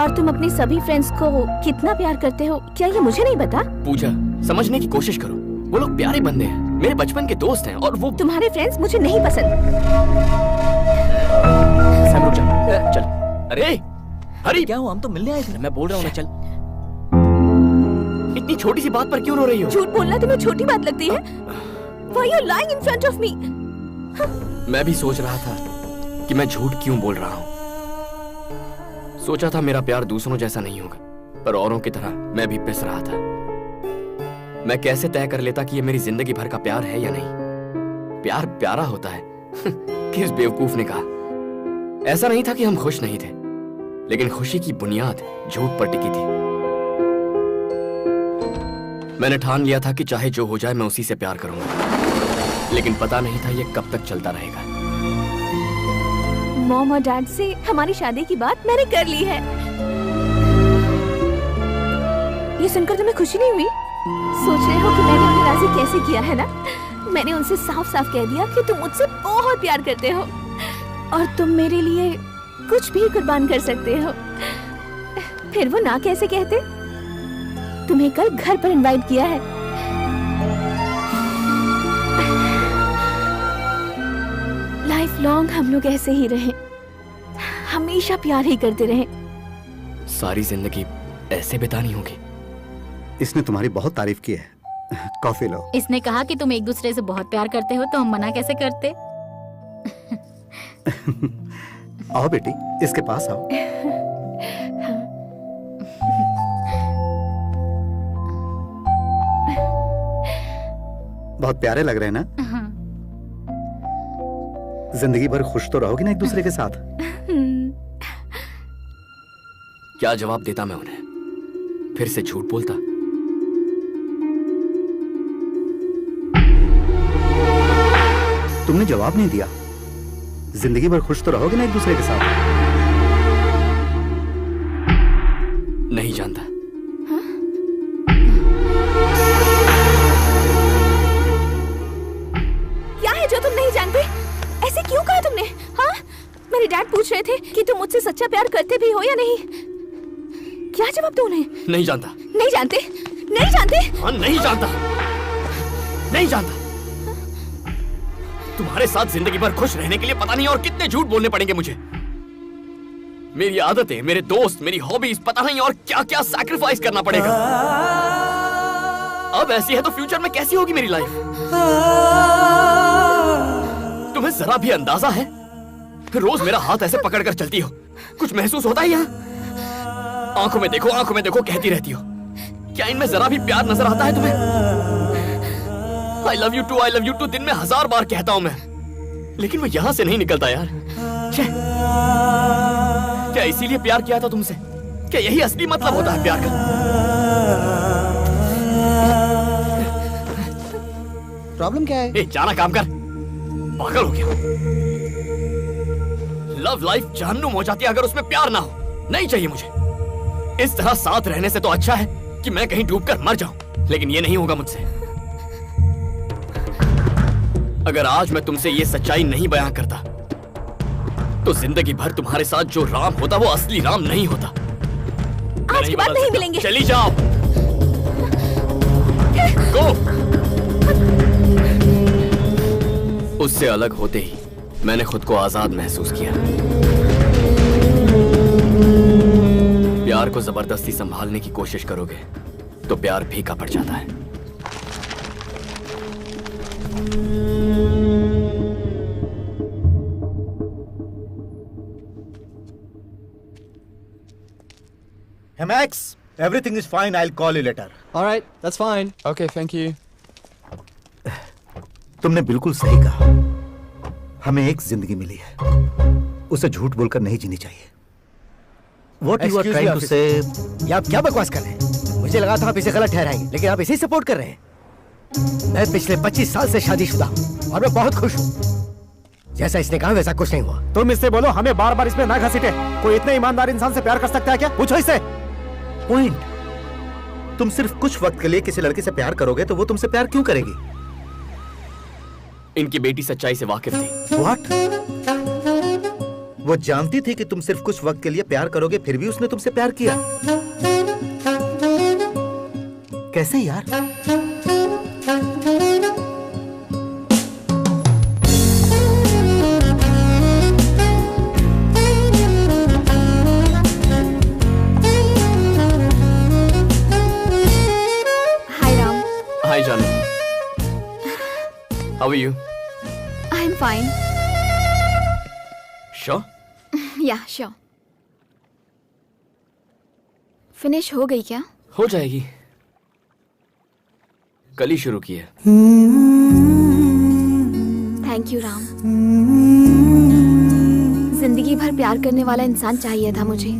Speaker 8: और तुम अपनी सभी फ्रेंड्स को कितना प्यार करते हो क्या ये मुझे नहीं पता?
Speaker 2: पूजा, समझने की कोशिश करो। वो लोग प्यारे बंदे हैं, मेरे बचपन के दोस्त हैं। और वो
Speaker 8: तुम्हारे फ्रेंड्स मुझे नहीं पसंद।
Speaker 7: सैम रुक जा। चल।
Speaker 2: अरे हरी,
Speaker 1: क्या हुआ? हम तो मिलने आए थे।
Speaker 7: मैं बोल रहा हूँ ना, चल।
Speaker 2: इतनी छोटी सी बात पर क्यों रो रही हो?
Speaker 8: झूठ बोलना तुम्हें छोटी बात लगती है? Why are you lying in front of me?
Speaker 2: मैं भी सोच रहा था कि मैं झूठ क्यों बोल रहा हूँ। सोचा था मेरा प्यार दूसरों जैसा नहीं होगा, पर औरों की तरह मैं भी पिस रहा था। मैं कैसे तय कर लेता कि ये मेरी जिंदगी भर का प्यार है या नहीं? प्यार प्यारा होता है। किस बेवकूफ ने कहा? ऐसा नहीं था कि हम खुश नहीं थे, लेकिन खुशी की बुनियाद झूठ पर टिकी थी। मैंने ठान लिया था कि चाहे जो हो जाए मैं उसी से प्यार करूंगा, लेकिन पता नहीं था ये कब तक चलता रहेगा।
Speaker 8: मॉम और डैड से हमारी शादी की बात मैंने कर ली है। ये सुनकर तुम्हें खुशी नहीं हुई? सोच रहे हो कि मैंने उन्हें राजी कैसे किया है ना? मैंने उनसे साफ साफ कह दिया कि तुम मुझसे बहुत प्यार करते हो और तुम मेरे लिए कुछ भी कुर्बान कर सकते हो। फिर वो ना कैसे कहते? तुम्हें कल घर पर इनवाइट किया है। लाइफ लॉन्ग हम लोग ऐसे ही रहे, हमेशा प्यार ही करते रहे।
Speaker 2: सारी जिंदगी ऐसे बितानी होगी।
Speaker 3: इसने तुम्हारी बहुत तारीफ की है। कॉफी लो।
Speaker 4: इसने कहा कि तुम एक दूसरे से बहुत प्यार करते हो, तो हम मना कैसे करते?
Speaker 3: आओ बेटी, इसके पास आओ। बहुत प्यारे लग रहे हैं ना? जिंदगी भर खुश तो रहोगी ना एक दूसरे के साथ?
Speaker 2: क्या जवाब देता मैं उन्हें? फिर से झूठ बोलता?
Speaker 3: तुमने जवाब नहीं दिया। जिंदगी भर खुश तो रहोगे ना एक दूसरे के साथ?
Speaker 2: नहीं जानता।
Speaker 8: क्या है जो तुम नहीं जानते? ऐसे क्यों कहा तुमने? हाँ, मेरे डैड पूछ रहे थे कि तुम मुझसे सच्चा प्यार करते भी हो या नहीं। क्या जवाब दो उन्हें?
Speaker 2: नहीं जानता।
Speaker 8: नहीं जानते? नहीं जानते?
Speaker 2: हाँ, नहीं जानता। नहीं जानता। तुम्हारे साथ जिंदगी भर खुश रहने के लिए पता नहीं और कितने झूठ बोलने पड़ेंगे मुझे। मेरी आदतें, मेरे दोस्त, मेरी हॉबीज, पता नहीं और क्या क्या सैक्रिफाइस करना पड़ेगा। अब ऐसी है तो फ्यूचर में कैसी होगी मेरी लाइफ? तुम्हें जरा भी अंदाजा है? रोज मेरा हाथ ऐसे पकड़कर चलती हो, कुछ महसूस होता है यहाँ? आंखों में देखो कहती रहती हो। क्या इनमें जरा भी प्यार नजर आता है तुम्हें? I love you too दिन में 1000 बार कहता हूं मैं, लेकिन वो यहां से नहीं निकलता यार। क्या इसीलिए प्यार किया था तुमसे? क्या यही असली मतलब होता है प्यार का?
Speaker 5: प्रॉब्लम क्या है?
Speaker 2: जाना काम कर, पागल हो गया। लव लाइफ जहन्नुम हो जाती है अगर उसमें प्यार ना हो। नहीं चाहिए मुझे। इस तरह साथ रहने से तो अच्छा है कि मैं कहीं डूबकर मर जाऊं, लेकिन ये नहीं होगा मुझसे। अगर आज मैं तुमसे ये सच्चाई नहीं बयां करता तो जिंदगी भर तुम्हारे साथ जो राम होता वो असली राम नहीं होता।
Speaker 8: आज की बात नहीं मिलेंगे।
Speaker 2: चली जाओ। गो। उससे अलग होते ही मैंने खुद को आजाद महसूस किया। प्यार को जबरदस्ती संभालने की कोशिश करोगे तो प्यार फीका पड़ जाता है।
Speaker 3: Hey Max, everything is fine. I'll call you later.
Speaker 5: All right, that's fine.
Speaker 11: Okay, thank you.
Speaker 3: तुमने बिल्कुल सही कहा। हमें एक जिंदगी मिली है, उसे झूठ बोलकर नहीं जीनी चाहिए। What you are trying to say?
Speaker 5: ये आप क्या बकवास कर रहे हैं? मुझे लगा था आप इसे गलत ठहराएंगे, लेकिन आप इसे ही सपोर्ट कर रहे हैं। मैं पिछले 25 साल से शादीशुदा हूँ और मैं बहुत खुश हूँ। जैसा इसने कहा वैसा कुछ नहीं हुआ।
Speaker 9: तुम इससे बोलो हमें बार बार इसमें ना घसीटे। कोई इतने ईमानदार इंसान से प्यार कर सकता है क्या? पूछो इससे।
Speaker 3: पॉइंट, तुम सिर्फ कुछ वक्त के लिए किसी लड़के से प्यार करोगे तो वो तुमसे प्यार क्यों करेगी?
Speaker 2: इनकी बेटी सच्चाई से वाकिफ थी।
Speaker 3: What? वो जानती थी कि तुम सिर्फ कुछ वक्त के लिए प्यार करोगे, फिर भी उसने तुमसे प्यार किया। कैसे यार?
Speaker 2: Hi Janu. How are you?
Speaker 6: I'm fine.
Speaker 2: Sure?
Speaker 6: Yeah, sure. Finish हो गई क्या?
Speaker 2: हो जाएगी। कल ही शुरू की है।
Speaker 6: Thank you Ram. जिंदगी भर प्यार करने वाला इंसान चाहिए था मुझे,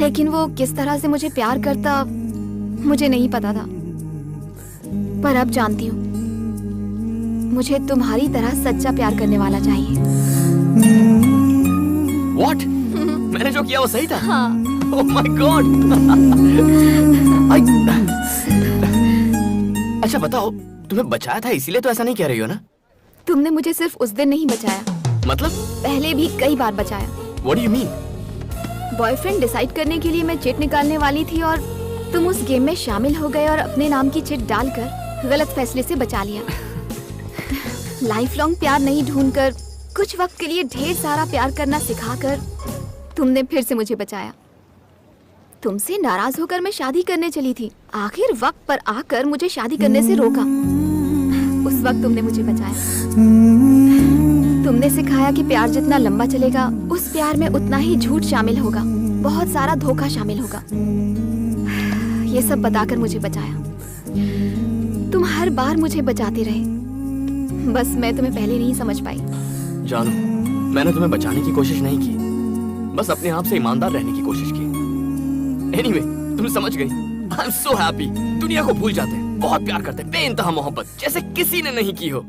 Speaker 6: लेकिन वो किस तरह से मुझे प्यार करता मुझे नहीं पता था। पर अब जानती हूँ, मुझे तुम्हारी तरह सच्चा प्यार करने वाला चाहिए।
Speaker 2: What? मैंने जो किया वो सही था?
Speaker 6: हाँ।
Speaker 2: Oh my God! अच्छा बताओ, तुम्हें बचाया था इसीलिए तो ऐसा नहीं कह रही हो ना?
Speaker 6: तुमने मुझे सिर्फ उस दिन नहीं बचाया,
Speaker 2: मतलब?
Speaker 6: पहले भी कई बार बचाया।
Speaker 2: What do you mean?
Speaker 6: Boyfriend decide करने के लिए मैं चिट निकालने वाली थी और तुम उस गेम में शामिल हो गए और अपने नाम की चिट डालकर गलत फैसले से बचा लिया। लाइफ लॉन्ग प्यार नहीं ढूंढकर कुछ वक्त के लिए ढेर सारा प्यार करना सिखाकर तुमने फिर से मुझे बचाया। तुमसे नाराज होकर मैं शादी करने चली थी, आखिर वक्त पर आकर मुझे शादी करने से रोका। उस वक्त तुमने मुझे बचाया। तुमने सिखाया कि प्यार जितना लंबा चलेगा उस प्यार में उतना ही झूठ शामिल होगा, बहुत सारा धोखा शामिल होगा। ये सब बताकर मुझे बचाया। तुम हर बार मुझे बचाते रहे, बस मैं तुम्हें पहले नहीं समझ पाई।
Speaker 2: जानू, मैंने तुम्हें बचाने की कोशिश नहीं की, बस अपने आप से ईमानदार रहने की कोशिश की। Anyway, तुम समझ गई। I'm so happy। दुनिया को भूल जाते हैं, बहुत प्यार करते हैं, बेइंतहा मोहब्बत जैसे किसी ने नहीं की हो।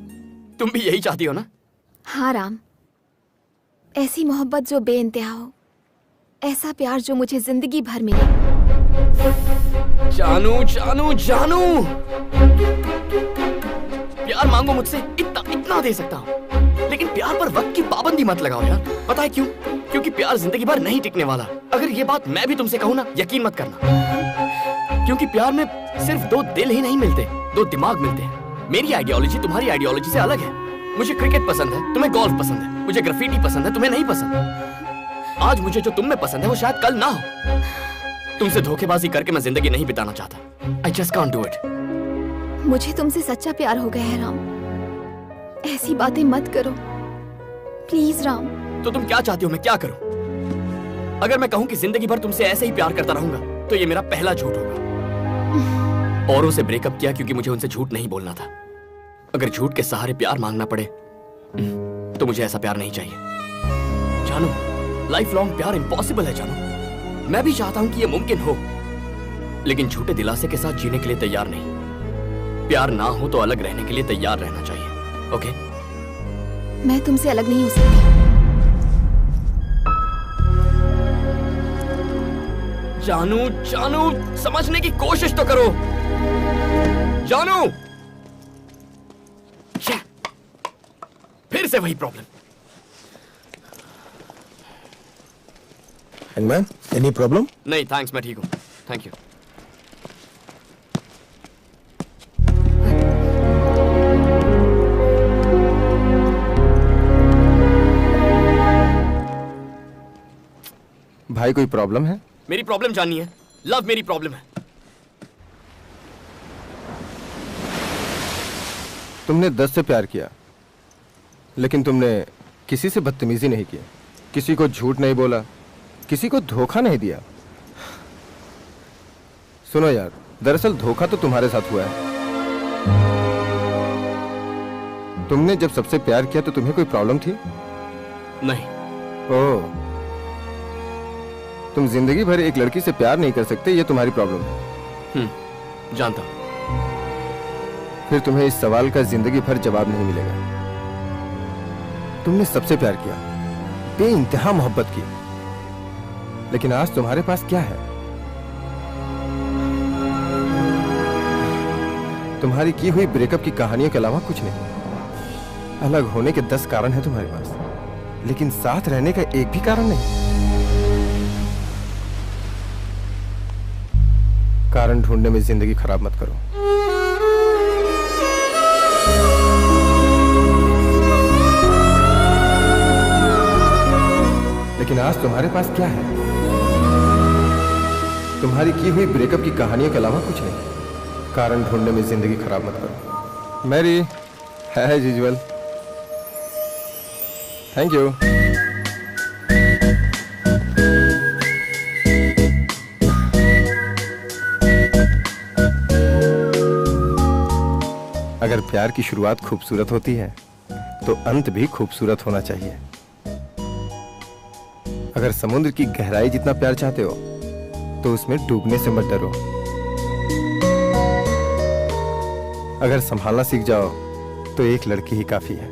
Speaker 2: तुम भी यही चाहती हो ना?
Speaker 6: हाँ राम, ऐसी मोहब्बत जो बेइंतहा हो, ऐसा प्यार जो मुझे जिंदगी भर मिले।
Speaker 2: जानू जानू जानू, प्यार मांगो मुझसे, इतना इतना दे सकता हूँ, लेकिन प्यार पर वक्त की पाबंदी मत लगाओ यार। पता है क्यों? क्योंकि प्यार जिंदगी भर नहीं टिकने वाला। अगर ये बात मैं भी तुमसे कहूँ ना, यकीन मत करना, क्योंकि प्यार में सिर्फ दो दिल ही नहीं मिलते, दो दिमाग मिलते हैं। मेरी आइडियोलॉजी तुम्हारी आइडियोलॉजी से अलग है। मुझे क्रिकेट पसंद है, तुम्हें गोल्फ पसंद है। मुझे ग्राफिटी पसंद है, तुम्हें नहीं पसंद। आज मुझे जो तुम में पसंद है वो शायद कल ना हो। तुमसे धोखेबाजी करके मैं जिंदगी नहीं बिताना चाहता। I just can't do it।
Speaker 6: मुझे तुमसे सच्चा प्यार हो गया है राम, ऐसी बातें मत करो प्लीज राम।
Speaker 2: तो तुम क्या चाहती हो मैं क्या करूं? अगर मैं कहूं कि जिंदगी भर तुमसे ऐसे ही प्यार करता रहूंगा तो ये मेरा पहला झूठ होगा। औरों से ब्रेकअप किया क्योंकि मुझे उनसे झूठ नहीं बोलना था। अगर झूठ के सहारे प्यार मांगना पड़े तो मुझे ऐसा प्यार नहीं चाहिए। जानू, लाइफ लॉन्ग प्यार इम्पॉसिबल है जानू। मैं भी चाहता हूं कि ये मुमकिन हो, लेकिन झूठे दिलासे के साथ जीने के लिए तैयार नहीं। प्यार ना हो तो अलग रहने के लिए तैयार रहना चाहिए। ओके?
Speaker 6: मैं तुमसे अलग नहीं हो सकती।
Speaker 2: जानू जानू, समझने की कोशिश तो करो। जानू, फिर से वही प्रॉब्लम।
Speaker 9: Hangman, any problem?
Speaker 2: नहीं थैंक्स, मैं ठीक हूँ। Thank you.
Speaker 9: भाई कोई प्रॉब्लम है?
Speaker 2: मेरी प्रॉब्लम जाननी है? लव मेरी प्रॉब्लम है।
Speaker 9: तुमने 10 से प्यार किया, लेकिन तुमने किसी से बदतमीजी नहीं की, किसी को झूठ नहीं बोला, किसी को धोखा नहीं दिया। सुनो यार, दरअसल धोखा तो तुम्हारे साथ हुआ है। तुमने जब सबसे प्यार किया तो तुम्हें कोई प्रॉब्लम थी?
Speaker 2: नहीं।
Speaker 9: ओह, तुम जिंदगी भर एक लड़की से प्यार नहीं कर सकते, ये तुम्हारी प्रॉब्लम है।
Speaker 2: जानता हूं।
Speaker 9: फिर तुम्हें इस सवाल का जिंदगी भर जवाब नहीं मिलेगा। तुमने सबसे प्यार किया, बेइंतहा मोहब्बत की, लेकिन आज तुम्हारे पास क्या है? तुम्हारी की हुई ब्रेकअप की कहानियों के अलावा कुछ नहीं। अलग होने के 10 कारण हैं तुम्हारे पास, लेकिन साथ रहने का एक भी कारण नहीं। कारण ढूंढने में जिंदगी खराब मत करो। लेकिन आज तुम्हारे पास क्या है? तुम्हारी की हुई ब्रेकअप की कहानियों के अलावा कुछ नहीं। कारण ढूंढने में जिंदगी खराब मत करो। मैरी है एज यूजुअल। Thank you. अगर प्यार की शुरुआत खूबसूरत होती है तो अंत भी खूबसूरत होना चाहिए। अगर समुद्र की गहराई जितना प्यार चाहते हो तो उसमें डूबने से मत डरो। अगर संभालना सीख जाओ तो एक लड़की ही काफी है।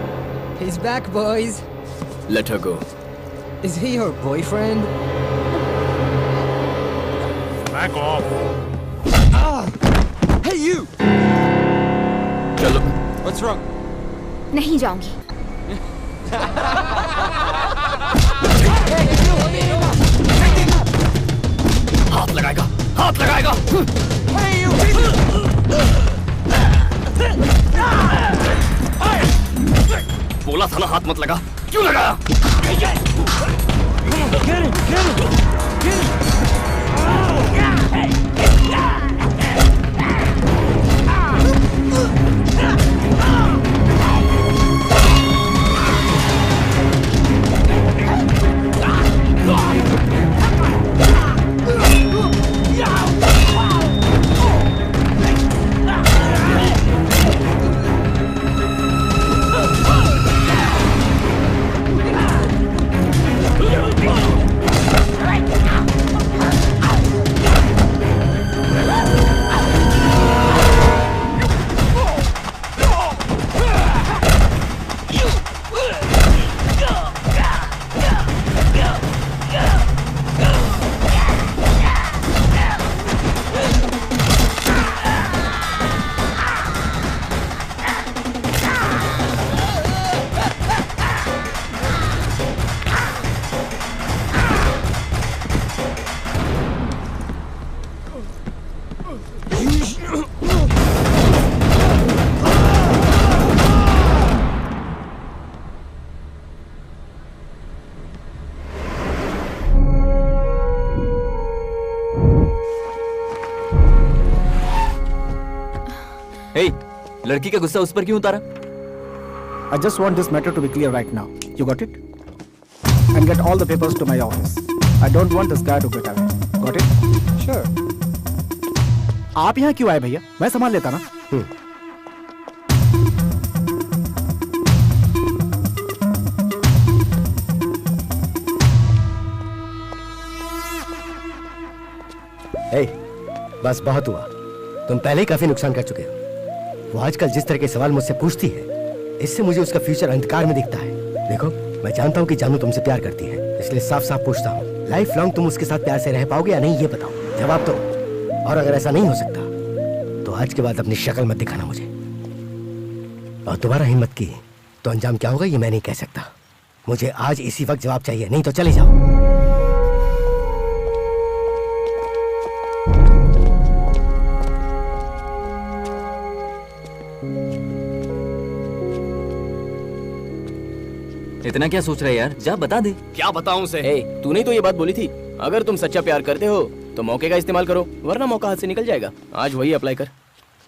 Speaker 12: He's back, boys.
Speaker 2: Let her go.
Speaker 12: Is he your boyfriend?
Speaker 10: Back off.
Speaker 12: Hey, you!
Speaker 2: चलो.
Speaker 12: What's wrong?
Speaker 6: नहीं जाऊंगी।
Speaker 2: हाथ लगाएगा. हाथ लगाएगा. बोला था ना हाथ मत लगा. क्यों लगाया?
Speaker 1: लड़की का गुस्सा उस पर क्यों उतारा?
Speaker 13: I just want this matter to be clear right now. You got it? And get all the papers to my office. I don't want this guy to get away. Got it? Sure. आप यहाँ क्यों आए भैया? मैं संभाल लेता ना.
Speaker 5: Hey, बस बहुत हुआ. तुम पहले ही काफी नुकसान कर चुके हो. वो आजकल जिस तरह के सवाल मुझसे पूछती है, इससे मुझे उसका फ्यूचर अंधकार में दिखता है. देखो, मैं जानता हूँ कि जानू तुमसे प्यार करती है, इसलिए साफ साफ पूछता हूँ, लाइफ लॉन्ग तुम उसके साथ प्यार से रह पाओगे या नहीं, ये बताओ. जवाब दो. और अगर ऐसा नहीं हो सकता तो आज के बाद अपनी शक्ल मत दिखाना मुझे. और दोबारा हिम्मत की तो अंजाम क्या होगा ये मैं नहीं कह सकता. मुझे आज इसी वक्त जवाब चाहिए, नहीं तो चले जाओ.
Speaker 1: इतना क्या सोच रहा है यार? जा बता दे.
Speaker 2: क्या बताऊं उसे? तूने तो ये बात बोली थी, अगर तुम सच्चा प्यार करते हो तो मौके का इस्तेमाल करो, वरना मौका हाथ से निकल जाएगा. आज वही अप्लाई कर.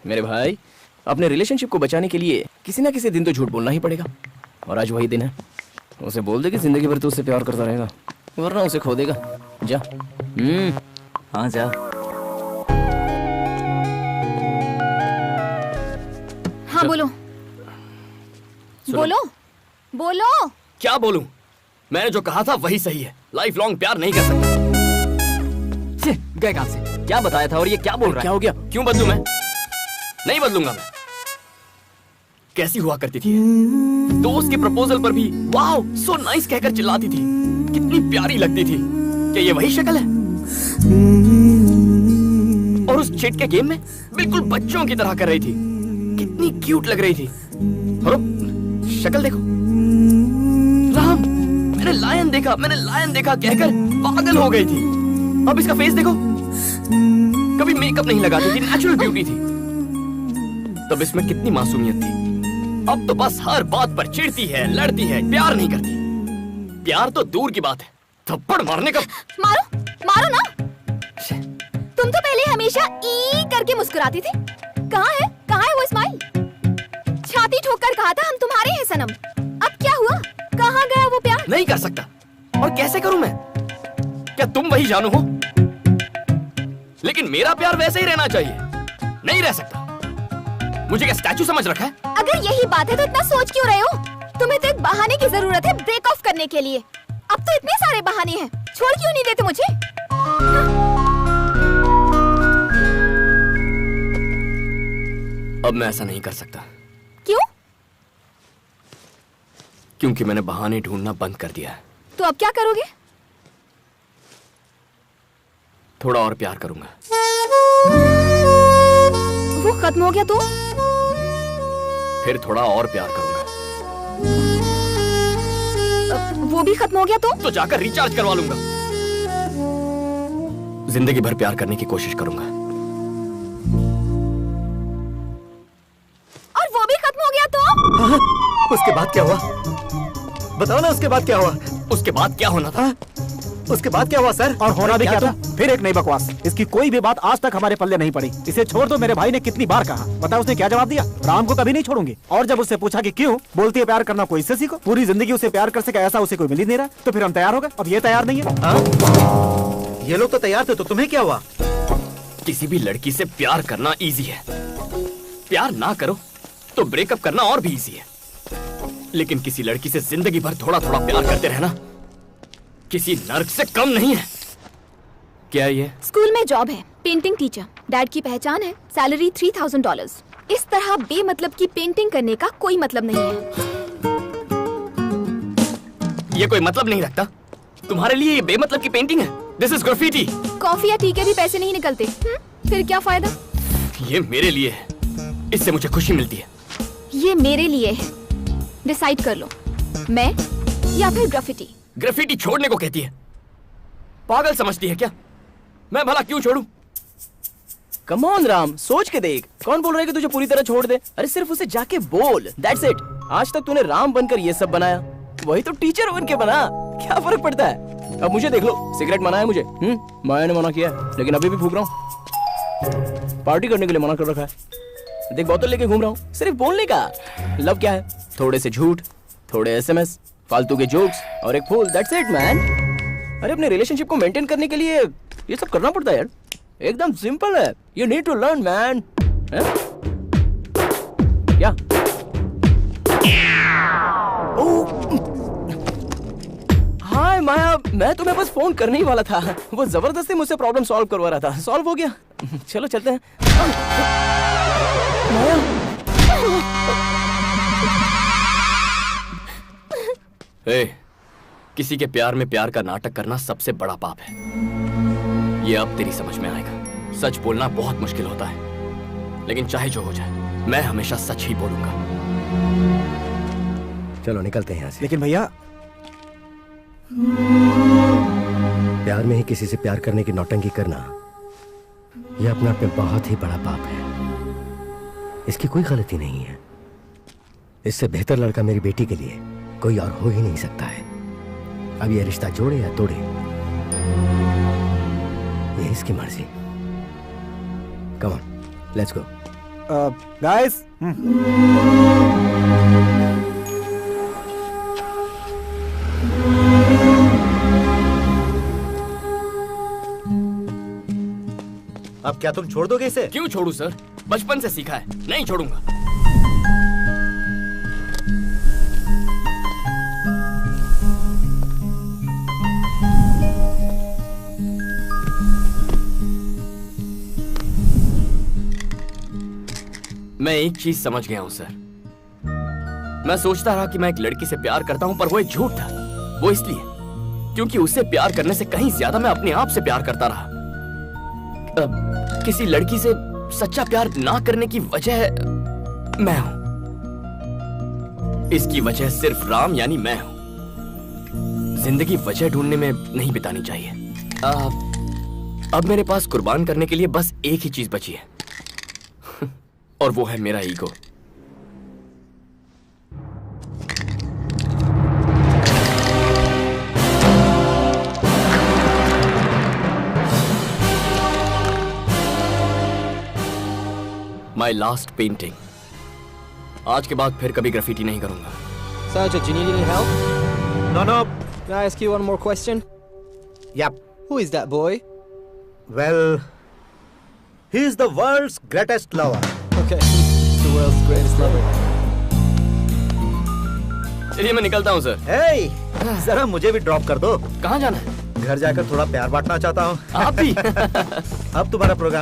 Speaker 2: मेरे भाई, अपने रिलेशनशिप को बचाने के लिए किसी ना किसी दिन तो झूठ बोलना ही पड़ेगा, और आज वही दिन है. उसे बोल दे कि जिंदगी भर तू उससे प्यार करता रहेगा, वरना उसे खो देगा. जा.
Speaker 1: हाँ जा.
Speaker 6: हाँ बोलो. बोलो बोलो.
Speaker 2: क्या बोलूं? मैंने जो कहा था वही सही है. लाइफ लॉन्ग प्यार नहीं कर सकता.
Speaker 1: गए कहां से? क्या बताया था और ये क्या बोल रहा है?
Speaker 2: क्या हो गया? क्यों बदलूं मैं? नहीं बदलूंगा मैं. कैसी हुआ करती थी? दोस्त के प्रपोजल पर भी वाओ सो नाइस कहकर चिल्लाती थी. कितनी प्यारी लगती थी. क्या ये वही शक्ल है? और उस चिट के गेम में बिल्कुल बच्चों की तरह कर रही थी. कितनी क्यूट लग रही थी. और शक्ल देखो. राम, मैंने लायन देखा कहकर पागल हो गई थी. अब इसका फेस देखो. कभी मेकअप नहीं लगाती थी, नेचुरल ब्यूटी थी. तब इसमें कितनी मासूमियत थी. अब तो बस हर बात पर चिढ़ती है, लड़ती है, प्यार नहीं करती. प्यार तो दूर की बात है, थप्पड़ मारने का.
Speaker 6: मारो ना. तुम तो पहले हमेशा ई करके मुस्कुराती थी. कहाँ है वो स्माइल? छाती ठोककर कहा था हम तुम्हारे हैं सनम. अब क्या हुआ? कहाँ गया वो प्यार?
Speaker 2: नहीं कर सकता. और कैसे करूं मैं? क्या तुम वही जानू हो? लेकिन मेरा प्यार वैसे ही रहना चाहिए. नहीं रह सकता. मुझे क्या स्टैचू समझ रखा है?
Speaker 6: अगर यही बात है तो इतना सोच क्यों रहे हो? तुम्हें तो एक बहाने की जरूरत है ब्रेक ऑफ करने के लिए. अब तो इतने सारे बहाने हैं. छोड़ क्यों नहीं देते मुझे?
Speaker 2: अब मैं ऐसा नहीं कर सकता.
Speaker 6: क्यों?
Speaker 2: क्योंकि मैंने बहाने ढूंढना बंद कर दिया है।
Speaker 6: तो अब क्या करोगे?
Speaker 2: थोड़ा और प्यार करूंगा।
Speaker 6: वो खत्म हो गया तो?
Speaker 2: फिर थोड़ा और प्यार करूंगा।
Speaker 6: वो भी खत्म हो गया तो?
Speaker 2: तो जाकर रिचार्ज करवा लूंगा। जिंदगी भर प्यार करने की कोशिश करूंगा।
Speaker 6: और वो भी खत्म हो गया तो?
Speaker 3: हाँ, उसके बाद क्या हुआ? बताओ ना, उसके बाद क्या हुआ?
Speaker 2: उसके बाद क्या होना था?
Speaker 3: उसके बाद क्या हुआ सर?
Speaker 13: और होना भी क्या था? फिर एक नई बकवास। इसकी कोई भी बात आज तक हमारे पल्ले नहीं पड़ी। इसे छोड़ दो, मेरे भाई ने कितनी बार कहा। पता उसने क्या जवाब दिया? राम को कभी नहीं छोड़ूंगी। और जब उससे पूछा कि क्यों, बोलती है प्यार करना कोई इससे सीखो। पूरी जिंदगी उसे प्यार कर सके ऐसा उसे कोई मिल ही नहीं रहा। तो फिर हम तैयार हो गए। अब ये तैयार नहीं है।
Speaker 3: ये लोग तो तैयार थे, तो तुम्हें क्या हुआ?
Speaker 2: किसी भी लड़की से प्यार करना इजी है। प्यार ना करो तो ब्रेकअप करना और भी इजी है। लेकिन किसी लड़की से जिंदगी भर थोड़ा थोड़ा प्यार करते रहना किसी नर्क से कम नहीं है। क्या ये?
Speaker 6: स्कूल में जॉब है, पेंटिंग टीचर। डैड की पहचान है, सैलरी $3000। इस तरह बेमतलब की पेंटिंग करने का कोई मतलब नहीं है।
Speaker 2: ये कोई मतलब नहीं रखता? तुम्हारे लिए ये बेमतलब की पेंटिंग है? This is graffiti.
Speaker 6: कॉफी या टी के भी पैसे नहीं निकलते। फिर क्या फायदा?
Speaker 2: ये मेरे लिए है, इससे मुझे खुशी मिलती है।
Speaker 6: ये मेरे लिए है। डिसाइड कर लो, मैं या फिर ग्राफिटी।
Speaker 2: ग्राफिटी छोड़ने को कहती है। पागल समझती है क्या? मैं भला क्यों छोड़ूं?
Speaker 7: कम ऑन राम, सोच के देख। कौन बोल रहा है कि तुझे पूरी तरह छोड़ दे? अरे सिर्फ उसे जाके बोल, दैट्स इट। आज तक तूने राम बनकर ये सब बनाया, वही तो टीचर बन के बना। क्या फर्क पड़ता है? अब मुझे देख लो, सिगरेट मना है मुझे। मैंने मना किया है, लेकिन अभी भी फूक रहा हूँ। पार्टी करने के लिए मना कर रखा है। देख बोतल लेके घूम रहा हूँ, सिर्फ बोलने का। लव क्या है? थोड़े से झूठ, थोड़े SMS, फालतू के जोक्स और एक फूल, दैट्स इट मैन। अरे अपने रिलेशनशिप को मेंटेन करने के लिए ये सब करना पड़ता है यार। एकदम सिंपल है। You need to learn man. क्या? हाय माया, मैं तुम्हें बस फोन करने ही वाला था। वो जबरदस्ती मुझसे प्रॉब्लम सॉल्व करवा रहा था। सॉल्व हो गया, चलो चलते हैं। माया,
Speaker 2: किसी के प्यार में प्यार का नाटक करना सबसे बड़ा पाप है। ये अब तेरी समझ में आएगा। सच बोलना बहुत मुश्किल होता है, लेकिन चाहे जो हो जाए मैं हमेशा सच ही बोलूंगा।
Speaker 3: चलो निकलते हैं यहाँ से।
Speaker 13: लेकिन भैया,
Speaker 3: प्यार में ही किसी से प्यार करने की नौटंकी करना, यह अपने आप में बहुत ही बड़ा पाप है। इसकी कोई गलती नहीं है। इससे बेहतर लड़का मेरी बेटी के लिए कोई और हो ही नहीं सकता है। अब यह रिश्ता जोड़े या तोड़े, ये इसकी मर्जी। Come on, let's go.
Speaker 13: Guys,
Speaker 3: अब क्या तुम छोड़ दोगे इसे?
Speaker 2: क्यों छोड़ू सर? बचपन से सीखा है, नहीं छोड़ूंगा। मैं एक चीज समझ गया हूं सर। मैं सोचता रहा कि मैं एक लड़की से प्यार करता हूं, पर वो एक झूठ था। वो इसलिए क्योंकि उससे प्यार करने से कहीं ज्यादा मैं अपने आप से प्यार करता रहा। किसी लड़की से सच्चा प्यार ना करने की वजह मैं हूं। इसकी वजह सिर्फ राम यानी मैं हूं। जिंदगी वजह ढूंढने में नहीं बितानी चाहिए। अब मेरे पास कुर्बान करने के लिए बस एक ही चीज बची है, और वो है मेरा ईगो। My last painting. आज के बाद फिर कभी ग्राफिटी नहीं करूंगा।
Speaker 12: Sergeant, you need any help?
Speaker 3: No, no.
Speaker 12: Can I ask you one more question?
Speaker 3: Yep.
Speaker 12: Who is that boy?
Speaker 3: Well, he is the world's greatest lover.
Speaker 12: Okay, he's the world's greatest lover.
Speaker 2: चलिए मैं निकलता हूँ sir.
Speaker 3: Hey, जरा मुझे भी drop कर दो।
Speaker 2: कहाँ जाना है?
Speaker 3: घर जाकर थोड़ा प्यार बांटना चाहता हूँ।
Speaker 2: आप भी?
Speaker 3: अब तुम्हारा प्रोग्राम